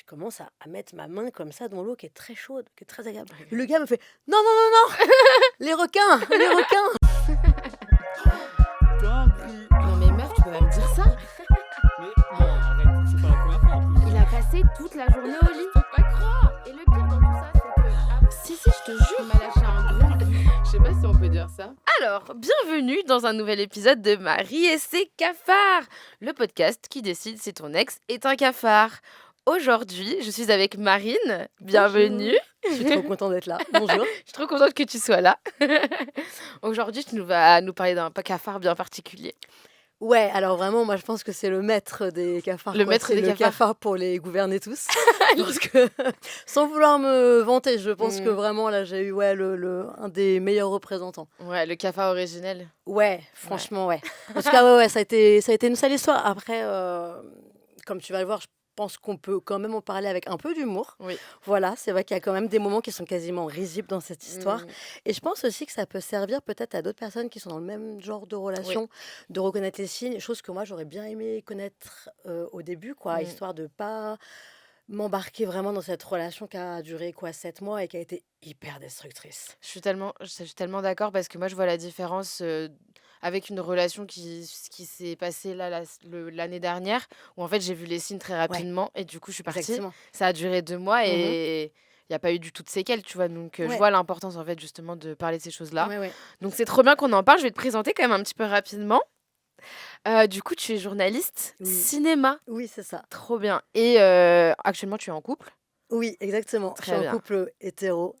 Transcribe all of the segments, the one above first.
commence à mettre ma main comme ça dans l'eau qui est très chaude, qui est très agréable. Le gars me fait non, non, non, non, les requins, les requins. Non mais meuf, tu peux pas me dire ça. Mais non, arrête, c'est pas la première fois en plus. Il a passé toute la journée au lit. Je peux pas croire. Et le pire dans tout ça, c'est que... Si, je te jure, il m'a lâché un gros... Je sais pas si on peut dire ça. Alors, bienvenue dans un nouvel épisode de Marie et ses cafards, le podcast qui décide si ton ex est un cafard. Aujourd'hui, je suis avec Marine. Bienvenue. Je suis trop contente d'être là. Bonjour. Je suis trop contente que tu sois là. Aujourd'hui, tu vas nous parler d'un cafard bien particulier. Ouais, alors vraiment, moi je pense que c'est le maître des cafards. Le quoi. maître C'est des le cafards. cafard pour les gouverner tous. Parce que, sans vouloir me vanter, je pense que vraiment là j'ai eu un des meilleurs représentants. Ouais, le cafard originel. Ouais, franchement, ouais. En tout cas, ouais, ça a été une sale histoire. Après, comme tu vas le voir, je pense qu'on peut quand même en parler avec un peu d'humour. Oui. Voilà, c'est vrai qu'il y a quand même des moments qui sont quasiment risibles dans cette histoire. Et je pense aussi que ça peut servir peut-être à d'autres personnes qui sont dans le même genre de relation, de reconnaître les signes, chose que moi j'aurais bien aimé connaître au début, quoi, histoire de pas m'embarquer vraiment dans cette relation qui a duré 7 mois et qui a été hyper destructrice. Je suis tellement d'accord parce que moi, je vois la différence avec une relation qui s'est passée là, l'année dernière, où en fait, j'ai vu les signes très rapidement et du coup, je suis partie. Exactement. Ça a duré 2 mois et il n'y a pas eu du tout de séquelles, tu vois. Donc, je vois l'importance, en fait, justement, de parler de ces choses-là. Ouais. Donc, c'est trop bien qu'on en parle. Je vais te présenter quand même un petit peu rapidement. Du coup, tu es journaliste cinéma. Oui, c'est ça. Trop bien. Et actuellement, tu es en couple. Oui, exactement. Très je suis bien. en couple hétéro.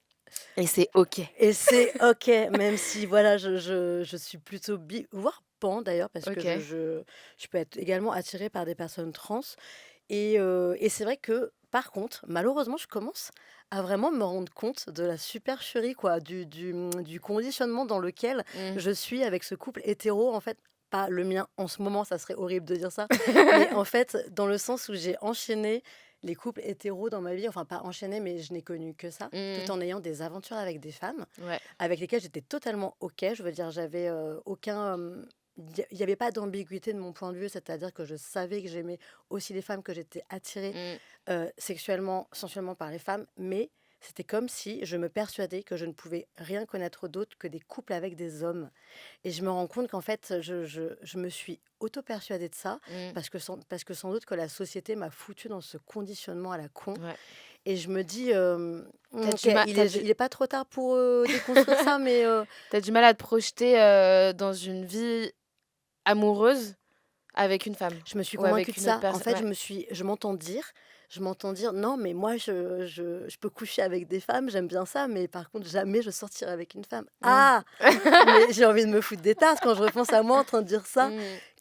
Et c'est OK. Et c'est OK, même si voilà, je suis plutôt bi, voire pan d'ailleurs, parce que Ok. je peux être également attirée par des personnes trans. Et c'est vrai que, par contre, malheureusement, je commence à vraiment me rendre compte de la supercherie, quoi, du conditionnement dans lequel je suis avec ce couple hétéro, en fait. Pas le mien en ce moment, ça serait horrible de dire ça. Mais en fait, dans le sens où j'ai enchaîné les couples hétéros dans ma vie, enfin pas enchaîné, mais je n'ai connu que ça, tout en ayant des aventures avec des femmes, Ouais. avec lesquelles j'étais totalement OK. Je veux dire, j'avais aucun... Il n'y avait pas d'ambiguïté de mon point de vue, c'est-à-dire que je savais que j'aimais aussi les femmes, que j'étais attirée sexuellement, sensuellement par les femmes, mais c'était comme si je me persuadais que je ne pouvais rien connaître d'autre que des couples avec des hommes. Et je me rends compte qu'en fait, je me suis auto-persuadée de ça, parce que sans doute que la société m'a foutue dans ce conditionnement à la con. Ouais. Et je me dis, T'as ok, du mal- t'as du- il est pas trop tard pour déconstruire ça, mais T'as du mal à te projeter dans une vie amoureuse avec une femme je me suis ou avec convaincue de une autre ça. En personne. fait, Ouais. je m'entends dire, non, mais moi, je peux coucher avec des femmes, j'aime bien ça, mais par contre, jamais je sortirai avec une femme. Ah, mais j'ai envie de me foutre des tasses quand je repense à moi en train de dire ça.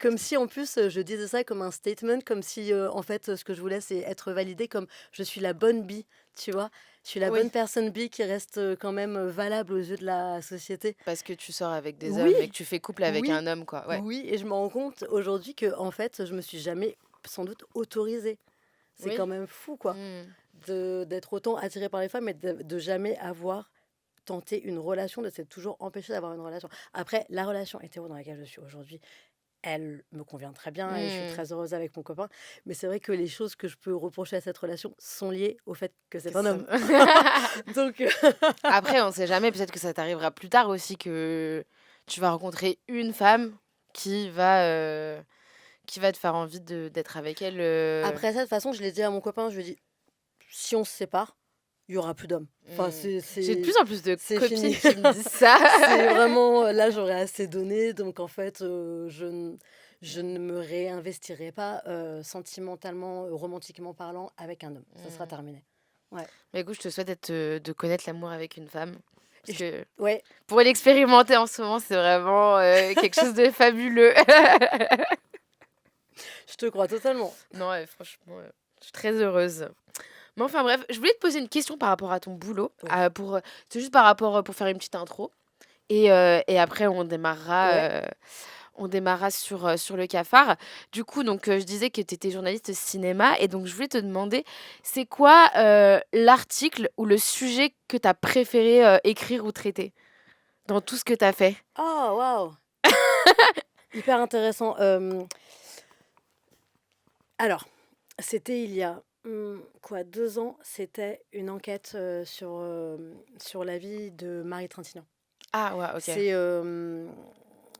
Comme si, en plus, je disais ça comme un statement, comme si, en fait, ce que je voulais, c'est être validée comme je suis la bonne bi, tu vois. Je suis la Oui. bonne personne bi qui reste quand même valable aux yeux de la société. Parce que tu sors avec des hommes Oui. et que tu fais couple avec Oui. un homme, quoi. Ouais. Oui, et je me rends compte aujourd'hui que, en fait, je me suis jamais, sans doute, autorisée. C'est Oui. quand même fou, quoi, d'être autant attirée par les femmes et de jamais avoir tenté une relation, de s'être toujours empêchée d'avoir une relation. Après, la relation hétéro dans laquelle je suis aujourd'hui, elle me convient très bien et je suis très heureuse avec mon copain. Mais c'est vrai que les choses que je peux reprocher à cette relation sont liées au fait que c'est un homme. Donc, Après, on sait jamais, peut-être que ça t'arrivera plus tard aussi que tu vas rencontrer une femme qui va te faire envie d'être avec elle. après ça, de toute façon, je l'ai dit à mon copain, je lui ai dit, si on se sépare, il y aura plus d'hommes. Enfin, J'ai de plus en plus de c'est copines fini. qui me disent ça. C'est vraiment, là, j'aurais assez donné. Donc, en fait, je ne me réinvestirai pas sentimentalement, romantiquement parlant, avec un homme. Ça sera terminé. Mais écoute, je te souhaite de connaître l'amour avec une femme. Parce que Ouais, pour l'expérimenter en ce moment, c'est vraiment quelque chose de fabuleux. je te crois totalement. Non, ouais, franchement, je suis très heureuse. Mais enfin bref, je voulais te poser une question par rapport à ton boulot. Ouais. C'est juste par rapport, pour faire une petite intro. Et après, on démarrera sur le cafard. Du coup, donc, je disais que tu étais journaliste cinéma. Et donc, je voulais te demander, c'est quoi l'article ou le sujet que tu as préféré écrire ou traiter dans tout ce que tu as fait? Oh, waouh. Hyper intéressant. Alors, c'était il y a Quoi, 2 ans, c'était une enquête sur la vie de Marie Trintignant. Ah ouais, ok.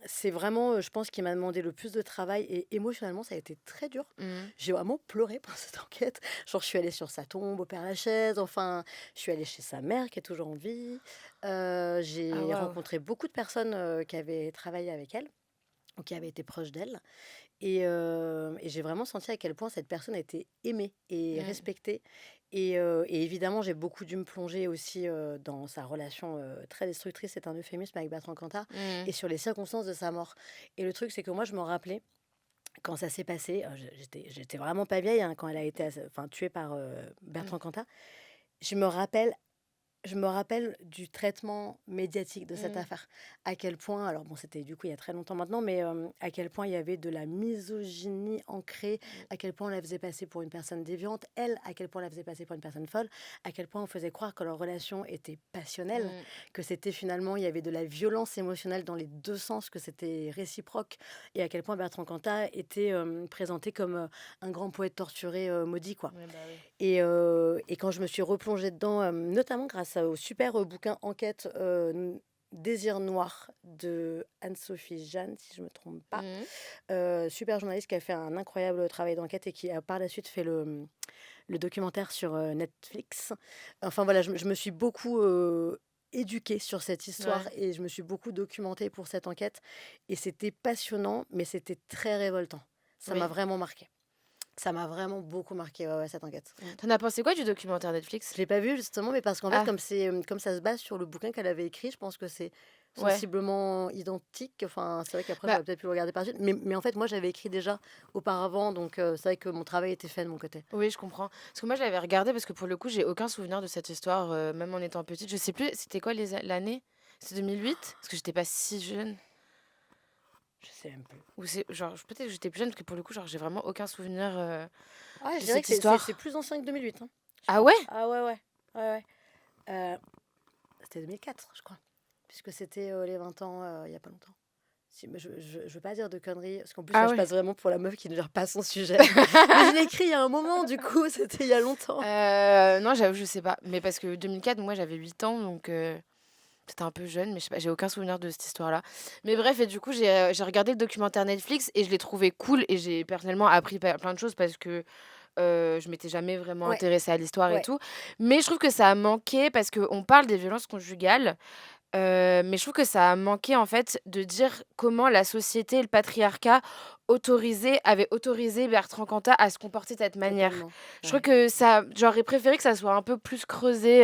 C'est vraiment, je pense, qui m'a demandé le plus de travail et émotionnellement, ça a été très dur. Mhm. J'ai vraiment pleuré pendant cette enquête. Genre, je suis allée sur sa tombe au Père-Lachaise, enfin, je suis allée chez sa mère qui est toujours en vie. Ah J'ai waouh. rencontré beaucoup de personnes qui avaient travaillé avec elle ou qui avaient été proches d'elle. Et j'ai vraiment senti à quel point cette personne a été aimée et Mhm. respectée. Et évidemment, j'ai beaucoup dû me plonger aussi dans sa relation très destructrice, c'est un euphémisme, avec Bertrand Cantat, Mhm. et sur les circonstances de sa mort. Et le truc, c'est que moi, je me rappelais quand ça s'est passé, j'étais vraiment pas vieille hein, quand elle a été tuée par Mhm. Bertrand Cantat. Je me rappelle je me rappelle du traitement médiatique de cette Mhm. affaire. À quel point, alors bon, c'était du coup il y a très longtemps maintenant, mais à quel point il y avait de la misogynie ancrée, à quel point on la faisait passer pour une personne déviante, elle, à quel point on la faisait passer pour une personne folle, à quel point on faisait croire que leur relation était passionnelle, Mhm. que c'était finalement, il y avait de la violence émotionnelle dans les deux sens, que c'était réciproque, et à quel point Bertrand Cantat était présenté comme un grand poète torturé maudit, quoi. Ouais, bah oui. Et quand je me suis replongée dedans, notamment grâce au super bouquin Enquête Désir Noir de Anne-Sophie Jeanne, si je ne me trompe pas, Mhm. super journaliste qui a fait un incroyable travail d'enquête et qui a par la suite fait le documentaire sur Netflix. Enfin voilà, je me suis beaucoup éduquée sur cette histoire Ouais. et je me suis beaucoup documentée pour cette enquête. Et c'était passionnant, mais c'était très révoltant. Ça m'a Oui. vraiment marqué. Ça m'a vraiment beaucoup marqué, ouais, cette enquête. T'en as pensé quoi du documentaire Netflix? Je l'ai pas vu justement, mais parce qu'en fait, Ah, comme ça se base sur le bouquin qu'elle avait écrit, je pense que c'est ouais. sensiblement identique. Enfin, c'est vrai qu'après, Bah j'aurais peut-être pu le regarder par la suite. Mais en fait, moi, j'avais écrit déjà auparavant, donc c'est vrai que mon travail était fait de mon côté. oui, je comprends. Parce que moi, je l'avais regardé parce que pour le coup, j'ai aucun souvenir de cette histoire, même en étant petite. Je sais plus, c'était quoi l'année? C'est 2008? Parce que j'étais pas si jeune. Je sais même plus. Ou c'est genre, peut-être que j'étais plus jeune parce que pour le coup, genre, j'ai vraiment aucun souvenir Ah, je de dirais cette que c'est histoire. plus ancien que 2008, hein, je Ah crois. ouais? Ah ouais, ouais. Ouais, ouais. Euh, C'était 2004, je crois. Puisque c'était les 20 ans, il y a pas longtemps. Si, mais je veux pas dire de conneries, parce qu'en plus, là, Ah je ouais. passe vraiment pour la meuf qui ne gère pas son sujet. Mais je l'ai écrit il y a un moment, du coup, c'était il y a longtemps. Non, j'avoue, je sais pas. Mais parce que 2004, moi, j'avais 8 ans, donc c'était un peu jeune, mais je sais pas, j'ai aucun souvenir de cette histoire-là. Mais bref, et du coup, j'ai regardé le documentaire Netflix et je l'ai trouvé cool et j'ai personnellement appris plein de choses parce que je m'étais jamais vraiment Ouais, intéressée à l'histoire et ouais. tout. Mais je trouve que ça a manqué parce qu'on parle des violences conjugales, mais je trouve que ça a manqué en fait de dire comment la société et le patriarcat avaient autorisé Bertrand Cantat à se comporter de cette manière. Totalement. Je trouve Ouais. que ça, j'aurais préféré que ça soit un peu plus creusé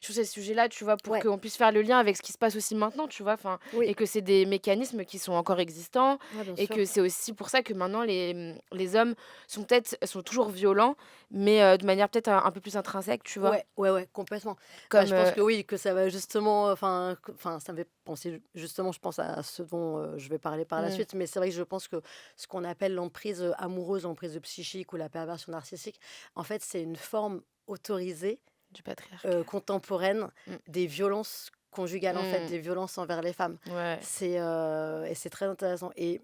sur ces sujets-là, tu vois, pour Ouais. qu'on puisse faire le lien avec ce qui se passe aussi maintenant, tu vois, enfin, Oui. et que c'est des mécanismes qui sont encore existants, Ouais, bien et que sûr. c'est aussi pour ça que maintenant les hommes sont toujours violents, mais de manière peut-être un peu plus intrinsèque, tu vois, Ouais, ouais, ouais, complètement. Bah, je comme pense que oui, que ça va justement, enfin, ça me fait penser justement, je pense à ce dont je vais parler par la mm, suite. Mais c'est vrai que je pense que ce qu'on appelle l'emprise amoureuse, l'emprise psychique ou la perversion narcissique, en fait, c'est une forme autorisée, du patriarcat. contemporaine, Mm, des violences conjugales, en fait, mm, des violences envers les femmes. ouais. Et c'est très intéressant. Et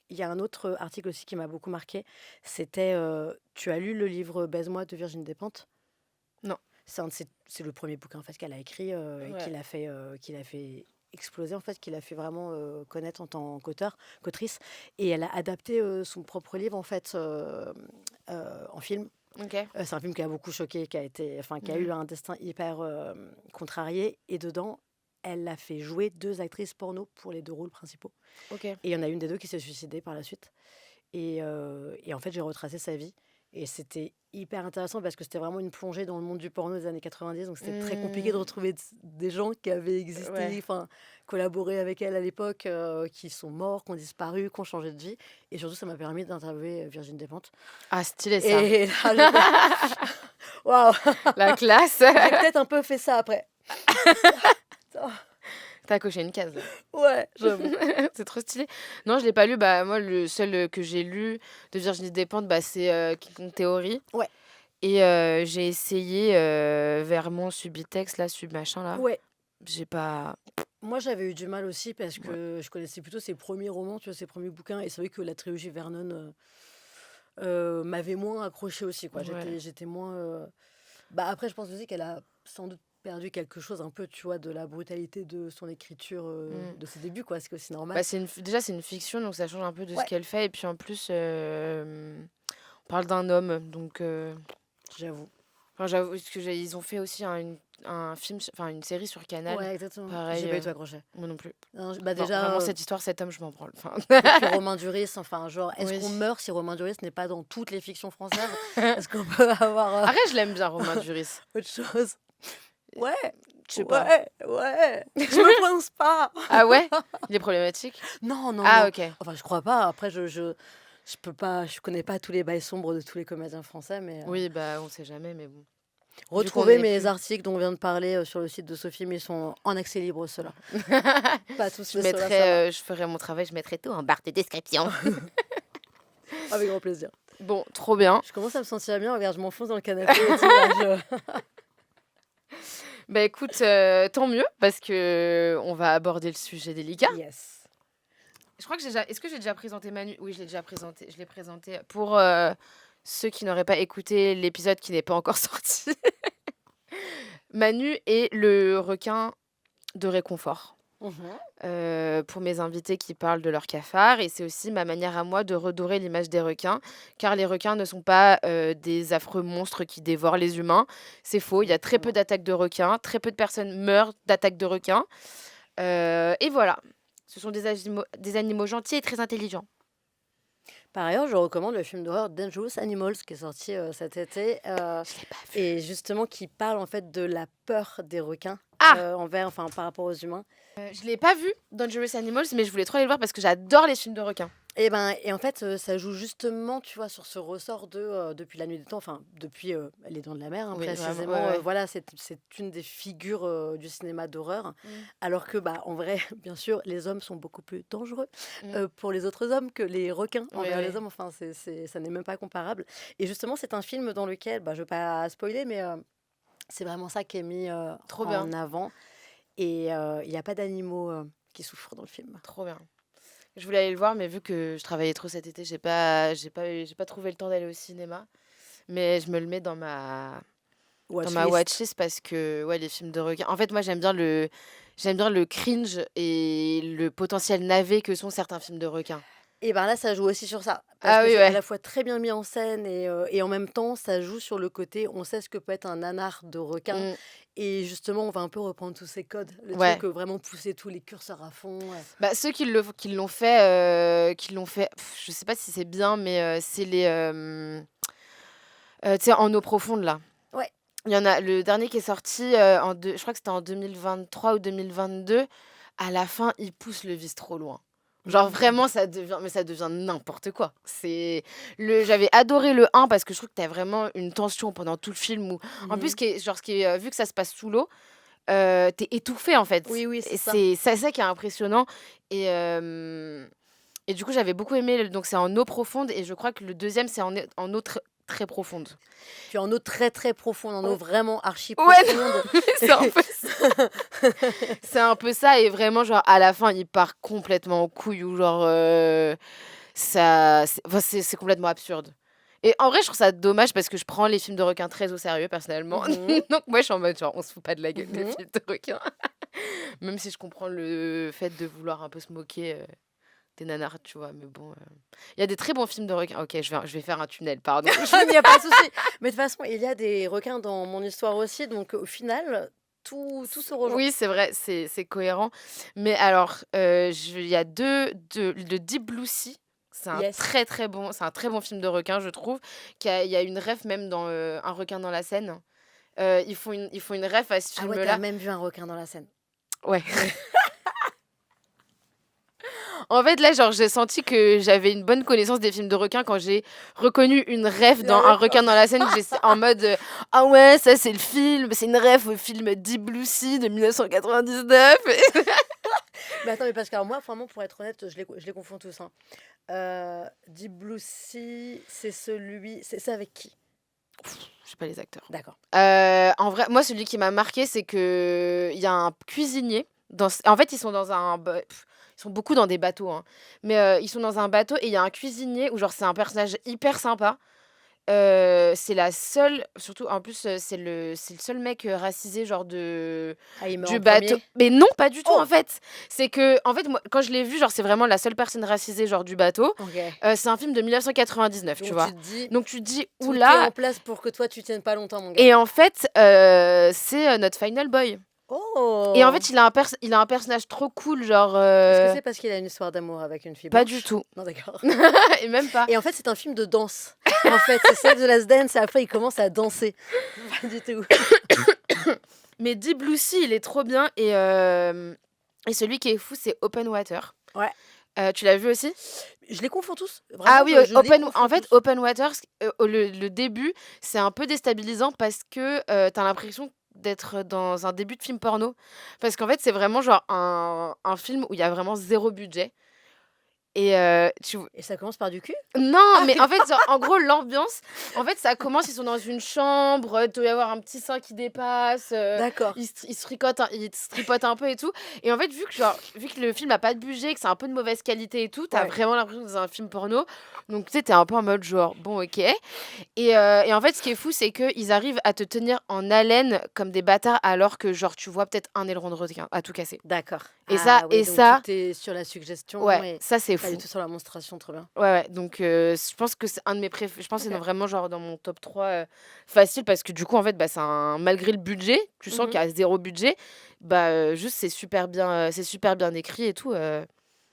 il y a un autre article aussi qui m'a beaucoup marqué. C'était, tu as lu le livre Baise-moi de Virginie Despentes? Non. C'est le premier bouquin en fait qu'elle a écrit et Ouais. qu'il a fait exploser en fait, qu'il a fait vraiment connaître en tant qu'autrice. Et elle a adapté son propre livre en fait en film. Ok. C'est un film qui a beaucoup choqué, qui a Ouais. eu un destin hyper contrarié. Et dedans, elle a fait jouer 2 actrices porno pour les 2 rôles principaux. Ok. Et il y en a une des 2 qui s'est suicidée par la suite. Et en fait, j'ai retracé sa vie. Et c'était hyper intéressant parce que c'était vraiment une plongée dans le monde du porno des années 90. Donc, c'était très compliqué de Mm, retrouver des gens qui avaient ouais. existé, enfin, collaboré avec elle à l'époque, qui sont morts, qui ont disparu, qui ont changé de vie. Et surtout, ça m'a permis d'interviewer Virginie Despentes. Ah, stylé ça. Et là, j'étais... Waouh. La classe. J'ai peut-être un peu fait ça après. T'as coché une case. Ouais, j'avoue. C'est trop stylé. Non, je l'ai pas lu. Bah, moi, le seul que j'ai lu de Virginie Despentes, bah, c'est King Kong Theory. Ouais, Et j'ai essayé Vermont, Subitex, là, Submachin, là. ouais. J'ai pas. Moi, j'avais eu du mal aussi parce Ouais. que je connaissais plutôt ses premiers romans, tu vois, ses premiers bouquins. Et c'est vrai que la trilogie Vernon, m'avait moins accroché aussi, quoi. Ouais. J'étais moins. Bah, après, je pense aussi qu'elle a sans doute perdu quelque chose un peu, tu vois, de la brutalité de son écriture Mm. de ses débuts, quoi. C'est aussi normal. Bah, déjà, c'est une fiction, donc ça change un peu de ce Ouais, qu'elle fait. Et puis en plus, on parle d'un homme. Donc, j'avoue. enfin, j'avoue, parce que ils ont fait aussi un film, enfin une série sur Canal. Ouais, exactement. J'ai Pareil, pas eu tout accroché. moi non plus. Non, bah Enfin, déjà, vraiment, cette histoire, cet homme, je m'en branle. Enfin, et puis Romain Duris, enfin, genre, est-ce oui. qu'on meurt si Romain Duris n'est pas dans toutes les fictions françaises? Est-ce qu'on peut avoir Arrête, je l'aime bien, Romain Duris. autre chose? Ouais, Je sais pas. ouais, je me prononce pas. Ah ouais? Il est problématique? Non, non, Ah, non. ok. Enfin, je crois pas. Après, je peux pas, je connais pas tous les bails sombres de tous les comédiens français, mais Oui, bah, on sait jamais, mais bon. Vu qu'on retrouvez n'est mes plus. articles dont on vient de parler sur le site de Sophie, mais ils sont en accès libre, ceux-là. Pas tous, Je mais ceux-là, ça va. mettrai, je ferai mon travail, je mettrai tout en barre de description. Avec grand plaisir. Bon, trop bien. Je commence à me sentir bien. Regarde, je m'enfonce dans le canapé. Et tout, là, Bah écoute, tant mieux, parce que on va aborder le sujet délicat. Yes. Je crois que est-ce que j'ai déjà présenté Manu? Oui, je l'ai déjà présenté. Je l'ai présenté pour ceux qui n'auraient pas écouté l'épisode qui n'est pas encore sorti. Manu est le requin de réconfort. Pour mes invités qui parlent de leur cafard, et c'est aussi ma manière à moi de redorer l'image des requins, car les requins ne sont pas des affreux monstres qui dévorent les humains. C'est faux, il y a très peu d'attaques de requins, très peu de personnes meurent d'attaques de requins. Et voilà, ce sont des animaux gentils et très intelligents. Par ailleurs, je recommande le film d'horreur Dangerous Animals qui est sorti cet été Je l'ai pas vu. et justement qui parle en fait de la peur des requins Ah par rapport aux humains. Je l'ai pas vu, Dangerous Animals, mais je voulais trop aller le voir parce que j'adore les films de requins. Et en fait, ça joue justement, tu vois, sur ce ressort de depuis la nuit des temps, enfin depuis Les Dents de la Mer, hein, Oui, vraiment, précisément. ouais, ouais. Voilà, c'est une des figures du cinéma d'horreur. Mm. Alors que, bah, en vrai, bien sûr, les hommes sont beaucoup plus dangereux Mm. pour les autres hommes que les requins Oui, envers oui. les hommes. Enfin, ça n'est même pas comparable. Et justement, c'est un film dans lequel, bah, je ne veux pas spoiler, mais c'est vraiment ça qui est mis Trop en bien, avant. Et il n'y a pas d'animaux qui souffrent dans le film. trop bien. Je voulais aller le voir, mais vu que je travaillais trop cet été, j'ai pas trouvé le temps d'aller au cinéma. Mais je me le mets dans ma Watchlist. watchlist parce que ouais, les films de requins. En fait, moi, j'aime bien le cringe et le potentiel navet que sont certains films de requins. Et ben là, ça joue aussi sur ça. Parce Ah que oui, c'est à ouais. la fois très bien mis en scène et en même temps, ça joue sur le côté, on sait ce que peut être un nanar de requin. Mm. Et justement, on va un peu reprendre tous ces codes. Le Ouais. truc, vraiment pousser tous les curseurs à fond. Bah, ceux qui l'ont fait, je sais pas si c'est bien, mais c'est les, tu sais, en eau profonde là. Ouais. Il y en a le dernier qui est sorti, je crois que c'était en 2023 ou 2022. À la fin, il pousse le vice trop loin. Genre vraiment, ça devient n'importe quoi. J'avais adoré le 1 parce que je trouve que tu as vraiment une tension pendant tout le film où, en plus, vu que ça se passe sous l'eau, t'es étouffé en fait. Oui, oui, c'est Et ça. c'est ça qui est impressionnant. Et du coup, j'avais beaucoup aimé. Donc, c'est en eau profonde. Et je crois que le deuxième, c'est en eau très profonde. Puis en eau très très profonde, en eau Oh. vraiment archi Ouais, profonde. c'est un peu ça. C'est un peu ça. Et vraiment, genre, à la fin, il part complètement en couille. Ou genre, c'est complètement absurde. Et en vrai, je trouve ça dommage parce que je prends les films de requins très au sérieux, personnellement. Mhm. Donc, moi, je suis en mode, genre, on se fout pas de la gueule des Mhm. films de requins. Même si je comprends le fait de vouloir un peu se moquer des nanars, tu vois. Mais bon, il y a des très bons films de requins. Ok, je vais faire un tunnel, pardon. Il n'y a pas de souci. Mais de toute façon, il y a des requins dans mon histoire aussi. Donc au final, tout se rejoint. Oui, c'est vrai, c'est cohérent. Mais alors, il y a le Deep Blue Sea. C'est un Yes. c'est un très bon film de requin, je trouve. Il y a une ref même dans Un requin dans la Seine. Ils font une ref à ce Ah ouais, film-là. t'as même vu un requin dans la scène. Ouais. En fait, là, genre, j'ai senti que j'avais une bonne connaissance des films de requins quand j'ai reconnu une ref dans Un requin dans la Seine. En mode ah ouais, ça c'est le film, c'est une ref au film Deep Blue Sea de 1999. Mais attends, mais parce que alors, moi, vraiment, pour être honnête, je les confonds tous. Deep Blue Sea, c'est celui. C'est avec qui? Je sais pas les acteurs. D'accord. En vrai, moi, celui qui m'a marqué, c'est que il y a un cuisinier. En fait, ils sont dans un. ils sont beaucoup dans des bateaux, hein. Mais ils sont dans un bateau et il y a un cuisinier où genre c'est un personnage hyper sympa. C'est la seule surtout en plus, c'est le seul mec, racisé genre Ah, il meurt du en bateau. premier. Mais non, pas du tout en Oh! fait. C'est que en fait, moi, quand je l'ai vu, genre c'est vraiment la seule personne racisée genre du bateau. OK. C'est un film de 1999, tu Donc vois? tu te dis, Donc tu te dis: «Ouh tout est là!» en place pour que toi tu tiennes pas longtemps, mon gars. Et en fait, c'est, notre final boy. Et en Oh! fait, il a un personnage trop cool, genre, Est-ce que c'est parce qu'il a une histoire d'amour avec une fille pas du blanche? tout. Non, d'accord. Et même pas. Et en fait, c'est un film de danse. En fait, c'est celle de Last Dance et après il commence à danser. Pas du tout. Mais Deep Blue Sea, il est trop bien et celui qui est fou, c'est Open Water. Ouais. Tu l'as vu aussi? Je les confonds tous. Ah Vraiment, oui, je les confonds en fait, tous. Open Water, le début, c'est un peu déstabilisant parce que, tu l'impression d'être dans un début de film porno. Parce qu'en fait, c'est vraiment genre un film où il y a vraiment 0 budget et tu Et ça commence par du cul? non, mais en fait, genre, en gros, l'ambiance, en fait, ça commence, ils sont dans une chambre, il doit y avoir un petit sein qui dépasse, D'accord. ils se tripotent un peu et tout. Et en fait, vu que le film a pas de budget, que c'est un peu de mauvaise qualité et tout, t'as Ouais. vraiment l'impression que c'est un film porno. Donc, tu sais, t'es un peu en mode genre, bon, ok. Et en fait, ce qui est fou, c'est qu'ils arrivent à te tenir en haleine comme des bâtards alors que, genre, tu vois peut-être un aileron de requin à tout casser. D'accord. Et ça, Ah oui, donc tout est sur la suggestion ouais, et ça, c'est pas du fou. tout sur la monstration, trop bien. Ouais, ouais, donc je pense que c'est un de mes préférés. Je pense que c'est OK. vraiment genre dans mon top 3 facile parce que du coup, en fait, bah, malgré le budget, tu sens Mmh. qu'il y a 0 budget, bah, juste c'est super bien écrit et tout,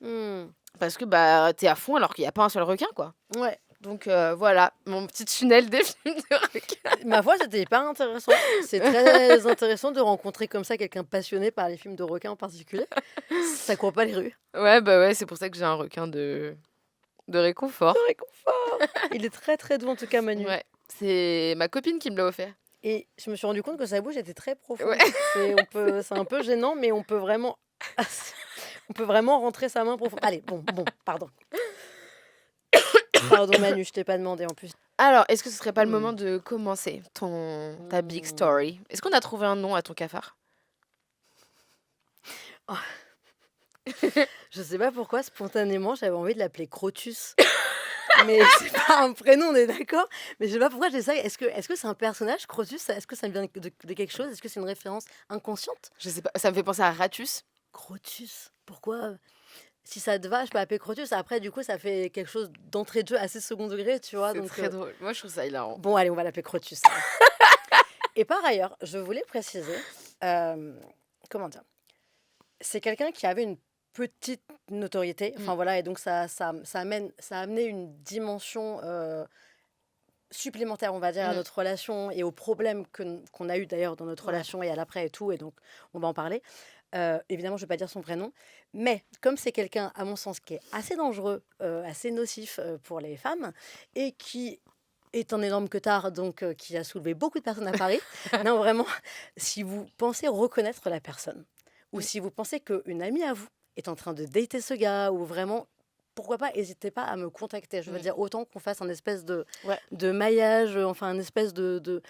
Mmh. parce que, bah, tu à fond alors qu'il y a pas un seul requin, quoi. Ouais. Donc voilà, mon petit tunnel des films de requins. Ma foi, c'était hyper intéressant. C'est très intéressant de rencontrer comme ça quelqu'un passionné par les films de requins en particulier. Ça court pas les rues. Ouais, bah, ouais, c'est pour ça que j'ai un requin de réconfort. De réconfort. Il est très, très doux en tout cas, Manu. Ouais, c'est ma copine qui me l'a offert. Et je me suis rendu compte que sa bouche était très profonde. Ouais. C'est un peu gênant, mais on peut vraiment on peut vraiment rentrer sa main profond. Allez, bon, pardon. Pardon Manu, je t'ai pas demandé en plus. Alors, est-ce que ce serait pas le moment Mmh. de commencer ta big Mmh. story? Est-ce qu'on a trouvé un nom à ton cafard? Je sais pas pourquoi, spontanément, j'avais envie de l'appeler Crotus. Mais c'est pas un prénom, on est d'accord? Mais je sais pas pourquoi j'ai ça. Est-ce que c'est un personnage, Crotus? Est-ce que ça vient de quelque chose? Est-ce que c'est une référence inconsciente? Je sais pas, ça me fait penser à Ratus. Crotus, pourquoi? Si ça te va, je peux appeler Crotus. Après, du coup, ça fait quelque chose d'entrée de jeu assez second degré, tu vois? C'est Donc, très drôle. Moi, je trouve ça hilarant. bon, allez, on va l'appeler Crotus. Et par ailleurs, je voulais préciser, comment dire? C'est quelqu'un qui avait une petite notoriété. Enfin, voilà, et donc ça a amené une dimension supplémentaire, on va dire, à Mmh. notre relation et aux problèmes qu'on a eu d'ailleurs dans notre Ouais. relation et à l'après et tout. Et donc, on va en parler. Évidemment, je ne vais pas dire son vrai nom. Mais comme c'est quelqu'un, à mon sens, qui est assez dangereux, assez nocif pour les femmes et qui est un énorme queutard, donc qui a soulevé beaucoup de personnes à Paris. Non, vraiment, si vous pensez reconnaître la personne, ou Mmh. si vous pensez qu'une amie à vous est en train de dater ce gars, ou vraiment, pourquoi pas, n'hésitez pas à me contacter. Je veux Mmh. dire, autant qu'on fasse un espèce Ouais. de maillage, enfin, un espèce de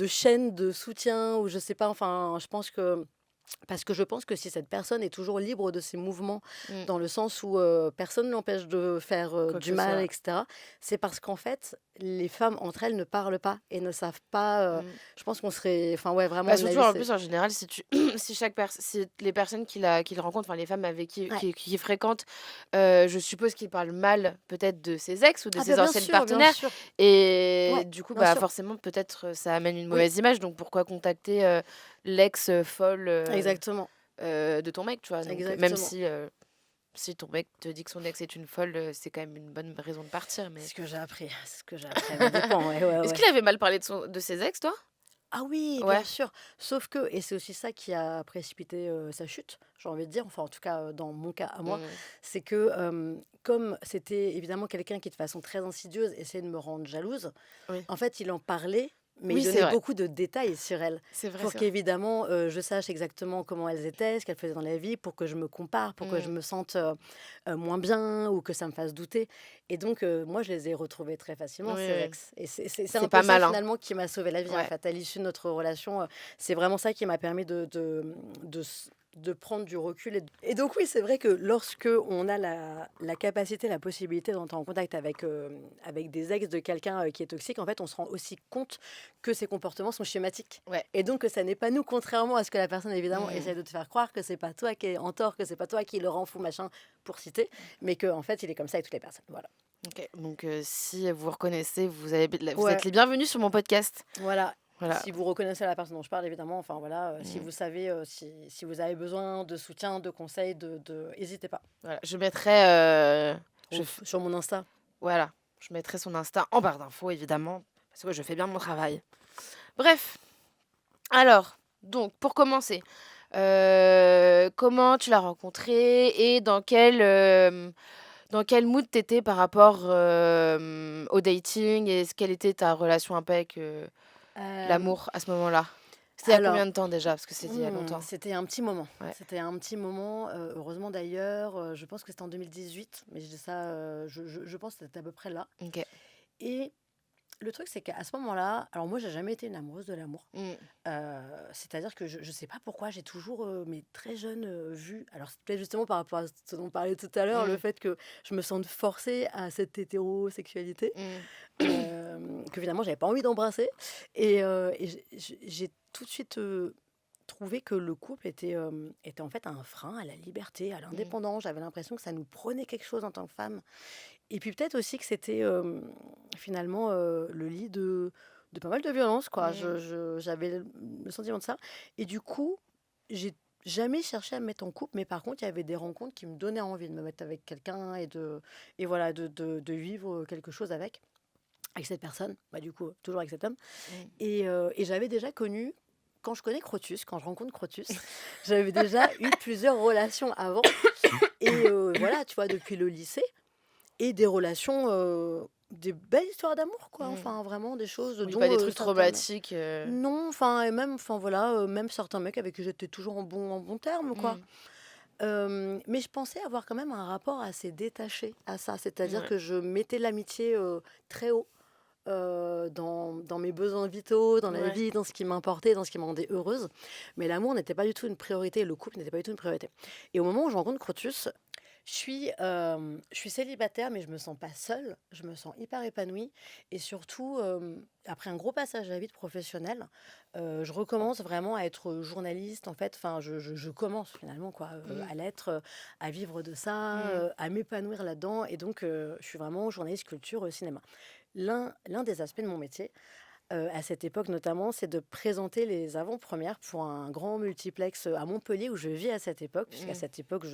chaîne de soutien, ou je sais pas, enfin, je pense que. Parce que je pense que si cette personne est toujours libre de ses mouvements, Mmh. dans le sens où personne ne l'empêche de faire Quoi que du ce mal, soit. etc., c'est parce qu'en fait, les femmes entre elles ne parlent pas et ne savent pas. Mmh. Je pense qu'on serait. Enfin, ouais, vraiment, Bah, à mon surtout, avis, en c'est. plus, en général, si les personnes qu'il rencontre, enfin les femmes avec Ouais. qui fréquente, je suppose qu'il parle mal peut-être de ses ex ou de Ah, ses bah, bien anciennes sûr, bien partenaires. sûr. Et Ouais, du coup, bien bah, sûr. forcément, peut-être ça amène une Oui, mauvaise image. Donc, pourquoi contacter l'ex folle exactement. de ton mec, tu vois? Donc, même Exactement. si ton mec te dit que son ex est une folle, c'est quand même une bonne raison de partir. C'est Mais ce que j'ai appris. C'est ce que j'ai appris. Ça dépend, ouais, ouais, est-ce ouais. qu'il avait mal parlé de ses ex, toi? Ah oui, Ouais. bien sûr. Sauf que, et c'est aussi ça qui a précipité sa chute, j'ai envie de dire, enfin en tout cas dans mon cas à moi, Mmh. c'est que comme c'était évidemment quelqu'un qui de façon très insidieuse essayait de me rendre jalouse, Oui. en fait il en parlait, mais Oui, il c'est donnait vrai. beaucoup de détails sur elle. C'est vrai, Pour c'est vrai. qu'évidemment je sache exactement comment elles étaient, ce qu'elles faisaient dans la vie, pour que je me compare, pour que je Mmh. me sente moins bien ou que ça me fasse douter. Et donc moi je les ai retrouvées très facilement, Oui, ces oui. ex. Et c'est C'est un pas peu ça mal, hein. finalement qui m'a sauvé la vie en Ouais. fait. À l'issue de notre relation, c'est vraiment ça qui m'a permis de prendre du recul. Et donc oui, c'est vrai que lorsque on a la capacité, la possibilité d'entrer en contact avec des ex de quelqu'un qui est toxique, en fait, on se rend aussi compte que ces comportements sont schématiques. Ouais. Et donc que ça n'est pas nous, contrairement à ce que la personne, évidemment, Mmh. essaie de te faire croire, que c'est pas toi qui es en tort, que c'est pas toi qui le rend fou, machin, pour citer, mais qu'en fait, il est comme ça avec toutes les personnes. Voilà. OK, donc si vous reconnaissez, vous êtes Ouais. les bienvenus sur mon podcast. Voilà. Voilà. Si vous reconnaissez la personne dont je parle, évidemment, enfin voilà, si Mmh. vous savez, si vous avez besoin de soutien, de conseils, n'hésitez pas. Voilà, je mettrai, Sur mon Insta. voilà, je mettrai son Insta en barre d'infos évidemment, parce que je fais bien mon travail. Bref, alors, donc pour commencer, comment tu l'as rencontré et dans quel mood t'étais par rapport, au dating et quelle était ta relation un peu avec, Euh, l'amour à ce moment-là? C'était il y a alors, combien de temps déjà? Parce que c'était il y a longtemps. C'était un petit moment. Ouais. C'était un petit moment. Heureusement d'ailleurs, je pense que c'était en 2018, mais je dis ça, je pense que c'était à peu près là. OK. Et le truc, c'est qu'à ce moment-là, alors moi, j'ai jamais été une amoureuse de l'amour. Mmh. C'est-à-dire que je sais pas pourquoi j'ai toujours, mais très jeune, vu. Alors c'est peut-être justement par rapport à ce dont on parlait tout à l'heure, le Mmh. fait que je me sente forcée à cette hétérosexualité, Mmh. que finalement j'avais pas envie d'embrasser. Et j'ai tout de suite trouvé que le couple était en fait un frein à la liberté, à Mmh. l'indépendance. J'avais l'impression que ça nous prenait quelque chose en tant que femme. Et puis peut-être aussi que c'était finalement le lit de pas mal de violences, quoi. Mmh. J'avais le sentiment de ça. Et du coup, j'ai jamais cherché à me mettre en couple, mais par contre, il y avait des rencontres qui me donnaient envie de me mettre avec quelqu'un et voilà, de vivre quelque chose avec cette personne, bah, du coup, toujours avec cet homme. Mmh. Et j'avais déjà connu, quand je connais Crotus, quand je rencontre Crotus, j'avais déjà eu plusieurs relations avant. Et voilà, tu vois, depuis le lycée. Et des relations, des belles histoires d'amour, quoi. Mmh. Enfin, vraiment des choses Oui, dont pas des trucs certains traumatiques, non, enfin et même, enfin voilà, même certains mecs avec qui j'étais toujours en bons termes, quoi. Mais je pensais avoir quand même un rapport assez détaché à ça, c'est-à-dire Ouais. que je mettais l'amitié très haut dans mes besoins vitaux, dans la Ouais. vie, dans ce qui m'importait, dans ce qui me rendait heureuse. Mais l'amour n'était pas du tout une priorité, le couple n'était pas du tout une priorité. Et au moment où je rencontre Crotus, je suis célibataire, mais je me sens pas seule. Je me sens hyper épanouie. Et surtout, après un gros passage à vide professionnel, je recommence vraiment à être journaliste. En fait, enfin, je commence finalement quoi, Mmh. à l'être, à vivre de ça, Mmh. à m'épanouir là-dedans. Et donc, je suis vraiment journaliste culture cinéma. L'un des aspects de mon métier, à cette époque notamment, c'est de présenter les avant-premières pour un grand multiplex à Montpellier où je vis à cette époque, puisqu'à Mmh. cette époque,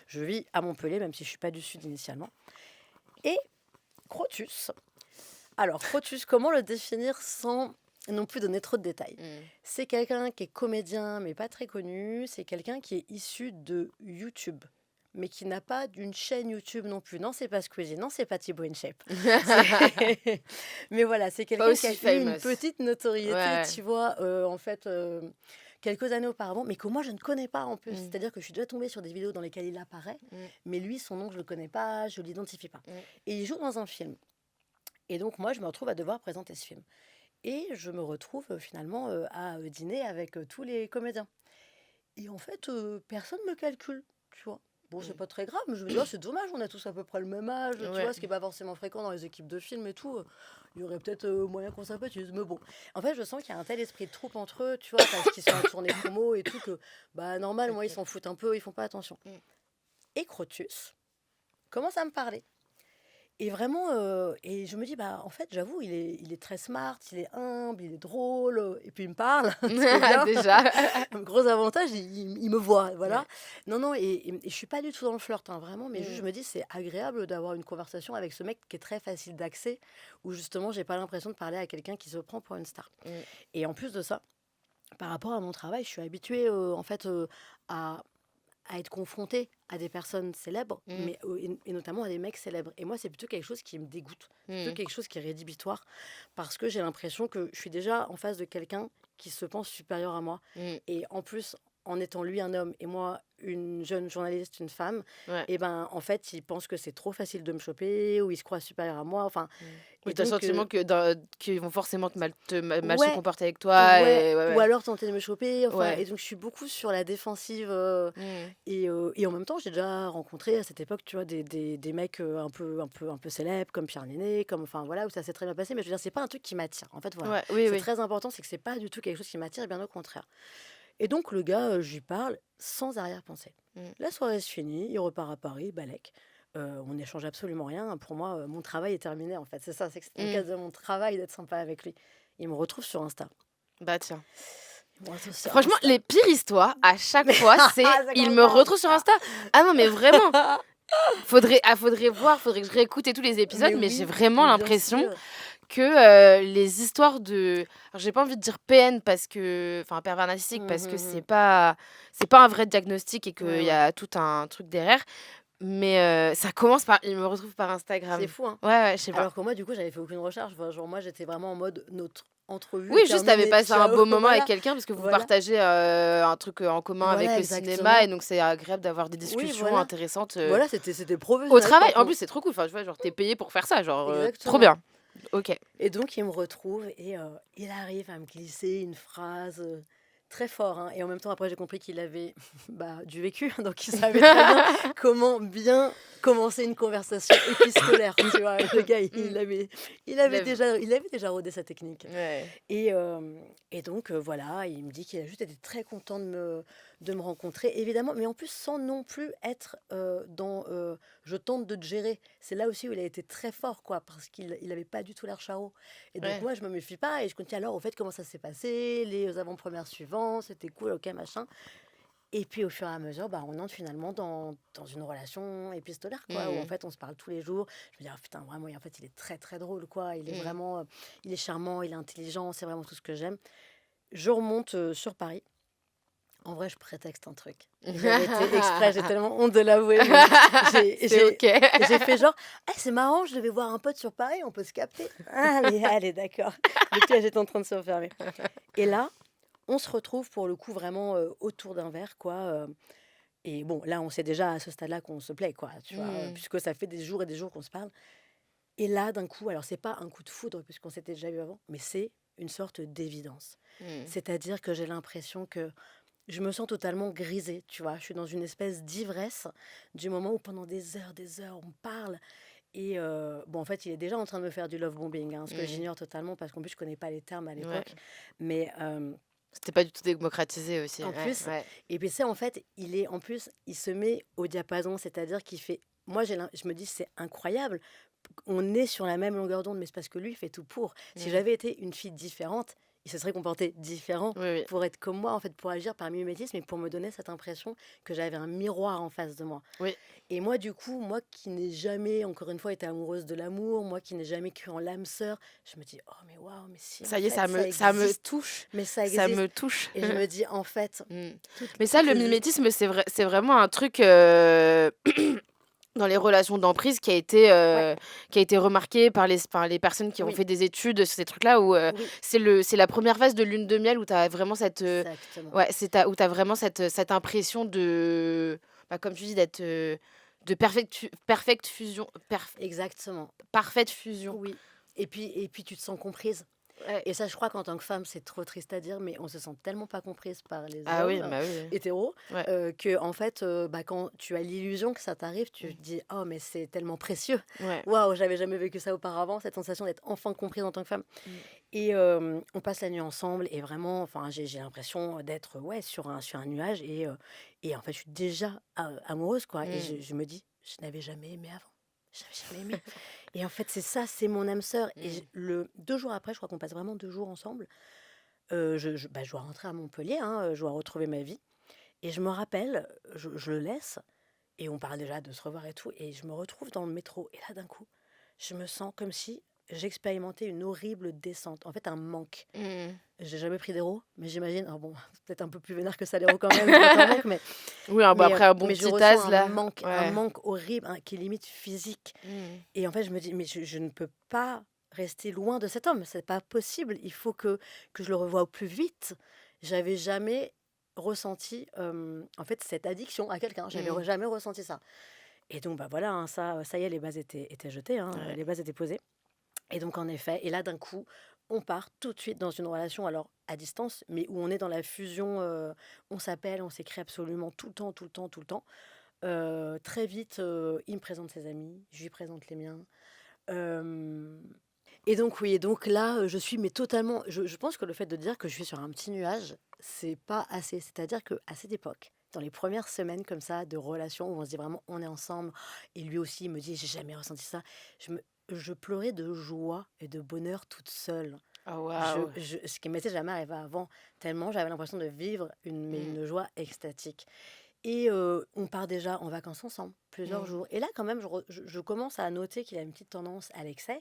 je vis à Montpellier, même si je ne suis pas du Sud initialement. Et Crotus. Alors, Crotus, comment le définir sans non plus donner trop de détails? Mmh. C'est quelqu'un qui est comédien, mais pas très connu. C'est quelqu'un qui est issu de YouTube, mais qui n'a pas d'une chaîne YouTube non plus. Non, c'est pas Squeezie, non, c'est pas Thibaut InShape. Mais voilà, c'est Pas quelqu'un qui a aussi eu une famous. petite notoriété, Ouais. tu vois, en fait, quelques années auparavant, mais que moi, je ne connais pas en plus. Mmh. C'est-à-dire que je suis déjà tombée sur des vidéos dans lesquelles il apparaît, Mmh. mais lui, son nom, je ne le connais pas, je ne l'identifie pas. Mmh. Et il joue dans un film. Et donc, moi, je me retrouve à devoir présenter ce film. Et je me retrouve finalement à dîner avec tous les comédiens. Et en fait, personne ne me calcule, tu vois. Bon, c'est Mmh. pas très grave, mais je me dis, oh, c'est dommage, on a tous à peu près le même âge, tu Ouais. vois, ce qui n'est pas forcément fréquent dans les équipes de films et tout. Il y aurait peut-être moyen qu'on sympathise, mais bon. En fait, je sens qu'il y a un tel esprit de troupe entre eux, tu vois, parce qu'ils sont en tournée promo et tout, que, bah, normal, moi, ils OK. s'en foutent un peu, ils font pas attention. Mmh. Et Crotus commence à me parler. Et vraiment, et je me dis, bah, en fait, j'avoue, il est très smart, il est humble, il est drôle, et puis il me parle, ce qui est bien. Déjà. Gros avantage, il me voit, voilà. Ouais. Non, non, et je suis pas du tout dans le flirt, hein, vraiment, mais juste, Mmh. je me dis, c'est agréable d'avoir une conversation avec ce mec qui est très facile d'accès, où justement, j'ai pas l'impression de parler à quelqu'un qui se prend pour une star. Mmh. Et en plus de ça, par rapport à mon travail, je suis habituée, en fait, à être confrontée à des personnes célèbres, Mmh. mais et notamment à des mecs célèbres. Et moi, c'est plutôt quelque chose qui me dégoûte, plutôt Mmh. quelque chose qui est rédhibitoire, parce que j'ai l'impression que je suis déjà en face de quelqu'un qui se pense supérieur à moi. Mmh. Et en plus, en étant lui un homme et moi une jeune journaliste, une femme, Ouais. et ben en fait, il pense que c'est trop facile de me choper ou il se croit supérieur à moi. Enfin, Oui, et t'as le donc, sentiment qu'ils vont forcément mal se ouais, comporter avec toi. ouais, Et ouais, ou ouais. alors tenter de me choper. Enfin, Ouais. et donc je suis beaucoup sur la défensive. Mm. Et en même temps, j'ai déjà rencontré à cette époque, tu vois, des mecs un peu célèbres, comme Pierre Niney, comme, enfin voilà, où ça s'est très bien passé. Mais je veux dire, c'est pas un truc qui m'attire. En fait, voilà. Ouais, oui, C'est oui. très important, c'est que c'est pas du tout quelque chose qui m'attire, bien au contraire. Et donc, le gars, je lui parle sans arrière-pensée. Mm. La soirée se finit, il repart à Paris, Balek. On n'échange absolument rien. Pour moi, mon travail est terminé, en fait. C'est ça, c'est que c'est dans le Mm. cadre de mon travail d'être sympa avec lui. Il me retrouve sur Insta. Bah tiens. Il me retrouve sur Franchement, Insta. les pires histoires, à chaque fois, c'est Ça il commence me par retrouve sur Insta. Insta. Ah non, mais vraiment. Faudrait voir, faudrait que je réécoute tous les épisodes, mais j'ai Oui, vraiment mais bien l'impression sûr. que les histoires de. Alors, j'ai pas envie de dire PN parce que. Enfin, pervers narcissique, parce que Mhm. c'est pas un vrai diagnostic et qu'il Ouais, y ouais. a tout un truc derrière. Mais ça commence par. Il me retrouve par C'est Instagram. fou, hein. Ouais, je sais pas. Alors que moi, du coup, j'avais fait aucune recherche. Enfin, genre, moi, j'étais vraiment en mode notre entrevue Oui, est juste, t'avais terminée. passé un Ciao. beau moment avec Voilà. quelqu'un parce que vous Voilà. partagez un truc en commun avec Voilà, le cinéma et exactement. donc c'est agréable d'avoir des Oui, discussions voilà. intéressantes Voilà, c'était au professionnel, travail. quoi. En plus, c'est trop cool. Enfin, tu vois, genre, t'es payé pour faire ça. Genre, trop Exactement. bien. Ok. Et donc, il me retrouve et il arrive à me glisser une phrase très fort, hein. Et en même temps, après, j'ai compris qu'il avait du vécu. Donc, il savait très bien comment bien commencer une conversation épistolaire. Tu vois, le gars, Mm. il avait Lève. déjà rodé sa technique. Ouais. Et donc, voilà, il me dit qu'il a juste été très content de me rencontrer, évidemment, mais en plus sans non plus être dans je tente de te gérer. C'est là aussi où il a été très fort, quoi, parce qu'il avait pas du tout l'air charot. Et donc, Ouais. moi, je me méfie pas et je continue alors, au fait, comment ça s'est passé, les avant-premières suivantes, c'était cool, ok, machin. Et puis, au fur et à mesure, on entre finalement dans une relation épistolaire, quoi, où en Mm. fait, on se parle tous les jours. Je me dis, ah, putain, vraiment, et en fait, il est très, très drôle, quoi. Il est Mm. vraiment, il est charmant, il est intelligent, c'est vraiment tout ce que j'aime. Je remonte sur Paris. En vrai, je prétexte un truc. J'avais été exprès, j'ai tellement honte de l'avouer, mais C'est j'ai ok. fait genre, ah, c'est marrant, je devais voir un pote sur Paris, on peut se capter. Allez, allez, d'accord. Le piège est en train de se refermer. Et là, on se retrouve pour le coup vraiment autour d'un verre, quoi. Et bon, là, on sait déjà à ce stade-là qu'on se plaît, quoi, tu vois, Mm. puisque ça fait des jours et des jours qu'on se parle. Et là, d'un coup, alors c'est pas un coup de foudre, puisqu'on s'était déjà vu avant, mais c'est une sorte d'évidence. Mm. C'est-à-dire que j'ai l'impression que je me sens totalement grisée, tu vois. Je suis dans une espèce d'ivresse du moment où pendant des heures, on parle. Et bon, en fait, il est déjà en train de me faire du love bombing, hein, ce que Mm. j'ignore totalement parce qu'en plus, je connais pas les termes à Ouais. l'époque. Mais C'était pas du tout démocratisé aussi. en Ouais, plus, ouais. et puis c'est en fait, il se met au diapason, c'est-à-dire qu'il fait. Moi, je me dis, c'est incroyable. On est sur la même longueur d'onde, mais c'est parce que lui, il fait tout pour. Si Mm. j'avais été une fille différente, il se serait comporté différent Oui, oui. pour être comme moi, en fait, pour agir par mimétisme et pour me donner cette impression que j'avais un miroir en face de moi. Oui. Et moi, du coup, moi qui n'ai jamais, encore une fois, été amoureuse de l'amour, moi qui n'ai jamais cru en l'âme sœur, je me dis, oh, mais waouh, mais si, en Ça y est, fait, ça ça me existe. touche. Mais ça Ça existe. me touche. Et je me dis, en fait, Mm. toutes, Mais ça, toutes le les... mimétisme, c'est vraiment un truc dans les relations d'emprise Ouais, qui a été remarqué par les personnes qui ont oui, fait des études sur ces trucs-là où oui, c'est la première phase de lune de miel où tu as vraiment exactement. ouais, où tu vraiment cette impression de comme tu dis d'être de perfecte fusion Exactement. parfaite fusion. Oui. Et puis, tu te sens comprise. Ouais. Et ça, je crois qu'en tant que femme, c'est trop triste à dire, mais on se sent tellement pas comprise par les Ah oui, hommes bah oui. hétéros Ouais. que, en fait, quand tu as l'illusion que ça t'arrive, tu te dis, oh, mais c'est tellement précieux. Ouais. Waouh, j'avais jamais vécu ça auparavant, cette sensation d'être enfin comprise en tant que femme. Mm. Et on passe la nuit ensemble et vraiment, enfin, j'ai l'impression d'être ouais, sur un nuage et en fait, je suis déjà amoureuse, quoi. Et Mm. je me dis, je n'avais jamais aimé avant. Je n'avais jamais aimé. Et en fait, c'est ça, c'est mon âme sœur. Et Mm. 2 jours après, je crois qu'on passe vraiment 2 jours ensemble. Je dois rentrer à Montpellier, hein, je dois retrouver ma vie. Et je me rappelle, je le laisse et on parle déjà de se revoir et tout. Et je me retrouve dans le métro. Et là, d'un coup, je me sens comme si j'expérimentais une horrible descente. En fait, un manque. Mm. J'ai jamais pris d'héros, mais j'imagine. Alors bon, c'est peut-être un peu plus vénère que ça, l'héros quand même. Quand on manque, Oui, après un bon mais je petit ressens taz là. un Ouais. manque horrible, hein, qui est limite physique. Mm. Et en fait, je me dis, mais je ne peux pas rester loin de cet homme. C'est pas possible. Il faut que je le revoie au plus vite. J'avais jamais ressenti, en fait, cette addiction à quelqu'un. J'avais Mmh. jamais ressenti ça. Et donc, bah voilà, hein, ça y est, les bases étaient jetées, hein, Ouais. les bases étaient posées. Et donc, en effet, et là, d'un coup, on part tout de suite dans une relation, alors à distance, mais où on est dans la fusion, on s'appelle, on s'écrit absolument tout le temps, tout le temps, tout le temps. Très vite, il me présente ses amis, je lui présente les miens. Euh, et donc, oui, et donc là, je suis mais totalement. Je pense que le fait de dire que je suis sur un petit nuage, c'est pas assez. C'est-à-dire qu'à cette époque, dans les premières semaines comme ça de relation où on se dit vraiment on est ensemble, et lui aussi il me dit j'ai jamais ressenti ça, je pleurais de joie et de bonheur toute seule. Oh waouh! Ce qui m'était jamais arrivé avant, tellement j'avais l'impression de vivre mais Mmh. une joie extatique. Et on part déjà en vacances ensemble, plusieurs Mmh. jours. Et là, quand même, je commence à noter qu'il a une petite tendance à l'excès.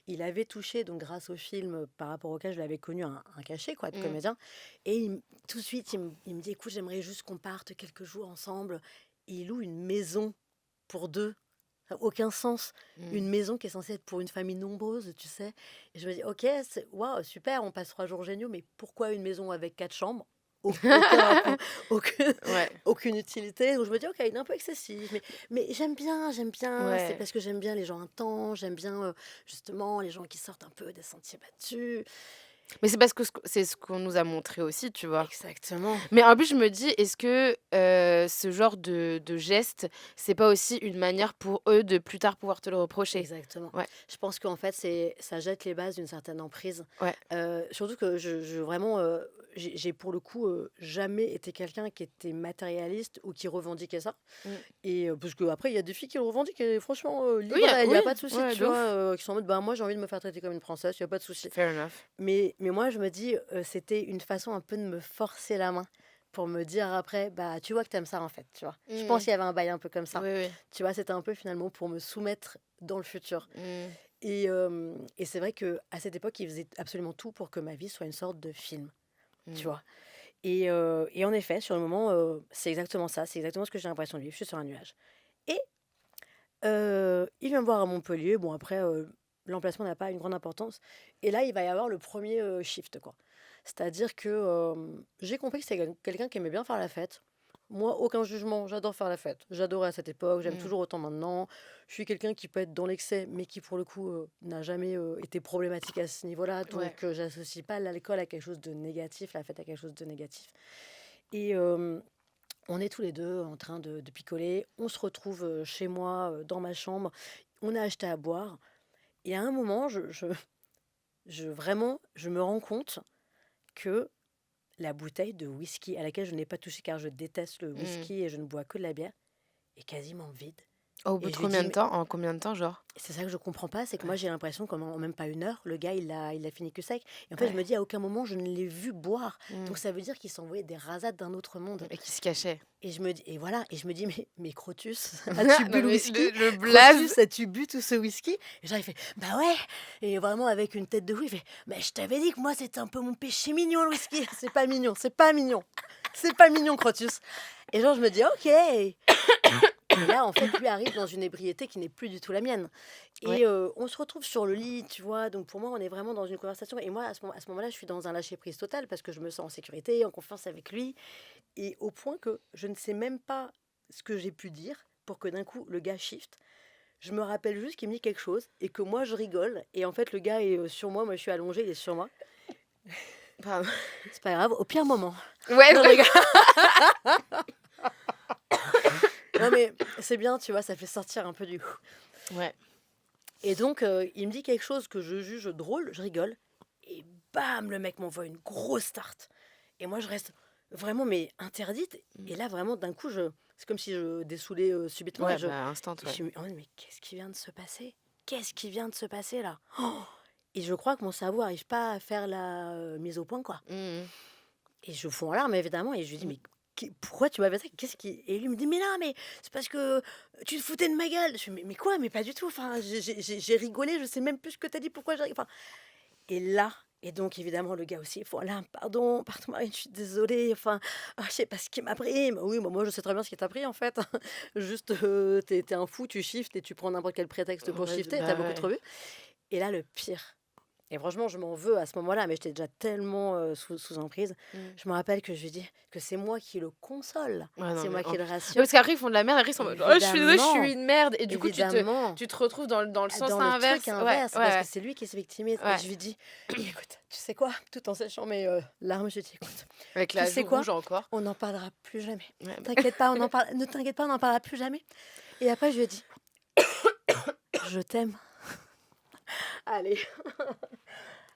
Il avait touché, donc grâce au film par rapport auquel je l'avais connu, un cachet quoi, de Mmh. comédien. Et tout de suite, il me dit, écoute, j'aimerais juste qu'on parte quelques jours ensemble. Et il loue une maison pour deux. Ça n'a aucun sens. Mmh. Une maison qui est censée être pour une famille nombreuse, tu sais. Et je me dis, ok, waouh, super, on passe 3 jours géniaux, mais pourquoi une maison avec 4 chambres? Aucun rapport, aucun, Ouais. aucune utilité. Donc je me dis, ok, il est un peu excessif. Mais j'aime bien. C'est Ouais. parce que j'aime bien les gens intenses, j'aime bien justement les gens qui sortent un peu des sentiers battus. Mais c'est parce que c'est ce qu'on nous a montré aussi, tu vois? Exactement. Mais en plus, je me dis, est-ce que, ce genre de geste, c'est pas aussi une manière pour eux de plus tard pouvoir te le reprocher? Exactement. Ouais, Je pense qu'en fait, ça jette les bases d'une certaine emprise. ouais. Surtout que vraiment, j'ai pour le coup jamais été quelqu'un qui était matérialiste ou qui revendiquait ça. Mmh. Et parce qu'après, il y a des filles qui le revendiquent et franchement, libre, Oui, il n'y oui, a pas de souci, ouais, tu de vois, ouf. qui sont en mode, bah, moi j'ai envie de me faire traiter comme une princesse, il n'y a pas de souci. Fair enough. Mais moi, je me dis, c'était une façon un peu de me forcer la main pour me dire après, bah, tu vois que t'aimes ça en fait, tu vois. Je pense Mmh. qu'il y avait un bail un peu comme ça. Oui, oui. Tu vois, c'était un peu finalement pour me soumettre dans le futur. Mmh. Et c'est vrai que à cette époque, il faisait absolument tout pour que ma vie soit une sorte de film, tu Mmh. vois. Et en effet, sur le moment, c'est exactement ça, c'est exactement ce que j'ai l'impression de vivre. Je suis sur un nuage. Et il vient me voir à Montpellier. Bon, après, l'emplacement n'a pas une grande importance. Et là, il va y avoir le premier shift, quoi. C'est-à-dire que j'ai compris que c'est quelqu'un qui aimait bien faire la fête. Moi, aucun jugement, j'adore faire la fête. J'adorais à cette époque, j'aime Mmh. toujours autant maintenant. Je suis quelqu'un qui peut être dans l'excès, mais qui, pour le coup, n'a jamais été problématique à ce niveau-là. Ouais. Donc, j'associe pas l'alcool à quelque chose de négatif, la fête à quelque chose de négatif. Et on est tous les deux en train de picoler. On se retrouve chez moi, dans ma chambre. On a acheté à boire. Et à un moment, vraiment, je me rends compte que la bouteille de whisky à laquelle je n'ai pas touché car je déteste le Mmh. whisky et je ne bois que de la bière est quasiment vide. Au bout Et de je lui combien dis, de mais temps? En combien de temps, genre? c'est ça que je comprends pas, c'est que moi Ouais, j'ai l'impression qu'en même pas 1 heure, le gars il a fini que sec. Et en fait, je ouais. me dis à aucun moment je ne l'ai vu boire. Mmh. Donc ça veut dire qu'il s'envoyait des rasades d'un autre monde. Et qui se cachait. Et je me dis, et voilà, et je me dis, mais Crotus, as-tu bu Non, le mais whisky? le blaze! Crotus, as-tu bu tout ce whisky? Et genre, il fait, bah ouais. Et vraiment, avec une tête de fou, il fait, mais je t'avais dit que moi, c'était un peu mon péché mignon, le whisky. C'est pas mignon, c'est pas mignon. C'est pas mignon, Crotus. Et genre, je me dis, ok. Et là, en fait, lui arrive dans une ébriété qui n'est plus du tout la mienne. Ouais. Et on se retrouve sur le lit, tu vois. Donc pour moi, on est vraiment dans une conversation. Et moi, à ce moment-là, je suis dans un lâcher-prise total parce que je me sens en sécurité, en confiance avec lui. Et au point que je ne sais même pas ce que j'ai pu dire pour que d'un coup, le gars shift. Je me rappelle juste qu'il me dit quelque chose et que moi, je rigole. Et en fait, le gars est sur moi je suis allongée, il est sur moi. Pardon. C'est pas grave, au pire moment. Ouais, Non, ouais. les gars. Non, mais c'est bien, tu vois, ça fait sortir un peu du... Ouais. Et donc, il me dit quelque chose que je juge drôle, je rigole. Et bam, le mec m'envoie une grosse tarte. Et moi, je reste vraiment, mais interdite. Et là, vraiment, d'un coup, c'est comme si je dessoulais subitement. Ouais, Et bah, instant, je ouais. suis en mode, mais qu'est-ce qui vient de se passer? Qu'est-ce qui vient de se passer là? Oh. Et je crois que mon cerveau n'arrive pas à faire la mise au point, quoi. Mmh. Et je fonds en larmes, évidemment. Et je lui dis, mais pourquoi tu m'as fait ça? Qu'est-ce qui... Et lui me dit, mais non, mais c'est parce que tu te foutais de ma gueule. Je dis, mais quoi? Mais pas du tout. Enfin, j'ai rigolé, je sais même plus ce que t'as dit, pourquoi j'ai... Enfin, et là, et donc évidemment, le gars aussi, voilà, pardon, Marine, je suis désolée. Enfin, je sais pas ce qui m'a pris. Mais oui, moi, je sais très bien ce qui t'a pris, en fait. Juste, t'es un fou, tu shiftes et tu prends n'importe quel prétexte pour Ouais, shifter. T'as bah, beaucoup ouais. trop vu. Et là, le pire. Et franchement, je m'en veux à ce moment-là, mais j'étais déjà tellement sous emprise. Mmh. Je me rappelle que je lui dis que c'est moi qui le console, Ouais, non, c'est mais moi qui le ouais, rassure. parce qu'après, ils font de la merde, après, ils sont en mode: «Oh, je suis désolée, je suis Évidemment, une merde» et du coup, évidemment. tu te retrouves dans le sens Dans le truc inverse. Ouais, inverse, ouais, parce que ouais, c'est lui qui se victimise. Et ouais. je lui dis, écoute, tu sais quoi, tout en séchant mes larmes, je lui dis, écoute, Avec tu la sais joue quoi, rouge encore. on n'en parlera plus jamais. Ouais, bah T'inquiète pas, ne t'inquiète pas, on n'en parlera plus jamais. Et après, je lui ai dit, je t'aime. Allez.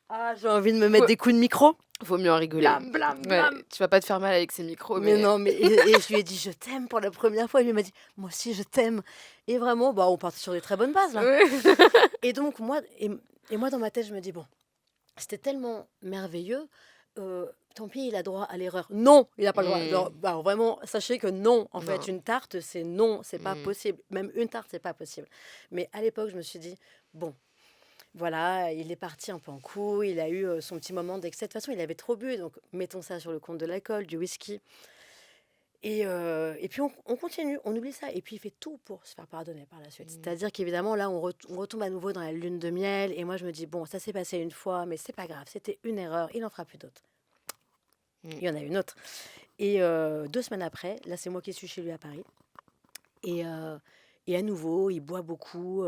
Ah, j'ai envie de me mettre faut des coups de micro. faut mieux en rigoler. Blam, blam, Ouais, blam. tu vas pas te faire mal avec ces micros, Mais mais non, et je lui ai dit, je t'aime pour la première fois. Et lui m'a dit, moi aussi, je t'aime. Et vraiment, bah, on part sur des très bonnes bases, là. ouais. Et donc, moi, dans ma tête, je me dis, bon, c'était tellement merveilleux. Tant pis, il a droit à l'erreur. Non, il n'a pas le droit. Mmh. Bah, vraiment, sachez que non. En fait, Non. une tarte, c'est non, c'est pas Mmh. possible. Même une tarte, c'est pas possible. Mais à l'époque, je me suis dit, bon, voilà, il est parti un peu en couille, il a eu son petit moment d'excès. De toute façon, il avait trop bu, donc mettons ça sur le compte de l'alcool, du whisky. Et puis on continue, on oublie ça. Et puis il fait tout pour se faire pardonner par la suite. Mmh. C'est-à-dire qu'évidemment, là, on retombe à nouveau dans la lune de miel. Et moi, je me dis, bon, ça s'est passé une fois, mais c'est pas grave, c'était une erreur, il n'en fera plus d'autres. Mmh. Il y en a une autre. Et 2 semaines après, là, c'est moi qui suis chez lui à Paris. Et à nouveau, il boit beaucoup.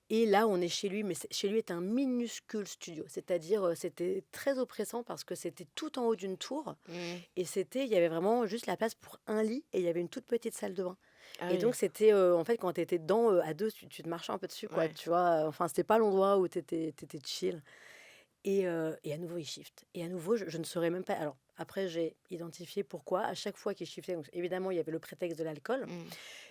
Et là, on est chez lui, mais chez lui est un minuscule studio. C'est-à-dire, c'était très oppressant parce que c'était tout en haut d'une tour. Mmh. Et il y avait vraiment juste la place pour un lit et il y avait une toute petite salle de bain. Ah Et oui. donc, c'était, en fait, quand tu étais dedans, à deux, tu te marchais un peu dessus, quoi, Ouais. tu vois. Enfin, c'était pas l'endroit où tu étais chill. Et à nouveau, il shift. Et à nouveau, je ne saurais même pas. Alors, après, j'ai identifié pourquoi. À chaque fois qu'il shiftait, donc évidemment, il y avait le prétexte de l'alcool. Mmh.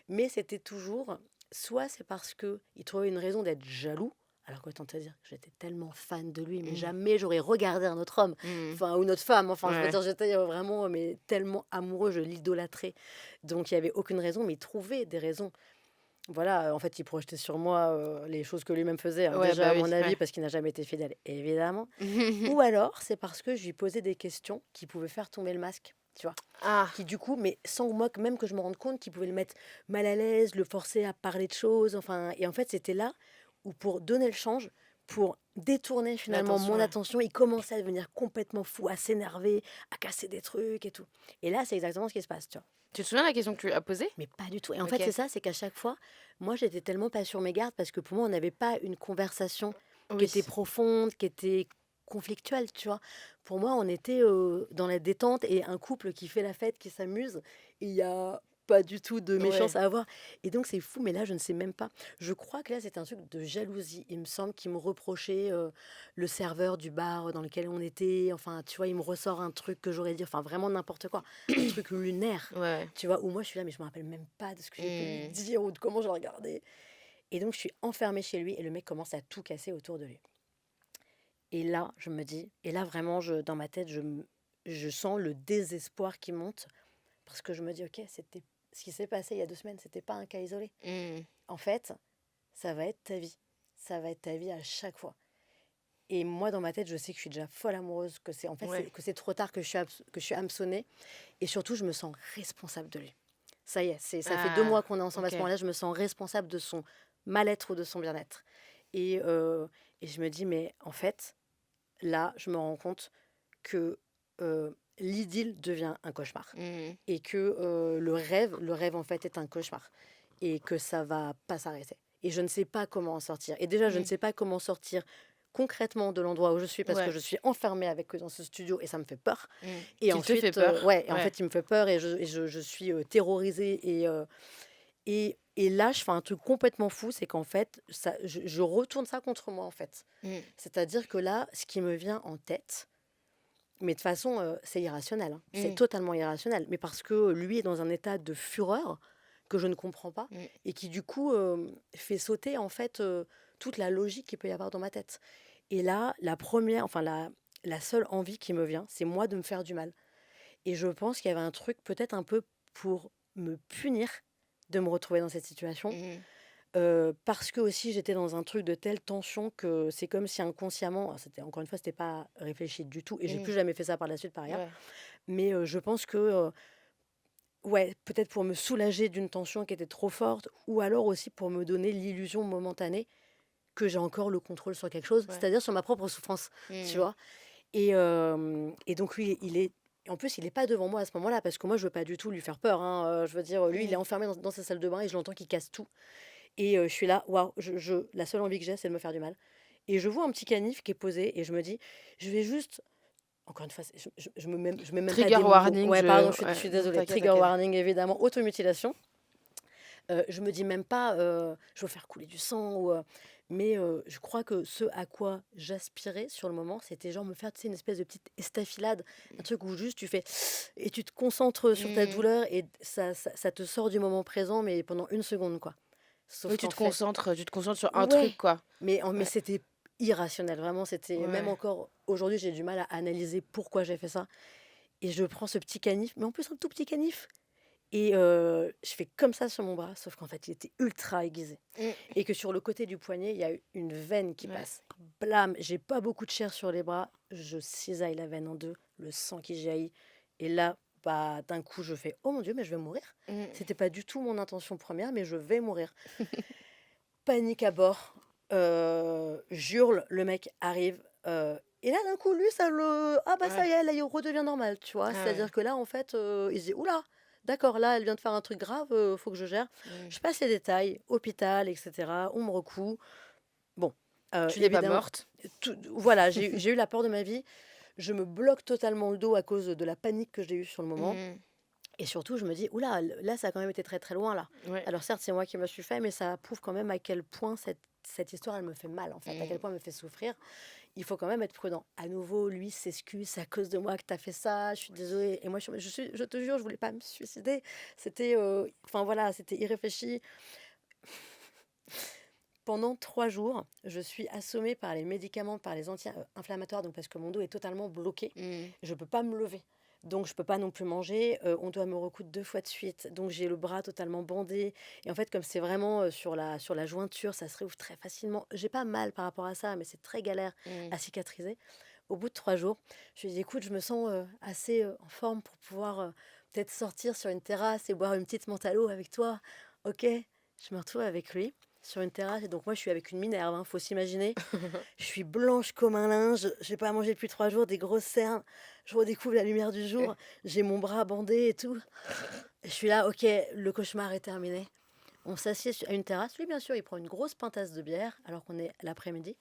Mais c'était toujours, soit c'est parce qu'il trouvait une raison d'être jaloux, alors qu'autant te dire que j'étais tellement fan de lui, mais Mmh. jamais j'aurais regardé un autre homme, Mmh. enfin, ou une autre femme, enfin, je veux Ouais. dire, j'étais vraiment mais tellement amoureux, je l'idolâtrais. Donc il n'y avait aucune raison, mais il trouvait des raisons. Voilà, en fait, il projetait sur moi les choses que lui-même faisait, hein, Ouais, déjà bah à oui, mon avis, ouais. parce qu'il n'a jamais été fidèle, évidemment. Ou alors, c'est parce que je lui posais des questions qui pouvaient faire tomber le masque, tu vois. Ah. Qui du coup, mais sans moi même que je me rende compte, qui pouvait le mettre mal à l'aise, le forcer à parler de choses, enfin, et en fait c'était là où pour donner le change, pour détourner finalement L'attention, mon ouais. attention, il commençait à devenir complètement fou, à s'énerver, à casser des trucs et tout. Et là c'est exactement ce qui se passe, tu vois. Tu te souviens de la question que tu lui as posée? Mais pas du tout. Et en Ok. fait c'est ça, c'est qu'à chaque fois, moi j'étais tellement pas sur mes gardes parce que pour moi on n'avait pas une conversation qui était Oui. profonde, qui était conflictuelle, tu vois. Pour moi, on était dans la détente et un couple qui fait la fête, qui s'amuse. Il n'y a pas du tout de méchance Ouais. à avoir. Et donc, c'est fou, mais là, je ne sais même pas. Je crois que là, c'est un truc de jalousie. Il me semble qu'il me reprochait le serveur du bar dans lequel on était. Enfin, tu vois, il me ressort un truc que j'aurais dit. Enfin, vraiment n'importe quoi. Un truc lunaire. Ouais. Tu vois, où moi, je suis là, mais je me rappelle même pas de ce que j'ai pu lui Mmh. dire ou de comment je l'ai regardé. Et donc, je suis enfermée chez lui et le mec commence à tout casser autour de lui. Et là, je me dis, et là vraiment, dans ma tête, je sens le désespoir qui monte parce que je me dis, ok, c'était ce qui s'est passé il y a 2 semaines, c'était pas un cas isolé. Mmh. En fait, ça va être ta vie. Ça va être ta vie à chaque fois. Et moi, dans ma tête, je sais que je suis déjà folle amoureuse, que c'est en fait Ouais. que c'est trop tard que je suis hameçonnée. Et surtout, je me sens responsable de lui. Ça y est, ça fait 2 mois Ah. qu'on est ensemble à ce Ok. moment-là. Je me sens responsable de son mal-être ou de son bien-être. Et je me dis, mais en fait, là, je me rends compte que l'idylle devient un cauchemar Mmh. et que le rêve en fait est un cauchemar et que ça va pas s'arrêter. Et je ne sais pas comment en sortir. Et déjà, je ne Mmh. sais pas comment sortir concrètement de l'endroit où je suis parce que Ouais. je suis enfermée avec eux dans ce studio et ça me fait peur. Mmh. Et Qu'il te fait ensuite, peur. ouais, et en Ouais. fait, il me fait peur et je suis terrorisée et là, je fais un truc complètement fou, c'est qu'en fait, je retourne ça contre moi, en fait. Mmh. C'est-à-dire que là, ce qui me vient en tête, mais de toute façon, c'est irrationnel, hein. C'est Mmh. totalement irrationnel. Mais parce que lui est dans un état de fureur que je ne comprends pas Mmh. et qui, du coup, fait sauter, en fait, toute la logique qu'il peut y avoir dans ma tête. Et là, la seule envie qui me vient, c'est moi de me faire du mal. Et je pense qu'il y avait un truc peut-être un peu pour me punir de me retrouver dans cette situation. Mmh. Parce que aussi j'étais dans un truc de telle tension que c'est comme si inconsciemment, alors encore une fois, c'était pas réfléchi du tout et j'ai Mmh. plus jamais fait ça par la suite par ailleurs. Ouais. Mais je pense que, ouais, peut-être pour me soulager d'une tension qui était trop forte ou alors aussi pour me donner l'illusion momentanée que j'ai encore le contrôle sur quelque chose, Ouais. c'est-à-dire sur ma propre souffrance, tu vois. Et donc lui, en plus, il est pas devant moi à ce moment-là, parce que moi, je veux pas du tout lui faire peur, hein. Je veux dire, lui, il est enfermé dans sa salle de bain et je l'entends qui casse tout. Et je suis là, waouh, la seule envie que j'ai, c'est de me faire du mal. Et je vois un petit canif qui est posé et je me dis, je vais juste. Encore une fois, je mets même pas Trigger des mots. warning, Ouais, pardon, je ouais, suis non, désolée. t'inquiète, Trigger t'inquiète. warning, évidemment. Automutilation. Je me dis même pas, je veux faire couler du sang, mais je crois que ce à quoi j'aspirais sur le moment, c'était genre me faire, tu sais, une espèce de petite estafilade, un truc où juste tu fais et tu te concentres sur ta Mm. douleur et ça te sort du moment présent, mais pendant une seconde, quoi. Sauf Oui, tu qu'en te fait, concentres sur un ouais, truc, quoi. mais Ouais, c'était irrationnel, vraiment, c'était même ouais. encore aujourd'hui, j'ai du mal à analyser pourquoi j'ai fait ça. Et je prends ce petit canif, mais en plus un tout petit canif. Et je fais comme ça sur mon bras, sauf qu'en fait, il était ultra aiguisé. Mm. Et que sur le côté du poignet, il y a une veine qui Ouais. passe. Blam, j'ai pas beaucoup de chair sur les bras, je cisaille la veine en deux, le sang qui jaillit. Et là, bah, d'un coup, je fais, oh mon Dieu, mais je vais mourir. Mm. C'était pas du tout mon intention première, mais je vais mourir. Panique à bord, j'hurle, le mec arrive. Et là, d'un coup, lui, ça le. Ah, bah ça Ouais. y est, là, il redevient normal, tu vois. Ah ouais. C'est-à-dire que là, en fait, il se dit, oula, d'accord, là, elle vient de faire un truc grave, faut que je gère. Mm. Je passe les détails, hôpital, etc. On me recoue. Bon, Tu n'es pas évidemment, morte. voilà, j'ai eu la peur de ma vie. Je me bloque totalement le dos à cause de la panique que j'ai eue sur le moment. Mm. Et surtout, je me dis, oula, là, ça a quand même été très très loin, là. Ouais. Alors certes, c'est moi qui me suis fait, mais ça prouve quand même à quel point cette histoire, elle me fait mal, en fait, à quel point elle me fait souffrir. Il faut quand même être prudent. À nouveau, lui s'excuse, c'est à cause de moi que tu as fait ça, je suis désolée. Et moi, je te jure, je voulais pas me suicider. C'était, enfin voilà, c'était irréfléchi. Pendant 3 jours, je suis assommée par les médicaments, par les anti-inflammatoires, donc parce que mon dos est totalement bloqué. Mm. Je ne peux pas me lever. Donc, je ne peux pas non plus manger. On doit me recoudre 2 fois de suite. Donc, j'ai le bras totalement bandé. Et en fait, comme c'est vraiment sur la jointure, ça se réouvre très facilement. J'ai pas mal par rapport à ça, mais c'est très galère Mm. à cicatriser. Au bout de 3 jours, je lui ai dit, écoute, je me sens assez en forme pour pouvoir peut-être sortir sur une terrasse et boire une petite menthe à l'eau avec toi. Ok, je me retrouve avec lui sur une terrasse. Et donc, moi, je suis avec une Minerve, hein, faut s'imaginer. Je suis blanche comme un linge. Je n'ai pas mangé depuis 3 jours, des grosses cernes. Je redécouvre la lumière du jour. J'ai mon bras bandé et tout. Et je suis là, ok, le cauchemar est terminé. On s'assied à une terrasse. Lui, bien sûr, il prend une grosse pintasse de bière alors qu'on est l'après-midi.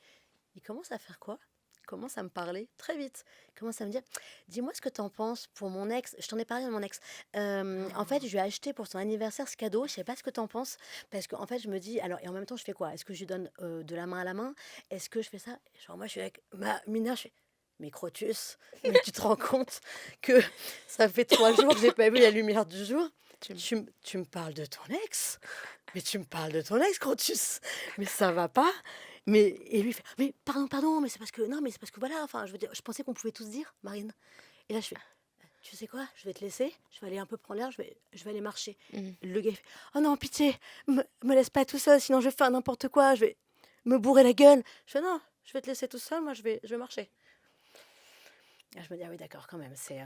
Il commence à faire quoi? Il commence à me parler très vite. Il commence à me dire, dis-moi ce que tu en penses pour mon ex. Je t'en ai parlé de mon ex. En fait, je lui ai acheté pour son anniversaire ce cadeau. Je sais pas ce que tu en penses. Parce qu'en fait, je me dis, alors, et en même temps, je fais quoi? Est-ce que je lui donne de la main à la main? Est-ce que je fais ça? Genre, moi, je suis avec ma Mina, je fais, mais Crotus, mais tu te rends compte que ça fait 3 jours que j'ai pas vu la lumière du jour? Tu me parles de ton ex? Mais tu me parles de ton ex, Crotus? Mais ça va pas? Et lui il fait, mais pardon, mais c'est parce que, non, mais c'est parce que voilà, enfin, je veux dire, je pensais qu'on pouvait tous dire, Marine. Et là, je fais, tu sais quoi, je vais te laisser, je vais aller un peu prendre l'air, je vais aller marcher. Mm. Le gars, il fait, oh non, pitié, me laisse pas tout seul, sinon je vais faire n'importe quoi, je vais me bourrer la gueule. Je fais, non, je vais te laisser tout seul, moi, je vais marcher. Et je me dis, ah oui, d'accord, quand même, c'est.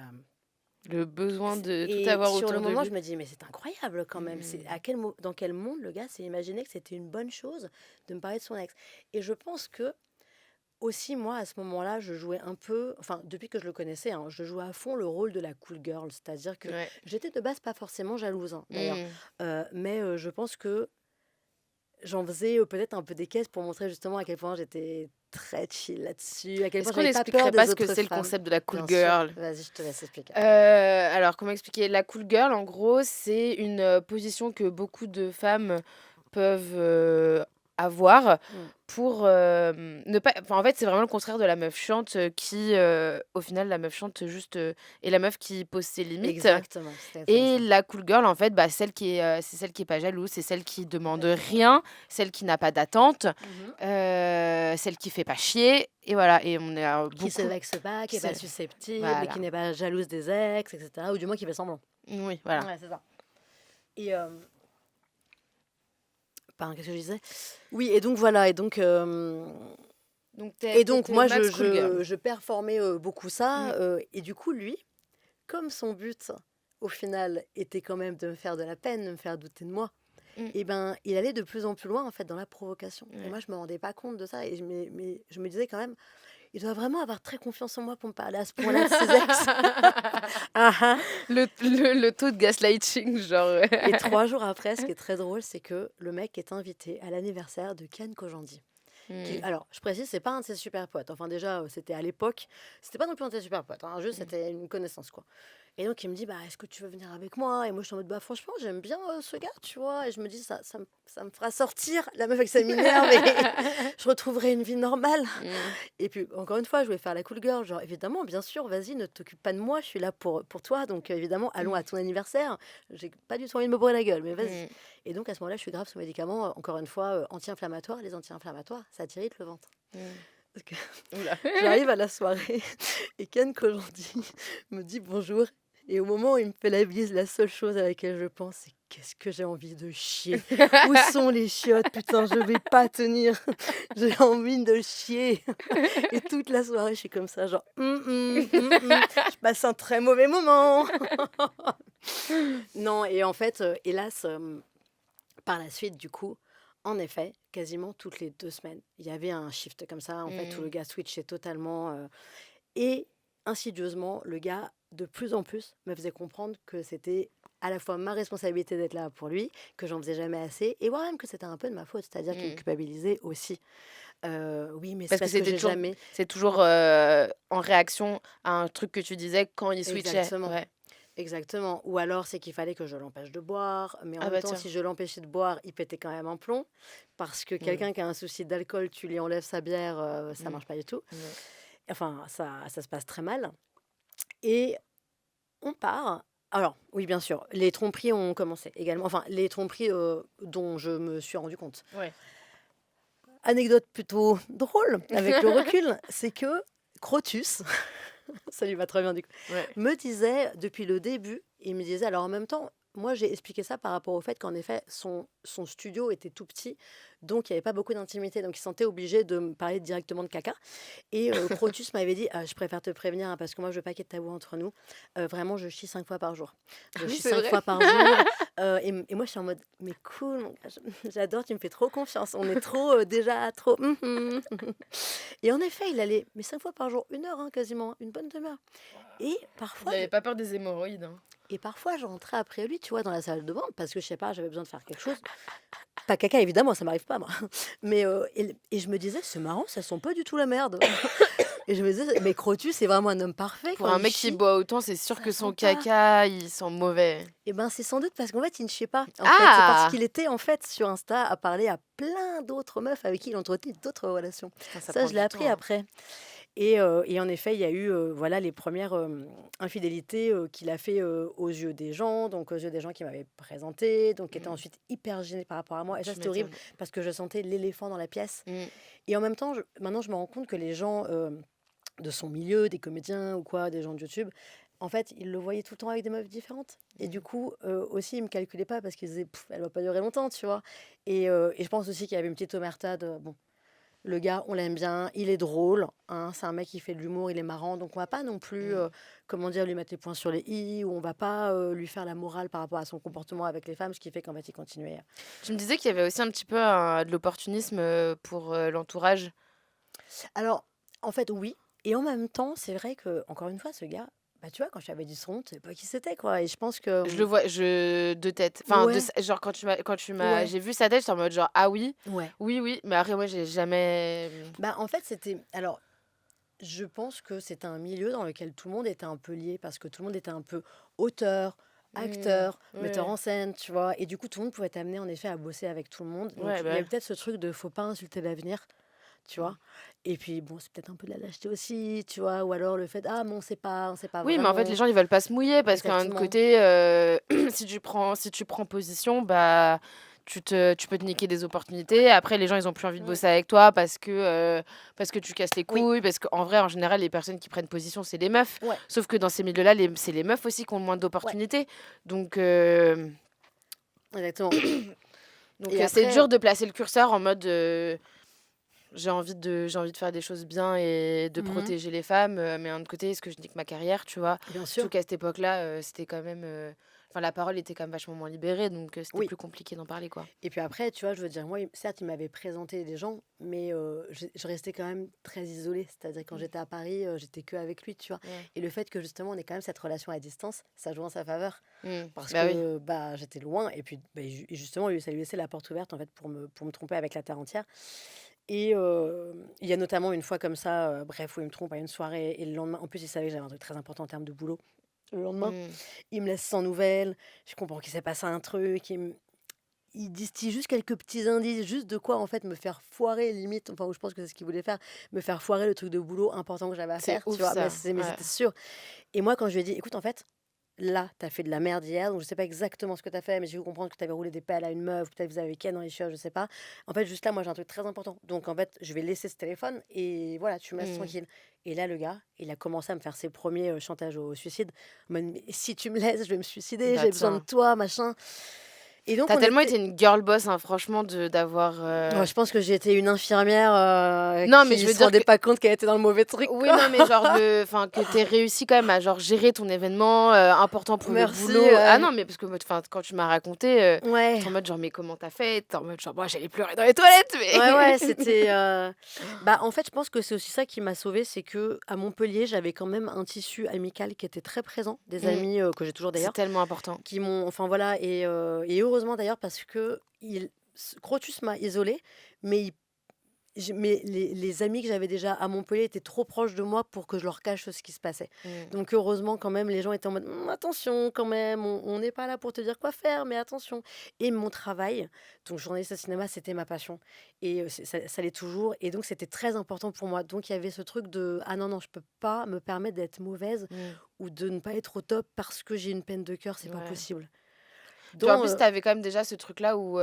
Le besoin de tout Et avoir sur le autour de moment, lui. je me dis, mais c'est incroyable quand même. C'est Mm. dans quel monde le gars s'est imaginé que c'était une bonne chose de me parler de son ex. Et je pense que aussi, moi, à ce moment-là, je jouais un peu, enfin, depuis que je le connaissais, hein, je jouais à fond le rôle de la cool girl. C'est-à-dire que Ouais. j'étais de base pas forcément jalouse, hein, d'ailleurs. Mm. Mais je pense que j'en faisais peut-être un peu des caisses pour montrer justement à quel point j'étais très chill là-dessus, à quel Est-ce point qu'on j'avais pas peur n'expliquerait des pas ce que autres c'est le femmes. concept de la cool Bien sûr. girl? Vas-y, je te laisse expliquer. Alors, comment expliquer? La cool girl, en gros, c'est une position que beaucoup de femmes peuvent avoir Mm. pour ne pas. Enfin, en fait, c'est vraiment le contraire de la meuf chiante qui, au final, la meuf chiante juste est la meuf qui pose ses limites. Exactement, c'était exactement Et ça. la cool girl, en fait, bah, c'est celle qui est pas jalouse, c'est celle qui demande rien, celle qui n'a pas d'attente, Mhm. celle qui fait pas chier. Et voilà, et on est Qui se beaucoup. vexe pas, qui qui est pas se- susceptible, Voilà. qui n'est pas jalouse des ex, etc. Ou du moins qui fait semblant. Oui, voilà. Ouais, c'est ça. Et pardon, qu'est-ce que je disais? Oui, et donc voilà, Donc, et donc t'étais moi Max cool girl. je performais beaucoup ça, Mm. et du coup lui, comme son but au final était quand même de me faire de la peine, de me faire douter de moi, et ben, il allait de plus en plus loin, en fait, dans la provocation. Et Ouais. moi, je me rendais pas compte de ça. Et mais je me disais quand même, il doit vraiment avoir très confiance en moi pour me parler à ce point-là de ses ex. Ah, ah. Le taux de gaslighting, genre. Et 3 jours après, ce qui est très drôle, c'est que le mec est invité à l'anniversaire de Ken Kojandi. Alors, je précise, c'est pas un de ses super potes. Enfin, déjà, c'était à l'époque, c'était pas non plus un de ses super potes, hein, juste c'était une connaissance, quoi. Et donc, il me dit, bah, est-ce que tu veux venir avec moi? Et moi, je suis en mode, bah, franchement, j'aime bien ce gars, tu vois. Et je me dis, ça me fera sortir la meuf avec sa minerve et je retrouverai une vie normale. Et puis, encore une fois, je voulais faire la cool girl. Genre, évidemment, bien sûr, vas-y, ne t'occupe pas de moi, je suis là pour toi. Donc, évidemment, allons à ton anniversaire. J'ai pas du tout envie de me bourrer la gueule, mais vas-y. Et donc, à ce moment-là, je suis grave sous médicaments, encore une fois, anti-inflammatoires. Les anti-inflammatoires, ça t'irrite le ventre. Parce que Oula. j'arrive à la soirée et Ken Kojandi me dit bonjour. Et au moment où il me fait la bise, la seule chose à laquelle je pense, c'est qu'est-ce que j'ai envie de chier. Où sont les chiottes? Putain, je vais pas tenir. J'ai envie de chier. Et toute la soirée, je suis comme ça, genre, je passe un très mauvais moment. Non, et en fait, hélas, par la suite, du coup, en effet, quasiment toutes les 2 semaines, il y avait un shift comme ça, en fait, où le gars switchait totalement. Et insidieusement, le gars, de plus en plus, me faisait comprendre que c'était à la fois ma responsabilité d'être là pour lui, que j'en faisais jamais assez, et voire même que c'était un peu de ma faute, c'est-à-dire qu'il me culpabilisait aussi. Oui, mais c'est Parce que parce que c'était j'ai toujours, jamais... c'est toujours en réaction à un truc que tu disais quand il switchait. Exactement. Ouais. Exactement. Ou alors, c'est qu'il fallait que je l'empêche de boire. Mais en Ah même bah temps, tiens. si je l'empêchais de boire, il pétait quand même un plomb. Parce que quelqu'un qui a un souci d'alcool, tu lui enlèves sa bière, ça marche pas du tout. Ouais. Enfin, ça se passe très mal. Et on part. Alors, oui, bien sûr, les tromperies ont commencé également. Enfin, les tromperies dont je me suis rendu compte. Ouais. Anecdote plutôt drôle, avec le recul, c'est que Crotus, ça lui va très bien du coup, Ouais. me disait depuis le début, il me disait, alors en même temps, moi j'ai expliqué ça par rapport au fait qu'en effet, son studio était tout petit, donc il n'y avait pas beaucoup d'intimité, donc il se sentait obligé de me parler directement de caca. Et Crotus m'avait dit, ah, je préfère te prévenir, hein, parce que moi je veux pas qu'il y ait de tabou entre nous. Vraiment, je chie 5 fois par jour. Je oui, chie c'est 5 vrai. fois par jour. Et moi je suis en mode, mais cool, mon gars, j'adore, tu me fais trop confiance. On est trop, déjà trop. Et en effet, il allait, mais 5 fois par jour, 1 heure, hein, quasiment, une bonne demi-heure. Et Il parfois, n'avait pas peur des hémorroïdes. Hein. et parfois, je rentrais après lui, tu vois, dans la salle de bain, parce que je sais pas, j'avais besoin de faire quelque chose. Pas caca, évidemment, ça m'arrive pas, moi. Mais et je me disais, c'est marrant, ça sent pas du tout la merde. Et je me disais, mais Crotus, c'est vraiment un homme parfait. Pour Quand un il mec qui chie, boit autant, c'est sûr ça que son sent pas. caca, il sent mauvais. Et ben, c'est sans doute parce qu'en fait, il ne chiait pas. En fait, c'est Ah parce qu'il était en fait sur Insta à parler à plein d'autres meufs avec qui il entretenait d'autres relations. Putain, ça Ça, prend je l'ai du appris temps. Hein. après. Et en effet, il y a eu voilà, les premières infidélités qu'il a fait aux yeux des gens, donc aux yeux des gens qui m'avaient présenté, donc qui étaient ensuite hyper gênés par rapport à moi. Et ça, Tu c'était horrible m'étonnes. parce que je sentais l'éléphant dans la pièce. Mm. Et en même temps, maintenant, je me rends compte que les gens de son milieu, des comédiens ou quoi, des gens de YouTube, en fait, ils le voyaient tout le temps avec des meufs différentes. Et du coup, aussi, ils me calculaient pas parce qu'ils disaient, pff, elle va pas durer longtemps, tu vois. Et je pense aussi qu'il y avait une petite omerta de, bon, le gars, on l'aime bien, il est drôle, hein, c'est un mec qui fait de l'humour, il est marrant, donc on va pas non plus, comment dire, lui mettre les points sur les i, ou on va pas lui faire la morale par rapport à son comportement avec les femmes, ce qui fait qu'en fait, il continuait. Tu me disais qu'il y avait aussi un petit peu de l'opportunisme pour l'entourage. Alors, en fait, oui, et en même temps, c'est vrai que, encore une fois, ce gars, bah, tu vois, quand je t'avais dit son nom, tu savais pas qui c'était, quoi, et je pense que... Je le vois, de tête. Enfin, Ouais, genre quand tu m'as, ouais, j'ai vu sa tête, j'étais en mode genre ah oui, ouais. oui, oui. Mais après moi, j'ai jamais. Bah, en fait, c'était... Alors, je pense que c'était un milieu dans lequel tout le monde était un peu lié, parce que tout le monde était un peu auteur, acteur, metteur Ouais, en scène, tu vois. Et du coup, tout le monde pouvait t'amener, en effet, à bosser avec tout le monde. Donc, ouais, il y bah. avait peut-être ce truc de faut pas insulter l'avenir, tu vois. Et puis, bon, c'est peut-être un peu de la lâcheté aussi, tu vois. Ou alors le fait, ah, mais on sait pas Oui, mais en fait, les vraiment. gens, ils veulent pas se mouiller parce qu'un Exactement. côté, si tu prends position, bah, tu peux te niquer des opportunités. Après, les gens, ils ont plus envie de Ouais. bosser avec toi parce que tu casses les couilles. Parce qu'en vrai, en général, les personnes qui prennent position, c'est les meufs. Ouais. Sauf que dans ces milieux-là, c'est les meufs aussi qui ont le moins d'opportunités. Donc, Exactement. donc Et c'est après, dur de placer le curseur en mode. j'ai envie de faire des choses bien et de Mmh. protéger les femmes, mais d'un autre côté, est-ce que je nique ma carrière, tu vois? Bien Surtout sûr. qu'à cette époque-là, c'était quand même, enfin la parole était quand même vachement moins libérée, donc c'était Oui. plus compliqué d'en parler, quoi. Et puis après, tu vois, je veux dire, moi, certes, il m'avait présenté des gens, mais je restais quand même très isolée. C'est-à-dire, quand Mmh. j'étais à Paris, j'étais que avec lui, tu vois. Ouais. Et le fait que justement, on ait quand même cette relation à distance, ça joue en sa faveur. Mmh. Parce Bah oui. que bah, j'étais loin. Et puis, bah, justement, ça lui laissait la porte ouverte, en fait, pour me tromper avec la terre entière. Et il y a notamment une fois comme ça, bref, où il me trompe à une soirée. Et le lendemain, en plus, il savait que j'avais un truc très important en termes de boulot. Le lendemain, Mmh. il me laisse sans nouvelles. Je comprends qu'il s'est passé un truc. Il distille juste quelques petits indices, juste de quoi en fait me faire foirer limite, enfin je pense que c'est ce qu'il voulait faire, me faire foirer le truc de boulot important que j'avais à C'est faire, tu ouf vois? Mais ça. c'est mais Ouais. c'était sûr. Et moi quand je lui ai dit: «Écoute en fait, là, t'as fait de la merde hier, donc je sais pas exactement ce que t'as fait, mais j'ai cru comprendre que t'avais roulé des pelles à une meuf, peut-être vous avez ken dans les chiottes, je sais pas. En fait juste là, moi j'ai un truc très important. Donc en fait, je vais laisser ce téléphone et voilà, tu me laisses Mmh. tranquille». Et là le gars, il a commencé à me faire ses premiers, chantages au suicide. En mode: «Mais si tu me laisses, je vais me suicider, Bah j'ai besoin de tiens. toi, machin». Et donc Tu on tellement était été une girl boss, hein, franchement de d'avoir, Oh, je pense que j'étais une infirmière, non, mais je qui veux se dire que rendait pas compte qu'elle était dans le mauvais truc, oui, quoi. non, mais genre enfin que tu réussi quand même à genre gérer ton événement, important pour le Merci, boulot. Ah ouais. non, mais parce que enfin quand tu m'as raconté, Ouais. tu en mode genre: «Mais comment t'as fait?» Tu en mode genre: «Moi j'allais pleurer dans les toilettes, Ouais, mais» ouais, c'était, bah, en fait, je pense que c'est aussi ça qui m'a sauvée, c'est que à Montpellier, j'avais quand même un tissu amical qui était très présent, des Mmh, amis, que j'ai toujours c'est d'ailleurs, tellement important. qui m'ont enfin voilà et heureusement d'ailleurs parce qu'il Crotus m'a isolée, mais mais les amis que j'avais déjà à Montpellier étaient trop proches de moi pour que je leur cache ce qui se passait. Mmh. Donc heureusement quand même, les gens étaient en mode: Attention quand même, on n'est pas là pour te dire quoi faire, mais attention». Et mon travail, donc journaliste au cinéma, c'était ma passion et ça l'est toujours et donc c'était très important pour moi. Donc il y avait ce truc de: «Ah non, non, je peux pas me permettre d'être mauvaise Mmh. ou de ne pas être au top parce que j'ai une peine de cœur, c'est pas Ouais. possible». Puis en Donc plus, tu avais quand même déjà ce truc-là où,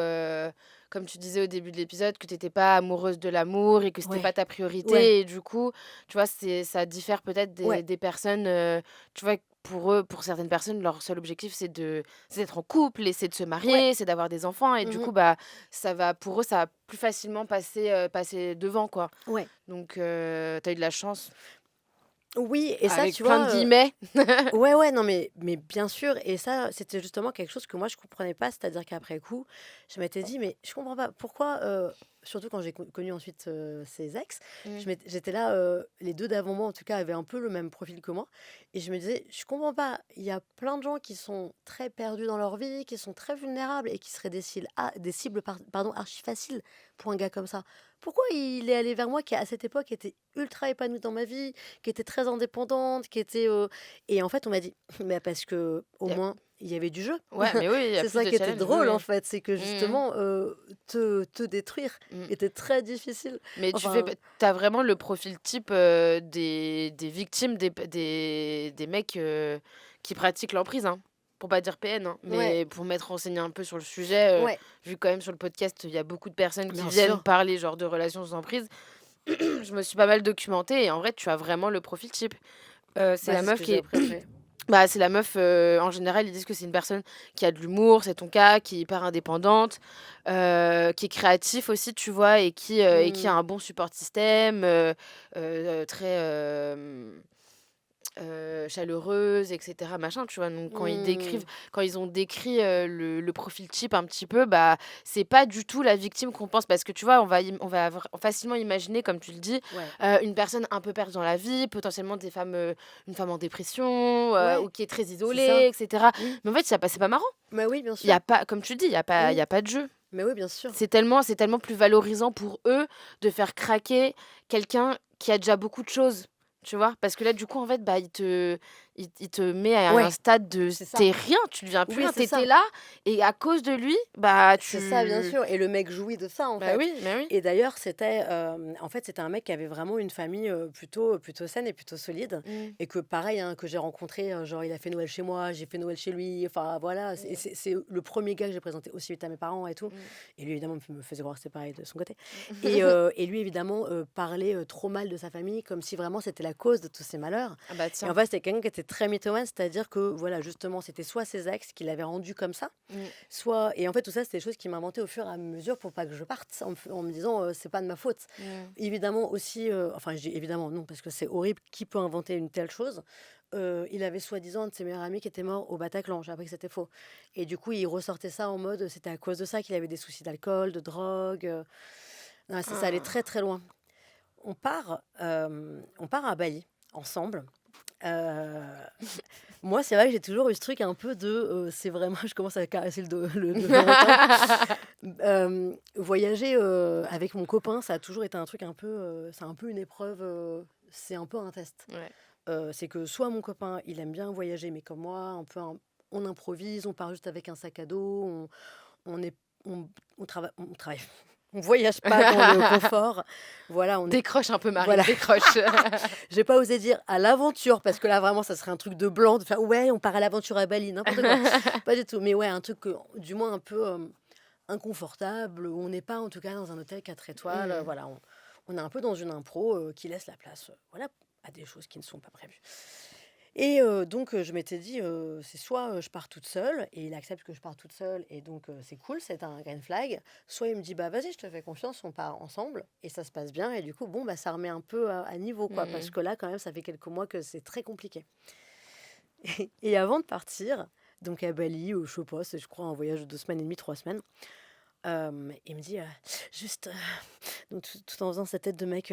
comme tu disais au début de l'épisode, que tu étais pas amoureuse de l'amour et que c'était ouais, pas ta ouais, priorité et du coup, tu vois, ça diffère peut-être ouais. des personnes, tu vois, pour eux, pour certaines personnes, leur seul objectif, c'est d'être en couple et c'est de se Ouais. marier, c'est d'avoir des enfants et du Mmh. coup, bah, ça va pour eux, ça va plus facilement passer devant, quoi. Ouais. Donc tu eu de la chance Oui et ça, avec tu plein de vois, guillemets. ouais, ouais, non, mais bien sûr et ça, c'était justement quelque chose que moi je comprenais pas. C'est-à-dire qu'après coup, je m'étais dit: «Mais je comprends pas, pourquoi», surtout quand j'ai connu ensuite, ses ex, Mmh. j'étais là, les 2 d'avant moi en tout cas avaient un peu le même profil que moi et je me disais: «Je comprends pas, il y a plein de gens qui sont très perdus dans leur vie, qui sont très vulnérables et qui seraient des cibles pardon, archi faciles pour un gars comme ça. Pourquoi il est allé vers moi qui à cette époque était ultra épanouie dans ma vie, qui était très indépendante, qui était, et en fait, on m'a dit: «Bah, parce que au Y a moins, il y avait du jeu». Ouais, mais oui, il y a C'est plus ça de qui était challenge, oui, drôle, en oui. fait, c'est que Mmh. justement, te détruire Mmh. était très difficile. Mais Enfin, tu as vraiment le profil type, des victimes, des mecs, qui pratiquent l'emprise, hein. Pour pas dire PN, hein, ouais, mais pour m'être renseignée un peu sur le sujet, ouais, vu quand même sur le podcast, il y a beaucoup de personnes qui bien viennent sûr. parler genre de relations sous emprise. Je me suis pas mal documentée et en vrai, tu as vraiment le profil type. C'est Bah, la c'est ce meuf que qui j'ai est apprécié. bah, c'est la meuf, en général, ils disent que c'est une personne qui a de l'humour, c'est ton cas, qui est hyper indépendante, qui est créatif aussi, tu vois? Et qui a Mmh. un bon support système, très, chaleureuse et cetera machin, tu vois? Donc Mmh. quand ils ont décrit, le profil type un petit peu, bah, c'est pas du tout la victime qu'on pense parce que, tu vois, on va avoir facilement imaginer, comme tu le dis, Ouais, une personne un peu perdue dans la vie, potentiellement une femme en dépression, ouais, ou qui est très c'est isolée ça. et cetera. Oui. Mais en fait, c'est pas marrant. Bah, oui, bien Il y a sûr. pas comme tu dis, il y Oui, a pas de jeu. mais oui, bien sûr. C'est tellement plus valorisant pour eux de faire craquer quelqu'un qui a déjà beaucoup de choses, tu vois? Parce que là, du coup, en fait, bah, il te met à un Ouais, stade de c'est tu ça. rien, tu deviens plus Oui, rien. c'est Tu étais ça. là et à cause de lui, bah, C'est ça, bien tu sûr et le mec jouit de ça, en bah, fait oui, bah, oui. et d'ailleurs, en fait, c'était un mec qui avait vraiment une famille, plutôt saine et plutôt solide Mmh. et que pareil, hein, que j'ai rencontré, genre il a fait Noël chez moi, j'ai fait Noël chez lui, enfin voilà, Mmh. c'est le premier gars que j'ai présenté aussi vite à mes parents et tout Mmh. et lui évidemment me faisait croire que c'était pareil de son côté Mmh. et lui évidemment, parlait, trop mal de sa famille comme si vraiment c'était la cause de tous ces malheurs. Ah bah Et tiens. en fait, c'était quelqu'un qui était très mythomane, c'est-à-dire que, voilà, justement, c'était soit ses ex qui l'avaient rendu comme ça, Mm. soit... Et en fait, tout ça, c'était des choses qu'il m'inventait au fur et à mesure pour pas que je parte, en me disant, c'est pas de ma faute. Mm. Évidemment aussi, enfin, je dis évidemment non, parce que c'est horrible, qui peut inventer une telle chose? Il avait soi-disant un de ses meilleurs amis qui était mort au Bataclan, j'ai appris que c'était faux. Et du coup, il ressortait ça en mode, c'était à cause de ça qu'il avait des soucis d'alcool, de drogue. Non, ça allait Ah. très très loin. On part à Bali, ensemble. Euh, Moi, c'est vrai que j'ai toujours eu ce truc un peu de... c'est vraiment... Je commence à caresser le Valentin. Voyager avec mon copain, ça a toujours été un truc un peu... c'est un peu une épreuve, c'est un peu un test. Ouais. C'est que soit mon copain, il aime bien voyager, mais comme moi, on improvise, on part juste avec un sac à dos, on est, on travaille, on voyage pas dans le confort. Voilà, Décroche un peu, Marie, Voilà. décroche. j'ai pas osé dire à l'aventure, parce que là, vraiment, ça serait un truc de blanc, de faire, ouais, on part à l'aventure à Bali, n'importe quoi. Pas du tout, mais ouais, un truc, du moins un peu inconfortable, où on n'est pas, en tout cas, dans un hôtel 4 étoiles. Mm. Voilà, on est un peu dans une impro qui laisse la place, voilà, à des choses qui ne sont pas prévues. Et donc, je m'étais dit, c'est soit je pars toute seule, et il accepte que je parte toute seule, et donc c'est cool, c'est un green flag. Soit il me dit, bah vas-y, je te fais confiance, on part ensemble, et ça se passe bien, et du coup, bon, bah ça remet un peu à niveau, quoi, parce Mm. que là, quand même, ça fait quelques mois que c'est très compliqué. Et avant de partir, donc à Bali, je sais pas, c'est, je crois, un voyage de 2 semaines et demie, 3 semaines, il me dit, juste, donc tout en faisant sa tête de mec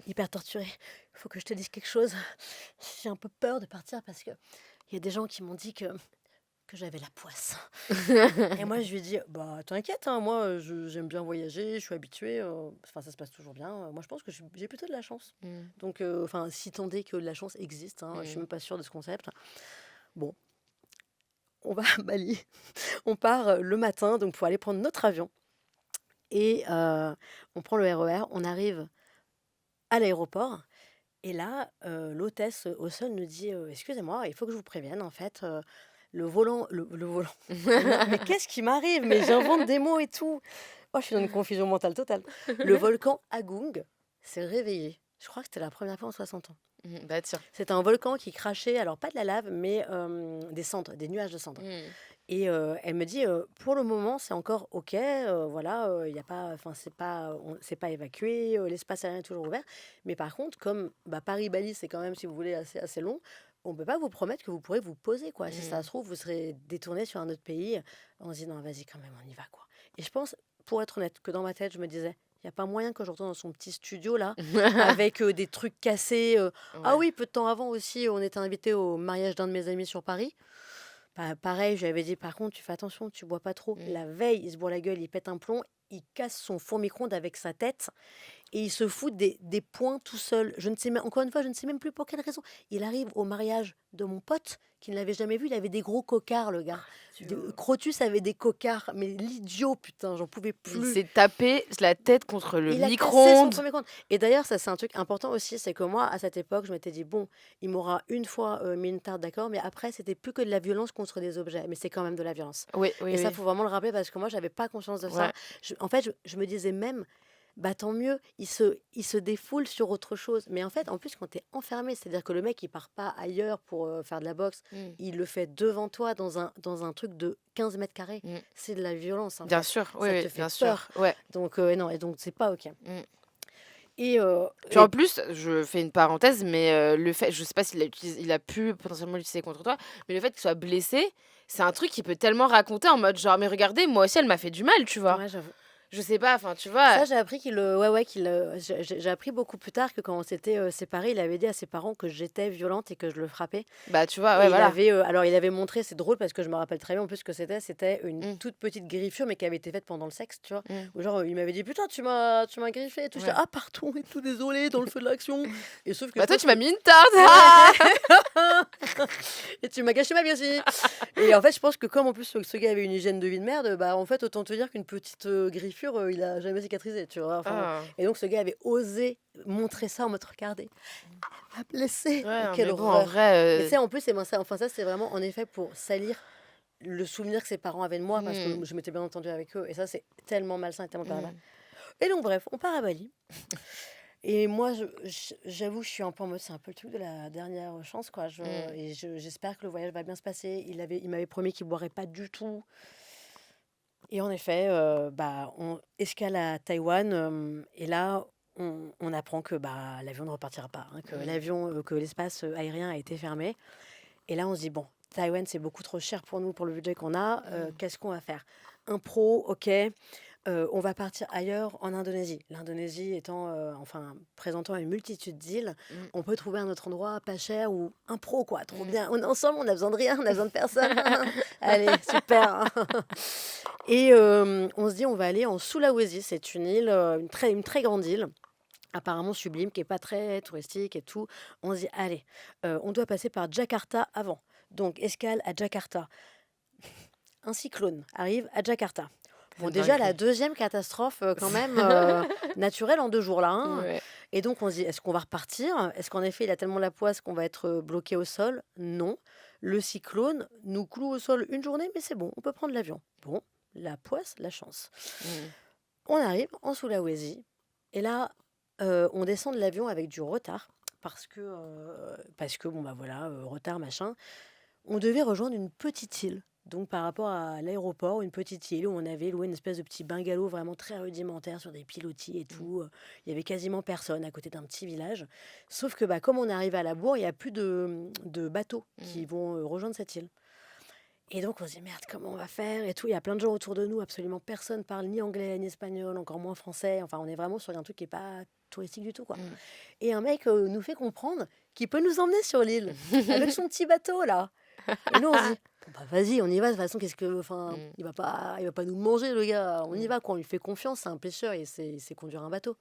hyper torturé, il faut que je te dise quelque chose. J'ai un peu peur de partir parce que il y a des gens qui m'ont dit que j'avais la poisse. Et moi, je lui ai dit, bah t'inquiète, hein, moi j'aime bien voyager, je suis habituée, enfin ça se passe toujours bien. Moi, je pense que j'ai plutôt de la chance. Mm. Donc, enfin, si tant est que la chance existe, hein, je suis même pas sûre de ce concept. Bon, on va à Bali, on part le matin, donc pour aller prendre notre avion. Et on prend le RER, on arrive à l'aéroport. Et là, l'hôtesse au sol nous dit, excusez-moi, il faut que je vous prévienne, en fait, le volant, le volant. Mais qu'est-ce qui m'arrive? Mais j'invente des mots et tout. Oh, je suis dans une confusion mentale totale. Le volcan Agung s'est réveillé. Je crois que c'était la première fois en 60 ans. Mm. Bah tiens. C'était un volcan qui crachait, alors pas de la lave, mais des cendres, des nuages de cendres. Mm. Et elle me dit, pour le moment, c'est encore OK, voilà, il y a pas, enfin, c'est pas évacué, l'espace aérien est toujours ouvert. Mais par contre, comme Paris-Bali, c'est quand même, si vous voulez, assez long, on peut pas vous promettre que vous pourrez vous poser, quoi. Si ça se trouve, vous serez détourné sur un autre pays. On se dit, non, vas-y, quand même, on y va, quoi. Et je pense, pour être honnête, que dans ma tête, je me disais, il n'y a pas moyen que je retourne dans son petit studio, là, avec des trucs cassés. Ah Ouais. oui, peu de temps avant aussi, on était invité au mariage d'un de mes amis sur Paris. Pareil, je lui avais dit, par contre, tu fais attention, tu bois pas trop. Mm. La veille, il se boit la gueule, il pète un plomb, il casse son four micro-ondes avec sa tête et il se fout des points tout seul. Je ne sais même, encore une fois, je ne sais même plus pour quelle raison. Il arrive au mariage de mon pote qui ne l'avait jamais vu, il avait des gros cocards, le gars. Crotus avait des cocards, mais l'idiot, putain, j'en pouvais Il plus. s'est tapé la tête contre le Il a cassé son micro-ondes. four micro-ondes. Et d'ailleurs, ça c'est un truc important aussi, c'est que moi, à cette époque, je m'étais dit, bon, il m'aura une fois mis une tarte, d'accord, mais après, c'était plus que de la violence contre des objets, mais c'est quand même de la violence. Oui, oui, Et ça, oui. faut vraiment le rappeler parce que moi, j'avais pas conscience de ça. Ouais. En fait, je me disais même, bah tant mieux, il se défoule sur autre chose. Mais en fait, en plus, quand tu es enfermé, c'est-à-dire que le mec, il part pas ailleurs pour faire de la boxe, Mm. il le fait devant toi dans un truc de 15 mètres carrés. Mm. C'est de la violence, en Bien fait. sûr, oui, Ça oui, te fait bien peur. sûr. Ouais. Donc, non, et donc, c'est pas OK. Mm. Et, Puis en plus, je fais une parenthèse, mais le fait, je sais pas il a pu potentiellement l'utiliser contre toi, mais le fait qu'il soit blessé, c'est un truc qu'il peut tellement raconter en mode genre, mais regardez, moi aussi, elle m'a fait du mal, tu vois. ouais, j'avoue. Je sais pas, enfin, tu vois. Ça, j'ai appris j'ai appris beaucoup plus tard que quand on s'était séparés, il avait dit à ses parents que j'étais violente et que je le frappais. Bah, tu vois, Et ouais, il voilà. avait, alors il avait montré, c'est drôle parce que je me rappelle très bien en plus ce que c'était une Mm. toute petite griffure mais qui avait été faite pendant le sexe, tu vois. Mm. Ou genre il m'avait dit putain tu m'as griffé et tout. J'étais, Ouais. ah pardon et tout, désolé, dans le feu de l'action. Et sauf que Bah, je toi, pense tu m'as que- mis une tarte. Ah et tu m'as gâché ma vie aussi. Et en fait je pense que comme en plus ce gars avait une hygiène de vie de merde, bah en fait autant te dire qu'une petite griffure il a jamais cicatrisé, tu vois. Enfin, Ah. et donc ce gars avait osé montrer ça en mode regardez, elle m'a blessée. Ouais, Quelle mais bon, en horreur. vrai. Mais tu sais, en plus, ça, c'est vraiment en effet pour salir le souvenir que ses parents avaient de moi parce que je m'étais bien entendue avec eux. Et ça, c'est tellement malsain et tellement pervers. Et donc, bref, on part à Bali. Et moi, j'avoue, je suis un peu en mode, c'est un peu le truc de la dernière chance, quoi. J'espère que le voyage va bien se passer. Il m'avait promis qu'il boirait pas du tout. Et en effet, on escale à Taïwan, et là, on apprend que l'avion ne repartira pas, hein, que l'espace aérien a été fermé. Et là, on se dit, bon, Taïwan, c'est beaucoup trop cher pour nous, pour le budget qu'on a. Qu'est-ce qu'on va faire? Impro, ok. On va partir ailleurs, en Indonésie. L'Indonésie présentant une multitude d'îles, on peut trouver un autre endroit pas cher ou impro, quoi. Trop bien. On est ensemble, on n'a besoin de rien, on n'a besoin de personne. Allez, super. Et on se dit, on va aller en Sulawesi. C'est une île, une très grande île, apparemment sublime, qui n'est pas très touristique et tout. On se dit, allez, on doit passer par Jakarta avant. Donc, escale à Jakarta. Un cyclone arrive à Jakarta. Bon, déjà, la deuxième catastrophe, quand même, naturelle en 2 jours, là. Hein. Ouais. Et donc, on se dit, est-ce qu'on va repartir? Est-ce qu'en effet, il a tellement la poisse qu'on va être bloqué au sol? Non. Le cyclone nous cloue au sol une journée, mais c'est bon, on peut prendre l'avion. Bon, la poisse, la chance. On arrive en Sulawesi. Et là, on descend de l'avion avec du retard. Parce que retard, machin. On devait rejoindre une petite île. Donc, par rapport à l'aéroport, une petite île où on avait loué une espèce de petit bungalow vraiment très rudimentaire sur des pilotis et tout. Il y avait quasiment personne à côté d'un petit village. Sauf que comme on arrive à la bourre, il n'y a plus de bateaux qui vont rejoindre cette île. Et donc, on se dit, merde, comment on va faire et tout. Il y a plein de gens autour de nous, absolument personne parle ni anglais, ni espagnol, encore moins français. Enfin, on est vraiment sur un truc qui n'est pas touristique du tout, quoi. Et un mec nous fait comprendre qu'il peut nous emmener sur l'île avec son petit bateau, là. Et nous, on se dit, vas-y, on y va. De toute façon, il va pas nous manger, le gars. On y va, quoi. On lui fait confiance, c'est un pêcheur et c'est conduire un bateau.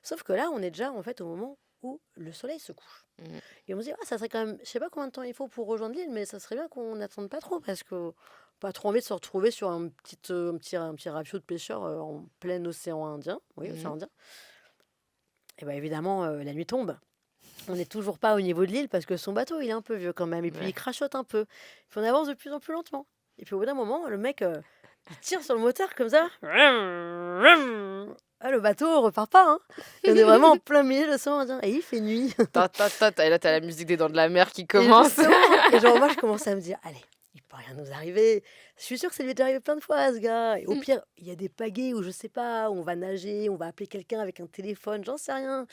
Sauf que là, on est déjà, en fait, au moment où le soleil se couche. Et on se dit, ça serait quand même, je sais pas combien de temps il faut pour rejoindre l'île, mais ça serait bien qu'on n'attende pas trop, parce que pas trop envie de se retrouver sur un petit rafiot de pêcheurs en plein océan Indien. Oui, océan Indien. Et évidemment, la nuit tombe. On n'est toujours pas au niveau de l'île parce que son bateau, il est un peu vieux quand même. Et puis, il crachote un peu. Puis, on avance de plus en plus lentement. Et puis, au bout d'un moment, le mec, il tire sur le moteur comme ça. Ah, le bateau repart pas. Hein. Et on est vraiment en plein milieu de l'océan Indien. Et il fait nuit. Et là, t'as la musique des Dents de la Mer qui commence. Et genre, moi, je commence à me dire, allez, il peut rien nous arriver. Je suis sûre que ça lui est déjà arrivé plein de fois à ce gars. Et au pire, il y a des pagaies où je sais pas, où on va nager, on va appeler quelqu'un avec un téléphone, j'en sais rien.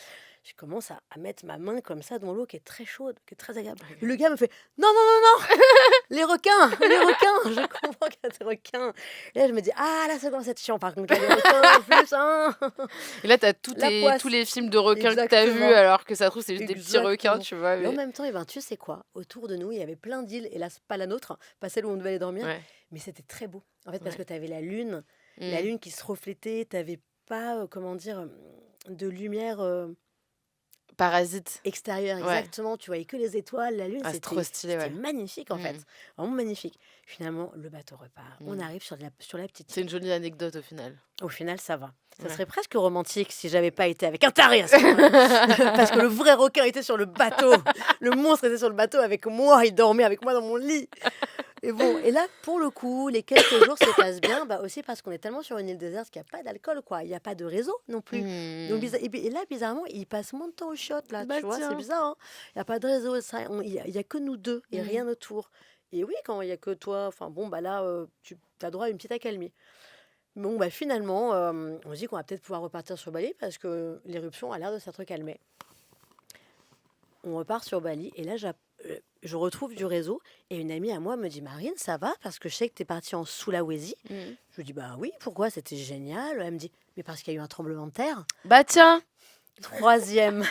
Je commence à mettre ma main comme ça dans l'eau qui est très chaude, qui est très agréable. Et le gars me fait, non, les requins. Je comprends qu'il y a des requins. Et là, je me dis, là, ça commence à être chiant. Par contre, il y a des requins en plus. Hein. Et là, t'as tous les films de requins que t'as vus, alors que ça se trouve, c'est juste des petits requins, tu vois. Mais en même temps, tu sais quoi? Autour de nous, il y avait plein d'îles. Et là, c'est pas la nôtre, pas celle où on devait aller dormir. Mais c'était très beau. En fait, parce que t'avais la lune qui se reflétait. T'avais pas, de lumière... Parasite. Extérieur, exactement. Tu voyais que les étoiles, la lune, c'est trop stylé, c'était magnifique en fait. Vraiment magnifique. Finalement, le bateau repart. On arrive sur la petite île. C'est une jolie anecdote au final. Au final, ça va. Ça serait presque romantique si j'avais pas été avec un taré à ce moment-là. Parce que le vrai requin était sur le bateau. Le monstre était sur le bateau avec moi. Il dormait avec moi dans mon lit. Et bon, et là, pour le coup, les quelques jours se passent bien, aussi parce qu'on est tellement sur une île déserte qu'il n'y a pas d'alcool, quoi. Il n'y a pas de réseau non plus. Donc, et là, bizarrement, il passe moins de temps au shot, là, tu vois, c'est bizarre. Hein. Il n'y a pas de réseau, il y a que nous deux et rien autour. Et oui, quand il n'y a que toi, là, tu as droit à une petite accalmie. Bon, finalement, on se dit qu'on va peut-être pouvoir repartir sur Bali parce que l'éruption a l'air de s'être calmée. On repart sur Bali et là, je retrouve du réseau et une amie à moi me dit, Marine, ça va? Parce que je sais que tu es partie en Sulawesi. Je lui dis, oui, pourquoi? C'était génial. Elle me dit, mais parce qu'il y a eu un tremblement de terre. Tiens. 3e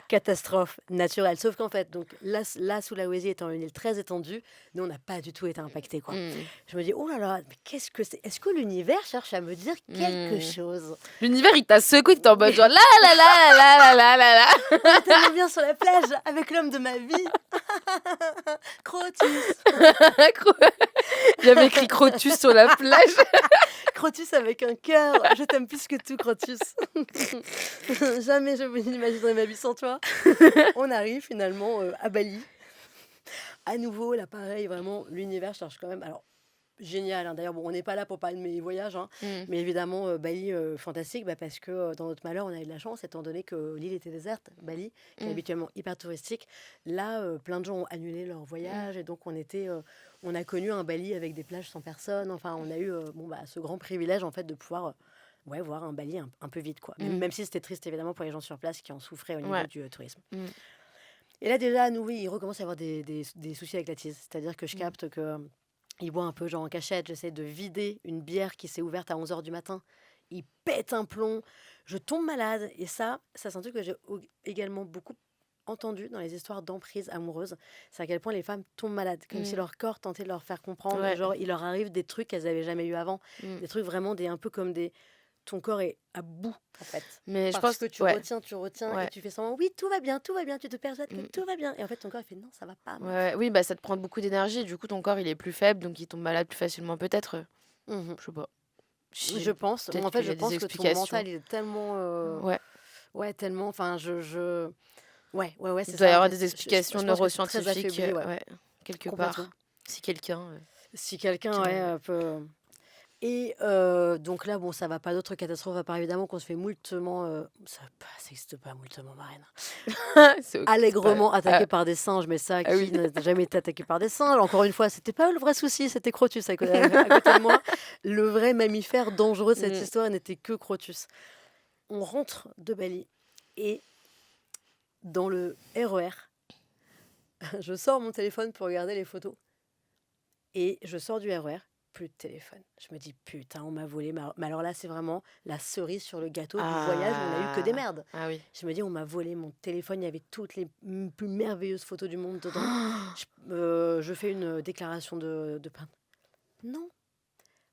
catastrophe naturelle. Sauf qu'en fait, donc, la Sulawesi étant une île très étendue, nous, on n'a pas du tout été impactés, quoi. Je me dis, oh là là, mais qu'est-ce que c'est? Est-ce que l'univers cherche à me dire quelque chose? L'univers, il t'a secoué, t'es en mode genre la. Tellement bien sur la plage avec l'homme de ma vie. Crotus. J'avais écrit Crotus sur la plage. Crotus avec un cœur. Je t'aime plus que tout, Crotus. Jamais je n'imaginerais ma vie sans toi. On arrive finalement à Bali. À nouveau, là, pareil, vraiment, l'univers cherche quand même. Alors, génial, hein. D'ailleurs, bon, on n'est pas là pour parler de mes voyages, hein, mais évidemment, Bali, fantastique, parce que dans notre malheur, on a eu de la chance, étant donné que l'île était déserte, Bali, qui est Mm. habituellement hyper touristique. Là, plein de gens ont annulé leur voyage, et donc on a connu un Bali avec des plages sans personne. Enfin, on a eu ce grand privilège, en fait, de pouvoir voir un Bali un peu vide, quoi. Même, Mm. même si c'était triste, évidemment, pour les gens sur place qui en souffraient au niveau Ouais. du tourisme. Mm. Et là, déjà, à nous, oui, il recommence à y avoir des soucis avec la tease. C'est-à-dire que je Mm. capte que il boit un peu, genre en cachette. J'essaie de vider une bière qui s'est ouverte à 11h du matin. Il pète un plomb. Je tombe malade. Et ça c'est un truc que j'ai également beaucoup entendu dans les histoires d'emprise amoureuse. C'est à quel point les femmes tombent malades. Comme si Mm. leur corps tentait de leur faire comprendre. Ouais. Genre, il leur arrive des trucs qu'elles n'avaient jamais eu avant. Mm. Des trucs vraiment un peu comme des... Ton corps est à bout, en fait. Mais je Parce pense que tu ouais. retiens, et Ouais. tu fais semblant, oui, tout va bien, tu te persuades que Mm. tout va bien. Et en fait, ton corps, il fait, non, ça va pas. Ouais, oui, bah ça te prend beaucoup d'énergie. Du coup, ton corps, il est plus faible, donc il tombe malade plus facilement, peut-être. Mhm. Je sais pas. Je pense. Peut-être En fait, qu'il y je a des pense que ton explications. mental, il est tellement... Ouais. Ouais, tellement... Enfin, Ouais, Il c'est doit y ça. En avoir fait, des explications je pense que je suis très neuroscientifiques, affaiblie, ouais, ouais, quelque complètement. part. Si quelqu'un. Si quelqu'un, Qui- peut... Et donc là, bon, ça va pas d'autres catastrophes, à part évidemment qu'on se fait moultement... ça n'existe pas, moultement, Marine. c'est ok, Allègrement c'est pas- attaqué par des singes, mais ça, Ah qui oui. n'a jamais été attaqué par des singes? Encore une fois, c'était pas le vrai souci, c'était Crotus à côté de moi. Le vrai mammifère dangereux de cette Mm. histoire n'était que Crotus. On rentre de Bali et dans le RER, je sors mon téléphone pour regarder les photos. Et je sors du RER, plus de téléphone. Je me dis, putain, on m'a volé. Mais alors là, c'est vraiment la cerise sur le gâteau du voyage où on a eu que des merdes. Ah oui. Je me dis, on m'a volé mon téléphone, il y avait toutes les plus merveilleuses photos du monde dedans. Je fais une déclaration de plainte. Non.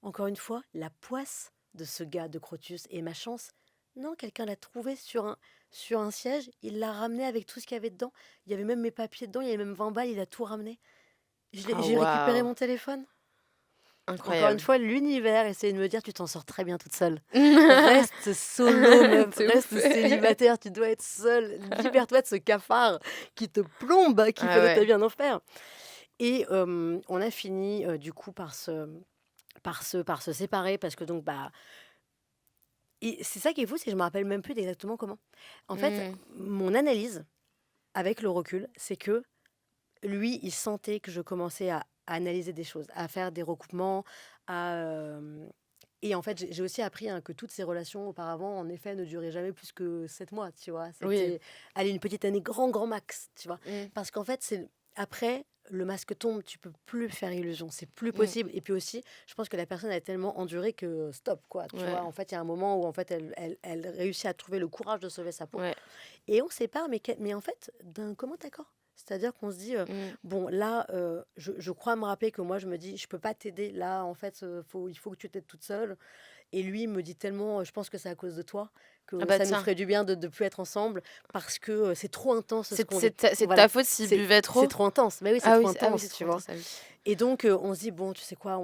Encore une fois, la poisse de ce gars de Crotus et ma chance. Non, quelqu'un l'a trouvé sur un siège, il l'a ramené avec tout ce qu'il y avait dedans. Il y avait même mes papiers dedans, il y avait même 20 balles, il a tout ramené. J'ai récupéré mon téléphone. Encore une Incroyable. fois, l'univers essaie de me dire, tu t'en sors très bien toute seule. Reste solo, meuf. C'est Reste ouf. célibataire, tu dois être seule. Libère-toi de ce cafard qui te plombe, qui Ah fait de ouais. ta vie un enfer. Et on a fini du coup par se séparer parce que donc et c'est ça qui est fou, c'est que je me rappelle même plus exactement comment. En fait, mon analyse avec le recul, c'est que lui, il sentait que je commençais à analyser des choses, à faire des recoupements, et en fait, j'ai aussi appris que toutes ces relations auparavant, en effet, ne duraient jamais plus que 7 mois, tu vois. Oui. C'était, allez, une petite année, grand max, tu vois. Mm. Parce qu'en fait, après, le masque tombe, tu peux plus faire illusion, c'est plus possible. Et puis aussi, je pense que la personne a tellement enduré que stop, quoi. Tu Ouais. vois, en fait, il y a un moment où en fait, elle réussit à trouver le courage de sauver sa peau. Ouais. Et on sépare, mais en fait, d'un commun accord. C'est-à-dire qu'on se dit, bon, là, je crois me rappeler que moi, je me dis, je peux pas t'aider. Là, en fait, il faut que tu t'aides toute seule. Et lui me dit tellement, je pense que c'est à cause de toi, que Ah bah ça nous tiens. ferait du bien de ne plus être ensemble, parce que c'est trop intense ce qu'on vit. C'est Voilà. ta faute s'il C'est- buvait trop. C'est trop intense. Mais oui, c'est Ah trop oui, intense, c'est tu trop vois. intense, ah oui. Et donc, on se dit, bon, tu sais quoi,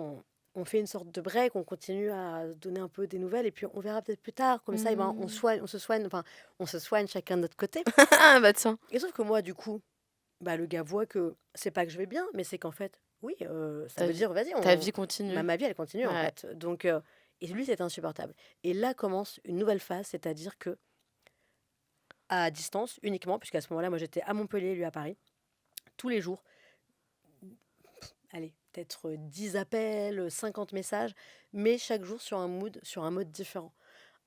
on fait une sorte de break, on continue à donner un peu des nouvelles, et puis on verra peut-être plus tard. Comme ça, eh ben, on se soigne chacun de notre côté. Ah bah tiens. Et sauf que moi, du coup, le gars voit que c'est pas que je vais bien, mais c'est qu'en fait, oui, ça Ta veut vie- dire, vas-y, Ta vie continue. ma vie, elle continue, en Ouais. fait. Donc, et lui, c'est insupportable. Et là commence une nouvelle phase, c'est-à-dire que, à distance uniquement, puisqu'à ce moment-là, moi, j'étais à Montpellier, lui à Paris, tous les jours, allez, peut-être 10 appels, 50 messages, mais chaque jour sur un mode différent.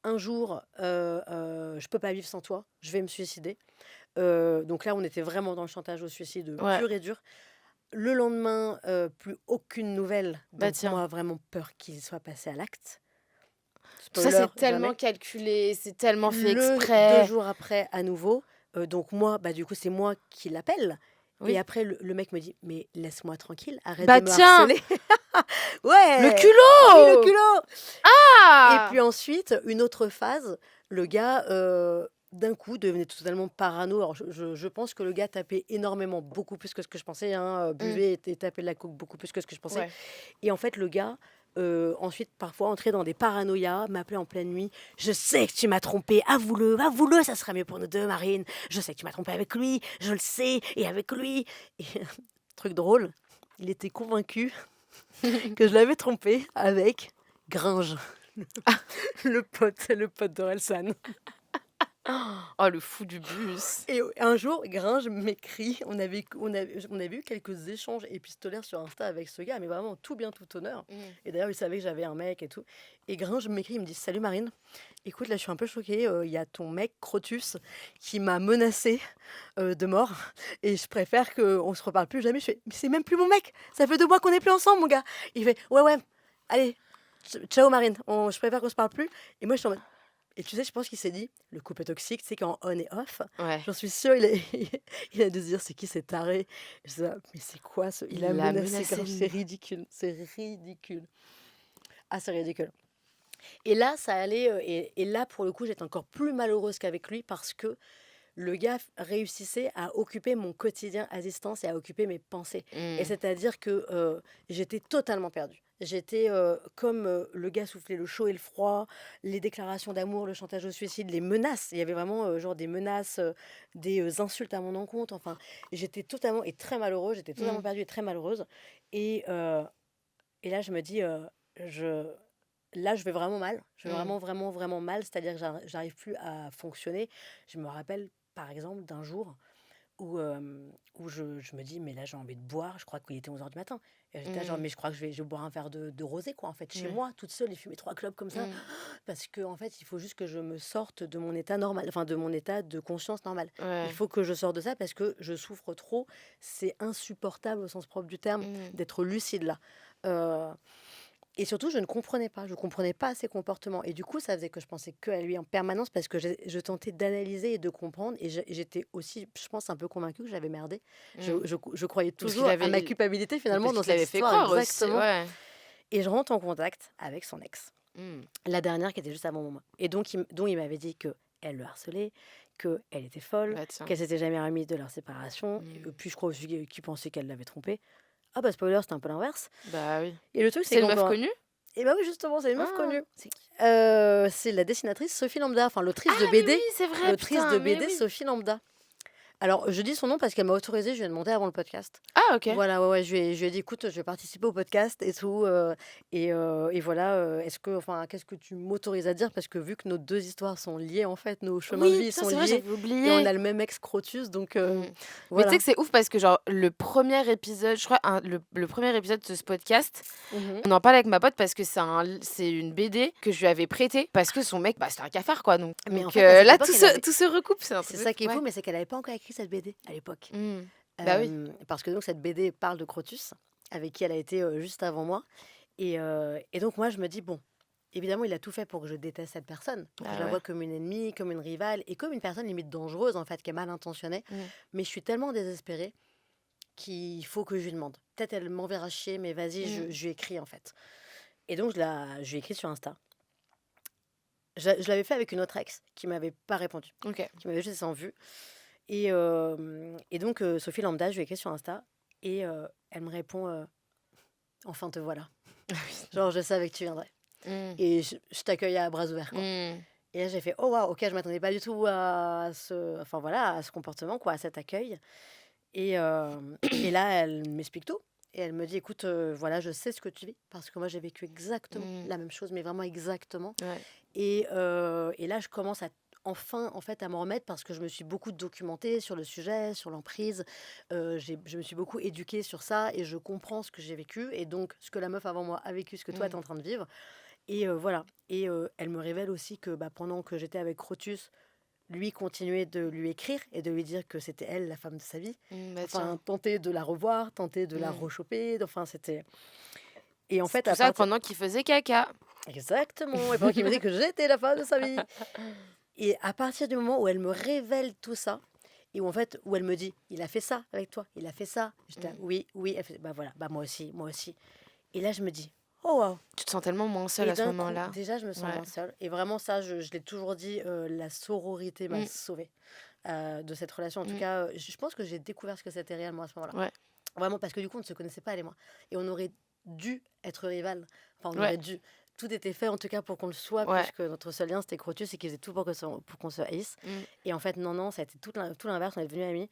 Un jour, je peux pas vivre sans toi, je vais me suicider. Donc là, on était vraiment dans le chantage au suicide Ouais. pur et dur. Le lendemain, plus aucune nouvelle. Bah Donc tiens. moi, vraiment peur qu'il soit passé à l'acte. Tout ça, Spoiler, c'est tellement jamais. calculé, c'est tellement fait Le 2 exprès. jours après, à nouveau. Donc moi, du coup, c'est moi qui l'appelle. Oui. Et après, le mec me dit, mais laisse-moi tranquille, arrête Bah de me tiens. harceler. Ouais. Le Oui, culot. le culot. Ah. Et puis ensuite, une autre phase, le gars, d'un coup, devenait totalement parano. Alors, je pense que le gars tapait énormément, beaucoup plus que ce que je pensais, hein, buvait et tapait de la coke beaucoup plus que ce que je pensais. Ouais. Et en fait, le gars, ensuite, parfois, entrait dans des paranoïas, m'appelait en pleine nuit. Je sais que tu m'as trompé, avoue-le, ça sera mieux pour nous deux, Marine. Je sais que tu m'as trompé avec lui, je le sais, et avec lui. Et truc drôle, il était convaincu que je l'avais trompé avec Gringe, le pote d'Orelsan. Oh, le fou du bus. Et un jour, Gringe m'écrit, on avait eu quelques échanges épistolaires sur Insta avec ce gars, mais vraiment tout bien, tout honneur. Et d'ailleurs, il savait que j'avais un mec et tout. Et Gringe m'écrit, il me dit: Salut Marine, écoute, là je suis un peu choquée, il y a ton mec Crotus qui m'a menacé de mort, et je préfère qu'on se reparle plus jamais. Je fais: Mais c'est même plus mon mec, ça fait 2 mois qu'on n'est plus ensemble, mon gars. Il fait: Ouais, allez, ciao Marine, je préfère qu'on se parle plus. Et moi je suis en mode. Et tu sais, je pense qu'il s'est dit, le couple toxique, tu sais, quand on et off, Ouais. j'en suis sûre, il a dû se dire, c'est qui cet taré? Je dis: mais c'est quoi ce... Il a Il l'a menacé menacé Gringe, de c'est ridicule, c'est ridicule. Ah, c'est ridicule. Et là, ça allait, et là, pour le coup, j'étais encore plus malheureuse qu'avec lui parce que le gars réussissait à occuper mon quotidien à distance et à occuper mes pensées. Et c'est-à-dire que j'étais totalement perdue. J'étais comme le gars soufflait le chaud et le froid, les déclarations d'amour, le chantage au suicide, les menaces. Il y avait vraiment genre des menaces, des insultes à mon encontre. Enfin, j'étais totalement et très malheureuse. J'étais totalement perdue et très malheureuse. Et, euh, et là, je me dis, je, là, je vais vraiment mal. Je vais vraiment, vraiment, vraiment mal. C'est-à-dire que j'arrive plus à fonctionner. Je me rappelle, par exemple, d'un jour où je me dis: mais là, j'ai envie de boire. Je crois qu'il était 11h du matin. Et j'étais là, genre, mais je crois que je vais boire un verre de rosé, quoi, en fait, chez moi, toute seule, et fumer 3 clopes comme ça. Parce que, en fait, il faut juste que je me sorte de mon état normal, enfin, de mon état de conscience normal. Ouais. Il faut que je sorte de ça parce que je souffre trop. C'est insupportable au sens propre du terme d'être lucide là. Euh, et surtout, je ne comprenais pas. Je comprenais pas ses comportements. Et du coup, ça faisait que je pensais que à lui en permanence parce que je tentais d'analyser et de comprendre. Et j'étais aussi, je pense, un peu convaincue que j'avais merdé. Je croyais Parce toujours qu'il à ma avait... culpabilité Et finalement parce dans qu'il cette avait fait histoire. croire aussi. Exactement. Ouais. Et je rentre en contact avec son ex. Mm. La dernière qui était juste avant moi. Et donc, dont il m'avait dit qu'elle le harcelait, qu'elle était folle, Bah tiens. qu'elle s'était jamais remise de leur séparation. Et puis, je crois aussi qu'il pensait qu'elle l'avait trompé. Ah bah, spoiler, c'était un peu l'inverse. Bah oui. Et le truc, C'est une meuf qu'encore... connue? Et bah oui, justement, c'est une meuf Ah, connue. c'est qui? C'est la dessinatrice Sophie Lambda, enfin l'autrice Ah de mais BD. oui, c'est vrai, L'autrice putain, de mais BD oui. Sophie Lambda. Alors, je dis son nom parce qu'elle m'a autorisé, je lui ai demandé avant le podcast. Ah ok. Voilà, ouais, je lui ai dit, écoute, je vais participer au podcast et tout. Et voilà, qu'est-ce que tu m'autorises à dire? Parce que vu que nos deux histoires sont liées, en fait, nos chemins de Oui, vie putain, sont c'est vrai, liés j'avais et on oublié. a le même ex Crotus, donc Mais tu sais voilà. que c'est ouf parce que genre le premier épisode, je crois le premier épisode de ce podcast, Mhm. on en parle avec ma pote parce que c'est une BD que je lui avais prêtée parce que son mec, bah c'était un cafard quoi. Donc, Mais en donc, fait, à cette là époque, tout se recoupe, c'est un c'est truc de ça fou. qui est fou, Ouais. mais c'est qu'elle n'avait pas encore écrit cette BD à l'époque. Bah oui. Parce que donc cette BD parle de Crotus, avec qui elle a été juste avant moi. Et donc moi je me dis, bon, évidemment il a tout fait pour que je déteste cette personne, pour que je la ouais. vois comme une ennemie, comme une rivale, et comme une personne limite dangereuse en fait, qui est mal intentionnée. Mais je suis tellement désespérée qu'il faut que je lui demande. Peut-être elle m'enverra chier, mais vas-y, je lui écris en fait. Et donc je lui ai écrit sur Insta. Je l'avais fait avec une autre ex qui m'avait pas répondu, Ok. qui m'avait juste sans vue. Et donc, Sophie Lambda, je lui ai écrit sur Insta et elle me répond enfin te voilà. Genre, je savais que tu viendrais. Et je t'accueille à bras ouverts, quoi. Et là, j'ai fait oh waouh, ok, je m'attendais pas du tout à ce comportement, quoi, à cet accueil. Et là, elle m'explique tout. Et elle me dit écoute, voilà, je sais ce que tu vis parce que moi, j'ai vécu exactement la même chose, mais vraiment exactement. Ouais. Et là, je commence enfin en fait à m'en remettre parce que je me suis beaucoup documentée sur le sujet, sur l'emprise. Je me suis beaucoup éduquée sur ça et je comprends ce que j'ai vécu et donc ce que la meuf avant moi a vécu, ce que toi tu es en train de vivre. Et voilà. Et elle me révèle aussi que pendant que j'étais avec Crotus, lui continuait de lui écrire et de lui dire que c'était elle la femme de sa vie. Bah Enfin, tiens. tenter de la revoir, tenter de la rechoper. Enfin, c'était... Et en fait, Tout à ça partir... pendant qu'il faisait caca. Exactement. Et pendant qu'il me dit que j'étais la femme de sa vie. Et à partir du moment où elle me révèle tout ça, et où en fait, où elle me dit, il a fait ça avec toi, il a fait ça. J'étais là, oui, elle fait, bah voilà, bah moi aussi. Et là, je me dis, oh waouh. Tu te sens tellement moins seule Et à ce d'un coup, moment-là. déjà, je me sens Ouais. moins seule. Et vraiment, ça, je l'ai toujours dit, la sororité m'a sauvée de cette relation. En tout cas, je pense que j'ai découvert ce que c'était réellement à ce moment-là. Ouais. Vraiment, parce que du coup, on ne se connaissait pas, elle et moi. Et on aurait dû être rivales. Enfin, on Ouais. aurait dû. Tout était fait, en tout cas, pour qu'on le soit, Ouais. puisque notre seul lien, c'était Crotus et qu'il faisait tout pour qu'on se haïsse. Et en fait, non, ça a été tout l'inverse. On est devenus amis.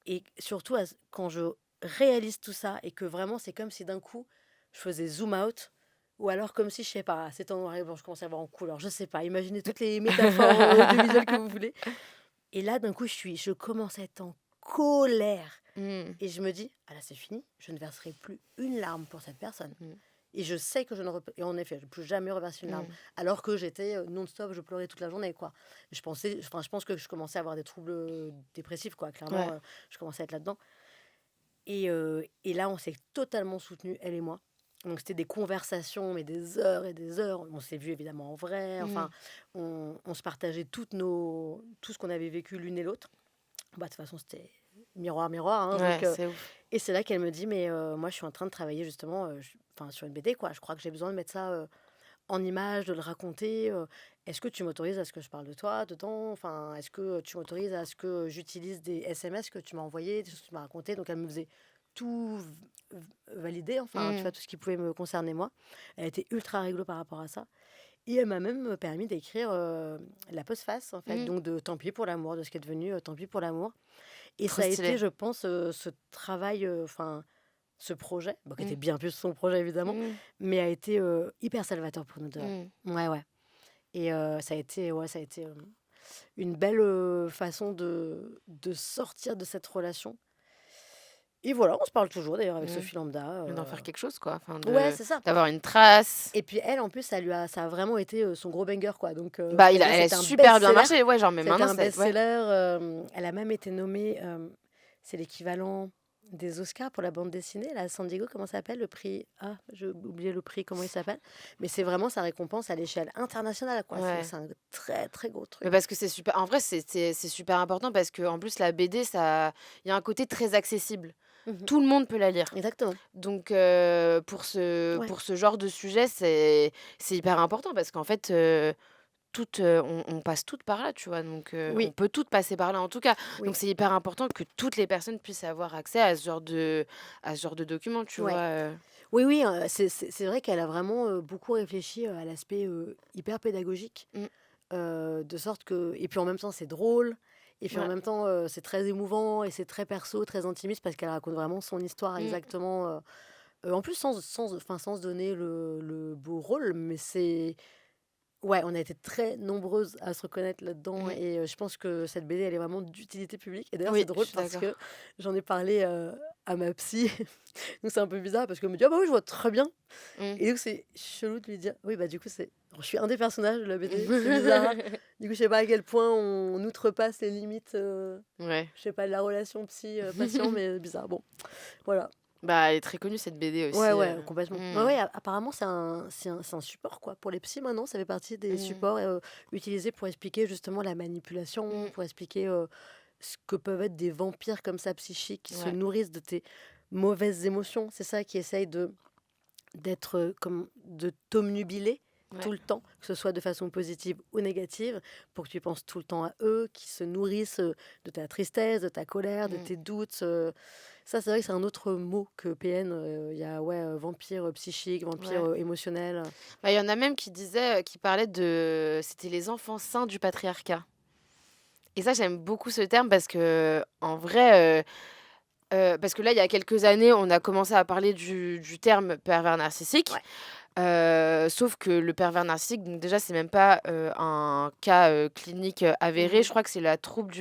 Et surtout, quand je réalise tout ça et que vraiment, c'est comme si d'un coup, je faisais zoom out. Ou alors comme si, je sais pas, c'était en noir et blanc, je commençais à voir en couleur. Je sais pas, imaginez toutes les métaphores audiovisuelles que vous voulez. Et là, d'un coup, je commence à être en colère. Mm. Et je me dis, ah là, c'est fini, je ne verserai plus une larme pour cette personne. Mm. Et je sais que je ne... Et en effet, je ne peux jamais reverser une larme. Mm. Alors que j'étais non-stop, je pleurais toute la journée, quoi. Je pense que je commençais à avoir des troubles dépressifs, quoi. Clairement, Ouais. je commençais à être là-dedans. Et là, on s'est totalement soutenus, elle et moi. Donc, c'était des conversations, mais des heures et des heures. On s'est vus évidemment en vrai. Enfin, on se partageait tout ce qu'on avait vécu l'une et l'autre. Bah, de toute façon, c'était miroir, miroir. Hein, Ouais, donc, c'est ouf. et c'est là qu'elle me dit, mais moi, je suis en train de travailler justement sur une BD, quoi. Je crois que j'ai besoin de mettre ça en image, de le raconter. Est-ce que tu m'autorises à ce que je parle de toi dedans? Enfin, est-ce que tu m'autorises à ce que j'utilise des SMS que tu m'as envoyés, des choses que tu m'as racontées? Donc, elle me faisait tout valider, enfin, tu vois, Mm. tout ce qui pouvait me concerner moi. Elle était ultra réglo par rapport à ça. Et elle m'a même permis d'écrire la postface, en fait, Mm. donc de Tant pis pour l'amour, de ce qui est devenu Tant pis pour l'amour. Et Trop ça a stylé. été, je pense, ce travail, enfin, ce projet, bon, qui était Mm. bien plus son projet évidemment, Mm. mais a été hyper salvateur pour nous deux. Mm. Ouais, ouais. Et ça a été une belle façon de sortir de cette relation. Et voilà, on se parle toujours d'ailleurs avec Mm. Sophie Lambda. Mais d'en faire quelque chose, quoi. Enfin, Ouais, c'est ça. d'avoir une trace. Et puis elle, en plus, ça a vraiment été son gros banger, quoi. Donc, Bah, c'est-à-dire, elle c'était a un super bien best-seller. marché. Ouais, genre, mais C'était maintenant, un ouais. best-seller. Elle a même été nommée, c'est l'équivalent des Oscars pour la bande dessinée, là, à San Diego, comment ça s'appelle le prix? Ah, j'ai oublié le prix, comment il s'appelle. Mais c'est vraiment sa récompense à l'échelle internationale, quoi. Ouais. C'est un très, très gros truc. Mais parce que c'est super. En vrai, c'est super important parce que en plus, la BD, ça, il y a un côté très accessible. Mhm. Tout le monde peut la lire. Exactement. Donc, pour Ouais. ce genre de sujet, c'est hyper important parce qu'en fait, on passe toutes par là, tu vois. Donc, on Oui, peut toutes passer par là, en tout cas. oui. Donc, c'est hyper important que toutes les personnes puissent avoir accès à ce genre de documents, tu Ouais. vois. Oui, oui, c'est vrai qu'elle a vraiment beaucoup réfléchi à l'aspect hyper pédagogique, de sorte que... Et puis en même temps, c'est drôle, et puis en Ouais. même temps, c'est très émouvant, et c'est très perso, très intimiste, parce qu'elle raconte vraiment son histoire exactement. En plus, sans se donner le beau rôle, mais c'est... Ouais, on a été très nombreuses à se reconnaître là-dedans, Mm. et je pense que cette BD, elle est vraiment d'utilité publique. Et d'ailleurs, Oui, c'est drôle je suis parce d'accord. que j'en ai parlé à ma psy. Donc c'est un peu bizarre parce qu'elle me dit, ah bah oui, je vois très bien. Mm. Et donc c'est chelou de lui dire, oui, bah du coup, je suis un des personnages de la BD, c'est bizarre. Du coup, je sais pas à quel point on outrepasse les limites, Ouais. je sais pas, de la relation psy-patient, mais bizarre. Bon, voilà. Bah, elle est très connue, cette BD aussi. Ouais, complètement. Mm. Ouais, apparemment, c'est un support, quoi. Pour les psys, maintenant, ça fait partie des supports utilisés pour expliquer justement la manipulation, pour expliquer ce que peuvent être des vampires comme ça, psychiques, qui se Ouais. nourrissent de tes mauvaises émotions. C'est ça qui essaye de t'omnubiler Ouais. tout le temps, que ce soit de façon positive ou négative, pour que tu penses tout le temps à eux, qui se nourrissent de ta tristesse, de ta colère, de tes doutes. Ça, c'est vrai que c'est un autre mot que PN. Il y a vampire psychique, vampire Ouais. émotionnel. Bah, il y en a même qui parlaient de... C'était les enfants saints du patriarcat. Et ça, j'aime beaucoup ce terme parce que, en vrai... parce que là, il y a quelques années, on a commencé à parler du terme pervers narcissique. Ouais. Sauf que le pervers narcissique, donc déjà, c'est même pas un cas clinique avéré. Je crois que c'est la trouble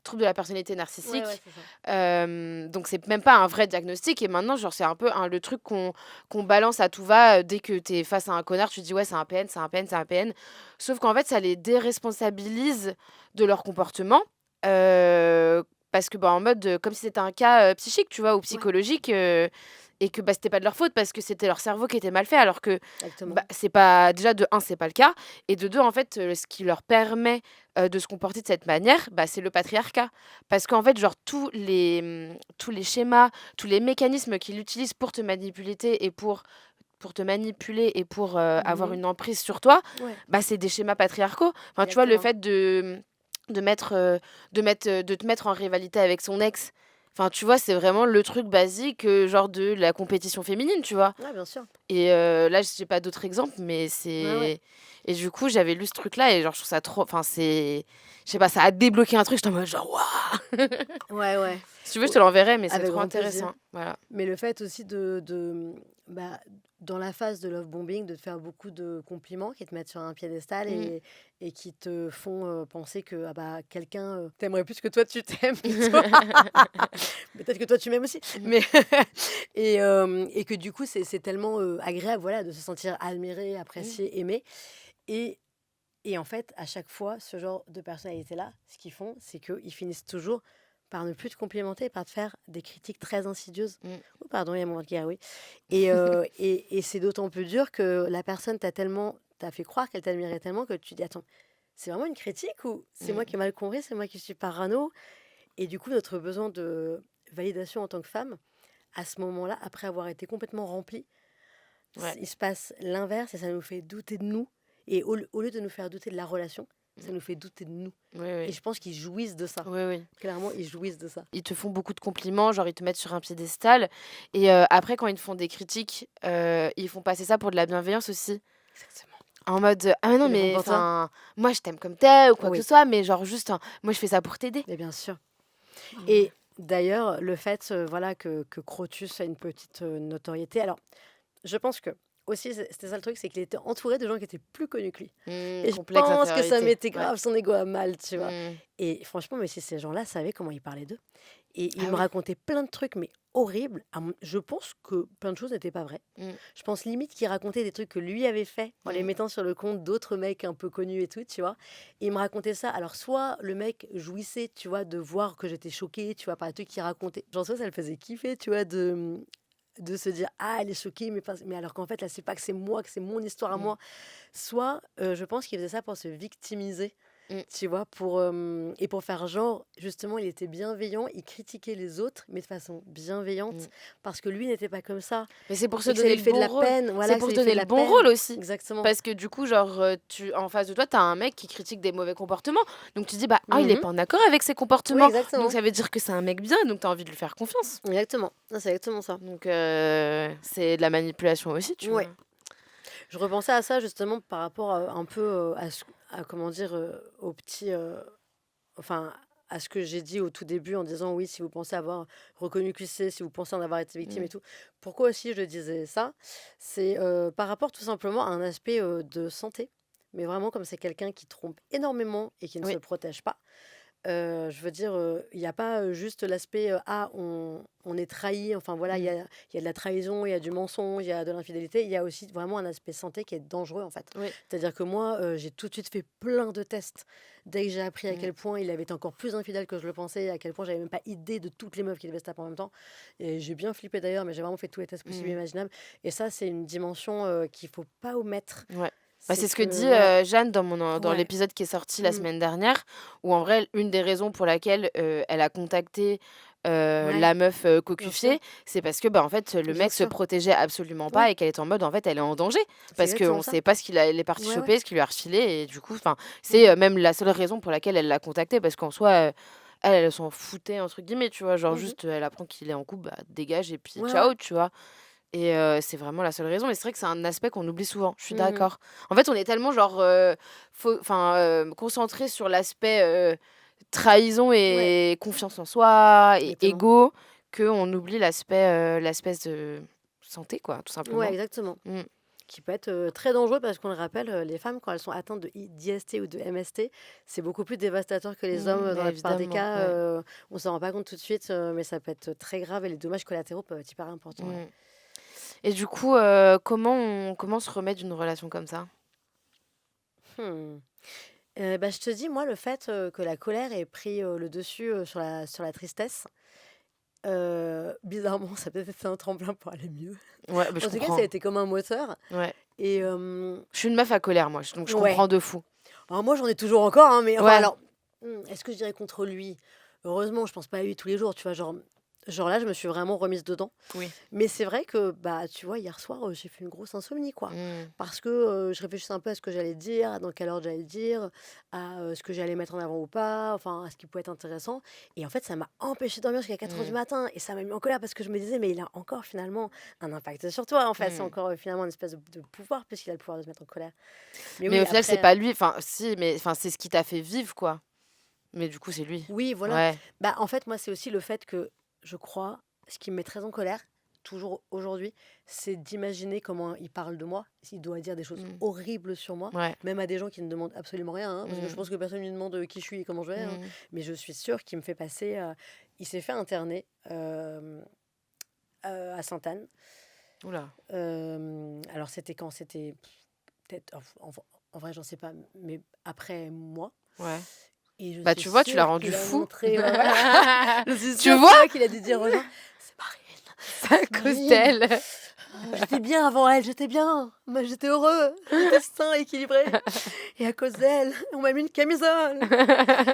trouble de la personnalité narcissique. Ouais, c'est ça. Donc c'est même pas un vrai diagnostic. Et maintenant, genre, c'est un peu le truc qu'on balance à tout va. Dès que tu es face à un connard, tu te dis ouais, c'est un PN, c'est un PN, c'est un PN. Sauf qu'en fait, ça les déresponsabilise de leur comportement. Parce que en mode comme si c'était un cas psychique, tu vois, ou psychologique, et que c'était pas de leur faute parce que c'était leur cerveau qui était mal fait, alors que Exactement. c'est pas, déjà de un, c'est pas le cas, et de deux, en fait, ce qui leur permet de se comporter de cette manière, c'est le patriarcat. Parce qu'en fait, genre, tous les schémas, tous les mécanismes qu'il utilise pour te manipuler et pour te manipuler et pour avoir une emprise sur toi, Ouais. c'est des schémas patriarcaux. Enfin, tu vois, le Exactement. fait de te mettre en rivalité avec son ex. Enfin, tu vois, c'est vraiment le truc basique, genre de la compétition féminine, tu vois. Ouais, bien sûr. Et là, j'ai pas d'autres exemples, mais Ouais. Et du coup, j'avais lu ce truc-là et genre, je trouve ça trop. Enfin, c'est. Je sais pas, ça a débloqué un truc. J'étais en mode genre, waouh! Ouais, ouais. Si tu veux, je O- te l'enverrai, mais c'est Avec trop grand plaisir. intéressant. Voilà. Mais le fait aussi bah, dans la phase de love bombing, de te faire beaucoup de compliments qui te mettent sur un piédestal Mm. et qui te font penser que ah bah, quelqu'un t'aimerait plus que toi tu t'aimes plutôt. Peut-être que toi tu m'aimes aussi. Mais et que du coup, c'est tellement agréable voilà, de se sentir admiré, Mm. apprécié, aimé. Et, et en fait, à chaque fois, ce genre de personnalité-là, ce qu'ils font, c'est qu'ils finissent toujours par ne plus te complimenter, par te faire des critiques très insidieuses. Mm. Oh, pardon, il y a mon regard, oui. Et c'est d'autant plus dur que la personne t'a fait croire qu'elle t'admirait tellement que tu dis, attends, c'est vraiment une critique ou c'est moi Mm. qui ai mal compris, c'est moi qui suis parano? Et du coup, notre besoin de validation en tant que femme, à ce moment-là, après avoir été complètement rempli, Ouais. il se passe l'inverse et ça nous fait douter de nous. Et au lieu de nous faire douter de la relation, ça nous fait douter de nous. Oui, Et oui. je pense qu'ils jouissent de ça. Oui, oui. Clairement, ils jouissent de ça. Ils te font beaucoup de compliments, genre ils te mettent sur un piédestal. Et après, quand ils te font des critiques, ils font passer ça pour de la bienveillance aussi. Exactement. En mode, ah mais non, Ils le font mais pour toi. enfin, moi je t'aime comme t'es ou quoi que Oui. ce soit, mais genre juste, moi je fais ça pour t'aider. Mais bien sûr. Et d'ailleurs, le fait voilà, que Crotus a une petite notoriété. Alors, je pense que aussi, c'était ça le truc, c'est qu'il était entouré de gens qui étaient plus connus que lui. Et je Complexe pense que ça infériorité. mettait Ouais. grave son ego à mal, tu vois. Mm. Et franchement, mais si ces gens-là savaient comment il parlait d'eux, et il Ah me oui. racontait plein de trucs, mais horribles. Je pense que plein de choses n'étaient pas vraies. Mm. Je pense limite qu'il racontait des trucs que lui avait fait en les Mm. mettant sur le compte d'autres mecs un peu connus et tout, tu vois. Et il me racontait ça. Alors, soit le mec jouissait, tu vois, de voir que j'étais choquée, tu vois, par les trucs qu'il racontait. Genre, soit ça le faisait kiffer, tu vois, de se dire ah elle est choquée mais alors qu'en fait là c'est pas que c'est moi que c'est mon histoire à Mm. moi, soit je pense qu'il faisait ça pour se victimiser, Mm. tu vois, et pour faire genre justement il était bienveillant, il critiquait les autres mais de façon bienveillante Mm. parce que lui n'était pas comme ça Mais c'est pour se et que ça donner lui le fait de bon la rôle. peine, voilà, C'est que pour ça se lui fait donner de le la bon peine. rôle aussi. Exactement. Parce que du coup, genre, en face de toi, t'as un mec qui critique des mauvais comportements. Donc tu dis, bah, ah, il est Mhm. pas en accord avec ses Oui, comportements. exactement. Donc ça veut dire que c'est un mec bien, donc t'as envie de lui faire confiance. Exactement. Non, c'est exactement ça. Donc c'est de la manipulation aussi, tu Ouais. vois. Je repensais à ça justement par rapport un peu comment dire, au petit enfin, à ce que j'ai dit au tout début en disant oui, si vous pensez avoir reconnu qui c'est, si vous pensez en avoir été victime Mm. et tout. Pourquoi aussi je disais ça? C'est par rapport tout simplement à un aspect de santé. Mais vraiment, comme c'est quelqu'un qui trompe énormément et qui ne Oui. se protège pas, je veux dire, il n'y a pas juste l'aspect ah, on est trahi. Enfin voilà, il Mm. y a de la trahison, il y a du mensonge, il y a de l'infidélité. Il y a aussi vraiment un aspect santé qui est dangereux en fait. Oui. C'est-à-dire que moi, j'ai tout de suite fait plein de tests. Dès que j'ai appris à Mm. quel point il avait été encore plus infidèle que je le pensais, à quel point j'avais même pas idée de toutes les meufs qu'il devait se taper en même temps. Et j'ai bien flippé d'ailleurs, mais j'ai vraiment fait tous les tests possibles et Mm. imaginables. Et ça, c'est une dimension qu'il faut pas omettre. Ouais. Bah, c'est ce que dit ouais, Jeanne dans ouais, l'épisode qui est sorti la mm, semaine dernière, où en vrai, une des raisons pour laquelle elle a contacté ouais, la meuf bien sûr, cocufiée, c'est parce que bah, en fait, le bien mec se sûr. protégeait absolument pas Ouais, et qu'elle est en mode, en fait, elle est en danger. c'est Parce qu'on exactement ne ça. sait pas ce elle est partie Ouais, ouais. choper, ce qu'il lui a refilé. Et du coup, c'est même la seule raison pour laquelle elle l'a contacté. Parce qu'en soi, elle s'en foutait, entre guillemets, tu vois. Genre, Mhm. juste, elle apprend qu'il est en couple, bah, dégage et puis Ouais, ouais. ciao, tu vois. Et c'est vraiment la seule raison. Mais c'est vrai que c'est un aspect qu'on oublie souvent. Je suis Mhm. d'accord. En fait, on est tellement genre concentré sur l'aspect trahison Ouais, et confiance en soi et exactement. ego qu'on oublie l'aspect de santé, quoi, tout Ouais, simplement. exactement. Mm. Qui peut être très dangereux parce qu'on le rappelle, les femmes, quand elles sont atteintes d'IST ou de MST, c'est beaucoup plus dévastateur que les hommes dans Mais la plupart des évidemment, cas. ouais. On s'en rend pas compte tout de suite, mais ça peut être très grave et les dommages collatéraux peuvent être hyper importants. Ouais. Mm. Et du coup, comment se remet d'une relation comme ça? Hmm. Bah, je te dis, moi, le fait que la colère ait pris le dessus sur la tristesse, bizarrement, ça a peut-être été un tremplin pour aller mieux. Ouais, bah, je En tout cas, ça a comprends. été comme un moteur. Ouais. Et Je suis une meuf à colère, moi, donc je ouais. comprends de fou. Alors moi, j'en ai toujours encore, hein, mais enfin, Ouais. alors, est-ce que je dirais contre lui? Heureusement, je pense pas à lui tous les jours, tu vois, genre, Genre là, je me suis vraiment remise dedans. Oui. Mais c'est vrai que, bah, tu vois, hier soir, j'ai fait une grosse insomnie, quoi. Parce que je réfléchissais un peu à ce que j'allais dire, à dans quelle ordre j'allais le dire, à ce que j'allais mettre en avant ou pas, enfin, à ce qui pouvait être intéressant. Et en fait, ça m'a empêché de dormir jusqu'à 4 heures du matin. Et ça m'a mis en colère parce que je me disais, mais il a encore finalement un impact sur toi, en fait. C'est encore finalement une espèce de pouvoir, puisqu'il a le pouvoir de se mettre en colère. Mais Mais oui, au final, c'est après, pas lui. Enfin, si, mais enfin, c'est ce qui t'a fait vivre, quoi. Mais du coup, c'est lui. oui, voilà. Ouais. Bah, en fait, moi, c'est aussi le fait que je crois, ce qui me met très en colère, toujours aujourd'hui, c'est d'imaginer comment il parle de moi. S'il doit dire des choses Mm. horribles sur moi, Ouais. même à des gens qui ne demandent absolument rien, hein, parce que je pense que personne ne lui demande qui je suis et comment je vais, hein. Mais je suis sûre qu'il me fait passer. Il s'est fait interner à Sainte-Anne. Oula. Alors, c'était quand? C'était peut-être. En vrai, j'en sais pas, mais après moi. Ouais. Et je Bah, suis tu vois, tu l'as sûre rendu qu'il a fou. montré. Ouais, voilà. Je suis Tu sûre vois qu'il a dû dire aux gens, c'est Marine. C'est à cause Marine. d'elle. J'étais bien avant elle, j'étais bien. Moi, j'étais heureux. J'étais sain, équilibré. Et à cause d'elle, on m'a mis une camisole.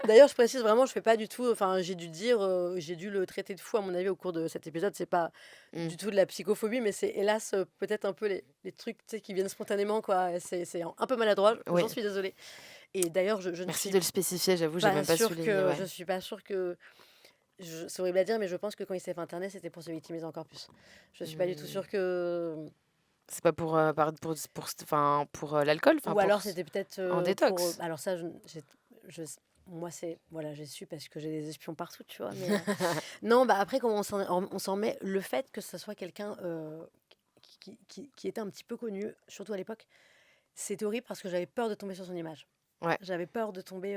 D'ailleurs, je précise vraiment, je fais pas du tout. Enfin, j'ai dû dire, j'ai dû le traiter de fou, à mon avis, au cours de cet épisode. C'est pas du tout de la psychophobie, mais c'est hélas peut-être un peu les trucs, tu sais, qui viennent spontanément, quoi. C'est un peu maladroit. Oui. J'en suis désolée. Et d'ailleurs, je ne Merci suis de le spécifier, j'avoue, j'ai pas même pas sûre souligné. que Ouais. je suis pas sûre que c'est horrible à dire, mais je pense que quand il s'est fait interner, c'était pour se victimiser encore plus. Je suis pas du tout sûre que. C'est pas pour, pour l'alcool, enfin, Ou pour alors c'était peut-être en détox. alors ça, moi c'est voilà, j'ai su parce que j'ai des espions partout, tu vois. Mais non, bah après, comment on s'en met, le fait que ce soit quelqu'un qui était un petit peu connu, surtout à l'époque, c'était horrible parce que j'avais peur de tomber sur son image. Ouais. J'avais peur de tomber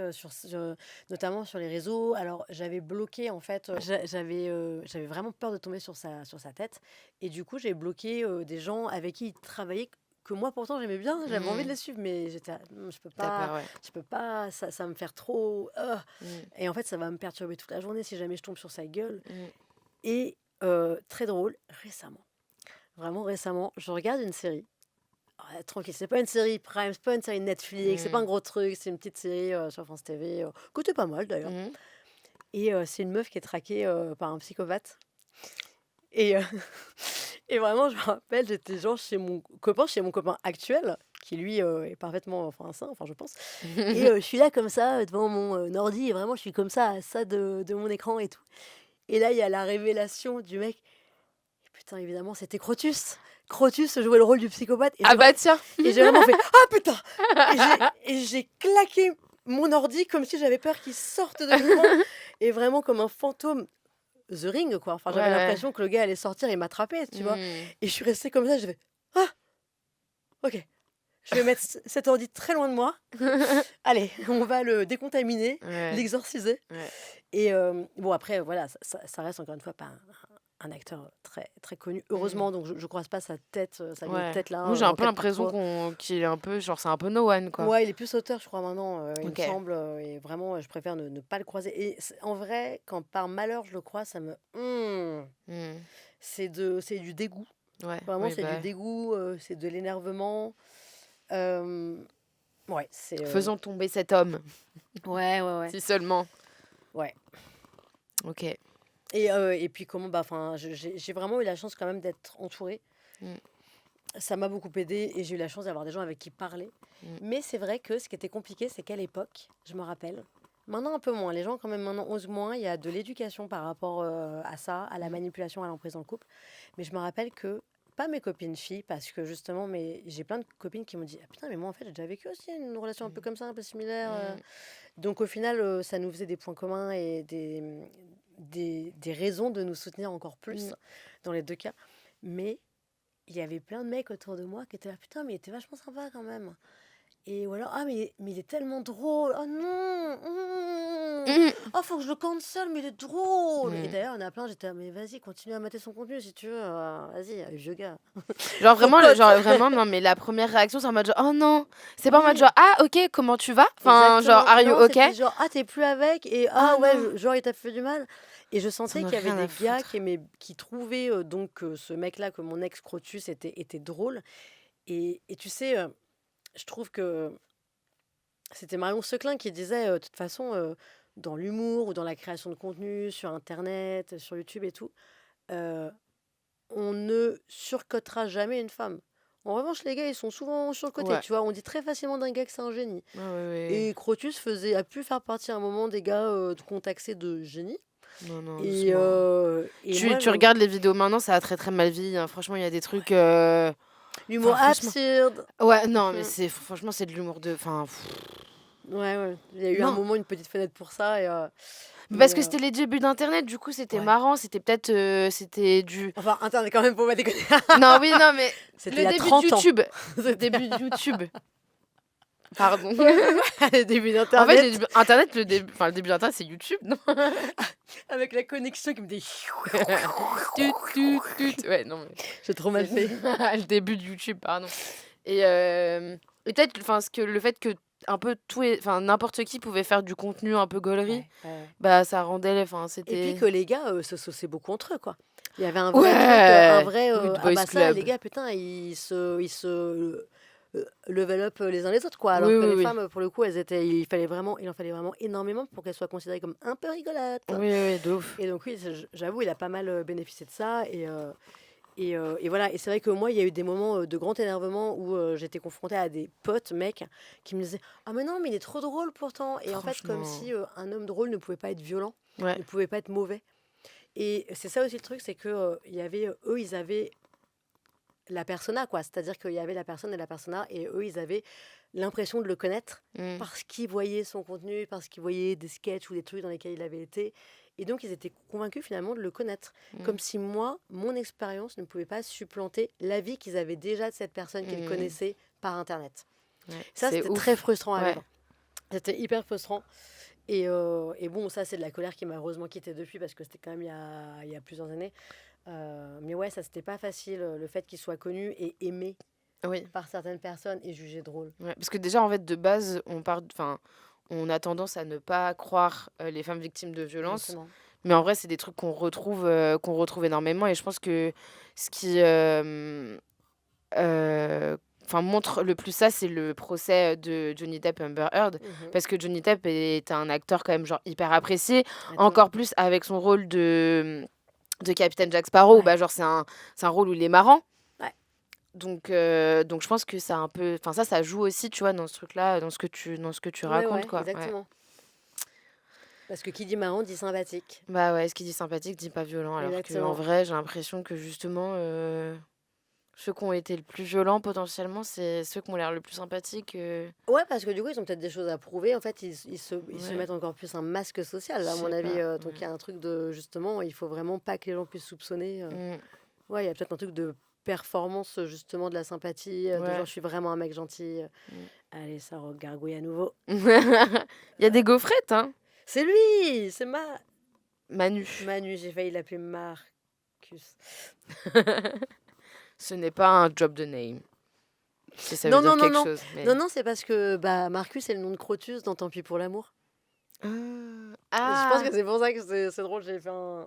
notamment sur les réseaux. Alors j'avais bloqué en fait, j'avais vraiment peur de tomber sur sa tête. Et du coup j'ai bloqué des gens avec qui il travaillait que moi pourtant j'aimais bien, j'avais envie de les suivre, mais je peux T'as pas, peur, ouais. je peux pas, ça va me faire trop. Et en fait ça va me perturber toute la journée si jamais je tombe sur sa gueule. Et très drôle, vraiment récemment, je regarde une série. Tranquille, c'est pas une série Prime, c'est pas une série Netflix, c'est pas un gros truc, c'est une petite série sur France TV, que c'était pas mal d'ailleurs. Et c'est une meuf qui est traquée par un psychopathe. Et, et vraiment, je me rappelle, j'étais genre chez mon copain actuel, qui lui est parfaitement sain, je pense. Et je suis là comme ça, devant mon ordi, et vraiment, je suis comme ça, à ça de mon écran et tout. Et là, il y a la révélation du mec. Et putain, évidemment, c'était Crotus. Crotus jouait le rôle du psychopathe. Et Ah bah tiens. et j'ai vraiment fait ah putain. Et j'ai claqué mon ordi comme si j'avais peur qu'il sorte de l'écran. Et vraiment comme un fantôme. The Ring, quoi. Enfin, j'avais Ouais. l'impression que le gars allait sortir et m'attraper, tu vois. Et je suis restée comme ça, je vais ah ok. Je vais mettre cet ordi très loin de moi. Allez, on va le décontaminer, Ouais. l'exorciser. Ouais. Et bon, après, voilà, ça reste encore une fois pas un acteur très, très connu. Heureusement, donc je croise pas sa tête, sa vieille Ouais. tête là. Moi, j'ai un peu enquête l'impression pour qu'il est un peu, genre, c'est un peu no one, quoi. Ouais, il est plus auteur, je crois, maintenant, il me Ok. semble. Et vraiment, je préfère ne pas le croiser. Et en vrai, quand par malheur je le croise, ça me. C'est du dégoût. Ouais. Vraiment, Oui, c'est bah, du dégoût, c'est de l'énervement. Ouais, c'est. faisons tomber cet homme, Ouais. si seulement. Ouais. Ok. Et puis, comment. Bah, j'ai vraiment eu la chance quand même d'être entourée. Ça m'a beaucoup aidée et j'ai eu la chance d'avoir des gens avec qui parler. Mais c'est vrai que ce qui était compliqué, c'est qu'à l'époque, je me rappelle, maintenant un peu moins, les gens quand même maintenant osent moins, il y a de l'éducation par rapport à ça, à la manipulation, à l'emprise dans le couple. Mais je me rappelle que, pas mes copines filles, parce que justement, mais j'ai plein de copines qui m'ont dit ah putain, mais moi en fait, j'ai déjà vécu aussi une relation un peu comme ça, un peu similaire. Donc au final, ça nous faisait des points communs et des raisons de nous soutenir encore plus dans les deux cas. Mais il y avait plein de mecs autour de moi qui étaient là, putain, mais il était vachement sympa quand même. Et ou alors, ah, mais il est tellement drôle. Oh non, oh, faut que je le cancel, mais il est drôle. Et d'ailleurs, il y en a plein, j'étais là, mais vas-y, continue à mater son contenu si tu veux. Vas-y, vieux gars. Genre vraiment, Cocotte. non, mais la première réaction, c'est en mode genre, oh non, c'est pas en mode Oui. genre, ah ok, comment tu vas? Enfin, genre, Exactement. are you Non, ok? c'était genre, ah, t'es plus avec. Et Ah ouais, non. genre, il t'a fait du mal. Et je sentais J'en ai qu'il y avait rien à des gars foutre. qui trouvaient donc ce mec-là, que mon ex Crotus était drôle. Et tu sais, je trouve que c'était Marion Seclin qui disait, de toute façon, dans l'humour ou dans la création de contenu sur Internet, sur YouTube et tout, euh, on ne surcotera jamais une femme. En revanche, les gars, ils sont souvent surcotés, Ouais. tu vois. On dit très facilement d'un gars que c'est un génie. Ouais, ouais. Et Crotus a pu faire partie à un moment des gars qu'on taxait de génie. Non, non, Et, doucement. moi, Tu regardes les vidéos maintenant, ça a très très mal vieilli, hein. Franchement, il y a des trucs. l'humour Enfin, franchement. absurde. Ouais, non, mais Mhm. franchement, c'est de l'humour de. Enfin, Ouais. Il y a eu un non. moment, une petite fenêtre pour ça. Mais parce Mais, que c'était les débuts d'Internet, du coup, c'était ouais. marrant. C'était peut-être. C'était du. Enfin, Internet, quand même, faut pas déconner. Non, oui, non, mais. C'était Le il y a début de 30 ans. YouTube. Le C'était- début de YouTube. Pardon. Le début En d'Internet. fait, Internet, le début d'Internet, c'est YouTube, non? Avec la connexion qui me dit. Tut, tut, tut. Ouais, non, mais. J'ai trop mal fait. Le début de YouTube, pardon. Et peut-être, enfin, le fait que un peu enfin, n'importe qui pouvait faire du contenu un peu gaulerie, Ouais. bah ça rendait, enfin, Et c'était. puis que les gars se sauçaient beaucoup entre eux, quoi. Il y avait un Ouais. vrai truc, un vrai. Good Ah Boys bah ça, Club. les gars, putain, ils se level up les uns les autres, quoi. Alors Oui, que oui, les oui. femmes, pour le coup, il en fallait vraiment énormément pour qu'elles soient considérées comme un peu rigolotes. Oui, de ouf. Et donc oui, j'avoue, il a pas mal bénéficié de ça. Et voilà, et c'est vrai que moi, il y a eu des moments de grand énervement où j'étais confrontée à des potes, mecs, qui me disaient « Ah mais non, mais il est trop drôle pourtant !» Et en fait, comme Franchement. si un homme drôle ne pouvait pas être violent, Ouais. ne pouvait pas être mauvais. Et c'est ça aussi le truc, c'est que eux, ils avaient la persona, quoi. C'est-à-dire qu'il y avait la personne et la persona, et eux, ils avaient l'impression de le connaître Mm. parce qu'ils voyaient son contenu, parce qu'ils voyaient des sketchs ou des trucs dans lesquels il avait été. Et donc, ils étaient convaincus finalement de le connaître. Mm. Comme si moi, mon expérience ne pouvait pas supplanter l'avis qu'ils avaient déjà de cette personne qu'ils Mm. connaissaient par Internet. Ouais. Ça, C'est c'était ouf. très frustrant à Ouais. vivre. C'était hyper frustrant. Et bon, ça, c'est de la colère qui m'a heureusement quittée depuis parce que c'était quand même il y a plusieurs années. Mais ouais, ça, c'était pas facile, le fait qu'il soit connu et aimé Oui. par certaines personnes et jugé drôle. Ouais. Parce que déjà, en fait, de base, on a tendance à ne pas croire les femmes victimes de violences. Exactement. Mais en vrai, c'est des trucs qu'on retrouve énormément. Et je pense que ce qui montre le plus ça, c'est le procès de Johnny Depp et Amber Heard. Mhm. Parce que Johnny Depp est un acteur quand même genre hyper apprécié. Attends. Encore plus avec son rôle de Capitaine Jack Sparrow. Ouais. Bah, genre, c'est un rôle où il est marrant. Ouais. Donc je pense que ça un peu. Enfin, ça joue aussi, tu vois, dans ce truc-là, dans ce que tu racontes, Ouais, quoi. Ouais. exactement. Parce que qui dit marrant dit sympathique. Bah ouais, ce qui dit sympathique dit pas violent. Alors qu'en Exactement. vrai, j'ai l'impression que justement, ceux qui ont été le plus violents potentiellement, c'est ceux qui ont l'air le plus sympathiques. Ouais, parce que du coup, ils ont peut-être des choses à prouver. En fait, ils se Ouais. mettent encore plus un masque social, à Je mon sais avis. pas, Donc, il ouais. y a un truc de, justement, il faut vraiment pas que les gens puissent soupçonner. Mm. Ouais, il y a peut-être un truc de performance, justement, de la sympathie, de Ouais. genre, je suis vraiment un mec gentil. Mm. Allez, ça regargouille à nouveau. Il y a des gaufrettes, hein. C'est lui, c'est Manu. Manu, j'ai failli l'appeler Marcus. Ce n'est pas un job de name. Si ça veut Non, dire non, non, quelque non. chose. Mais... Non, c'est parce que Marcus, c'est le nom de Crotus dans Tant pis pour l'amour. Je pense que c'est pour ça que c'est drôle, j'ai fait un...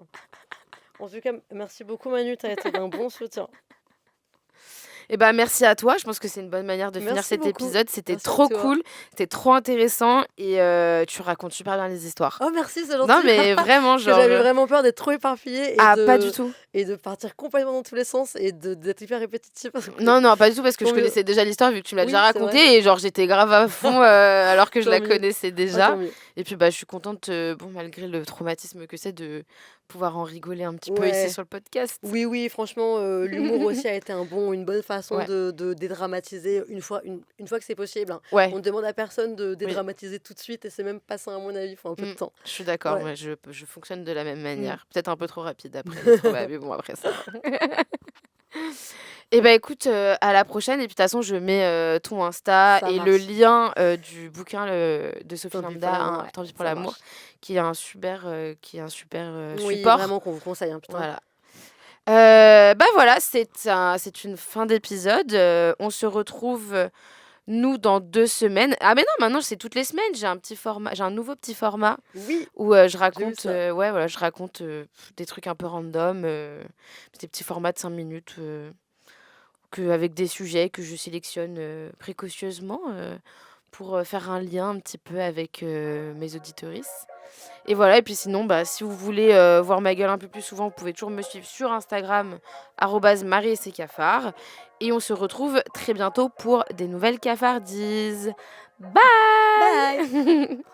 En tout cas, merci beaucoup Manu, t'as été d'un bon soutien. Eh ben, merci à toi. Je pense que c'est une bonne manière de finir Merci cet beaucoup. épisode. C'était Merci à trop toi. cool. C'était trop intéressant. Et tu racontes super bien les histoires. Oh merci, c'est gentil. Non, mais vraiment, Parce que genre. j'avais vraiment peur d'être trop éparpillée pas du tout. et de partir complètement dans tous les sens et d'être hyper répétitive. Non, pas du tout, parce que je Tant mieux. connaissais déjà l'histoire vu que tu me l'as Oui, déjà c'est racontée. Et genre, j'étais grave à fond alors que je Tant la mieux. connaissais Ah, déjà. tant mieux. Et puis, je suis contente, malgré le traumatisme que c'est, de pouvoir en rigoler un petit peu Ouais. ici sur le podcast. Oui, franchement, l'humour aussi a été une bonne façon Ouais. de dédramatiser une fois que c'est possible. Hein. Ouais, On ne demande à personne de dédramatiser tout de suite et c'est même pas ça, à mon avis, il faut un peu de temps. je suis d'accord. Ouais. Ouais, je fonctionne de la même manière. Peut-être un peu trop rapide après le trauma, mais bon, après ça. Et bah écoute, à la prochaine. Et puis de toute façon, je mets ton Insta Ça et le marche. lien du bouquin de Sophie Tant pis pour Lambda, l'amour, hein, ouais, Tant pis pour ça l'amour, marche. qui est un super, Oui, support. vraiment qu'on vous conseille, hein, putain. Voilà. Voilà, c'est une fin d'épisode. On se retrouve, nous, dans 2 semaines. Ah mais non, maintenant c'est toutes les semaines. J'ai un nouveau petit format Oui, où je vu raconte, ça. je raconte des trucs un peu random, des petits formats de 5 minutes, avec des sujets que je sélectionne précautionneusement pour faire un lien un petit peu avec mes auditorices. Et voilà, et puis sinon, si vous voulez voir ma gueule un peu plus souvent, vous pouvez toujours me suivre sur Instagram, @Marie et ses cafards. Et on se retrouve très bientôt pour des nouvelles cafardises. Bye! Bye!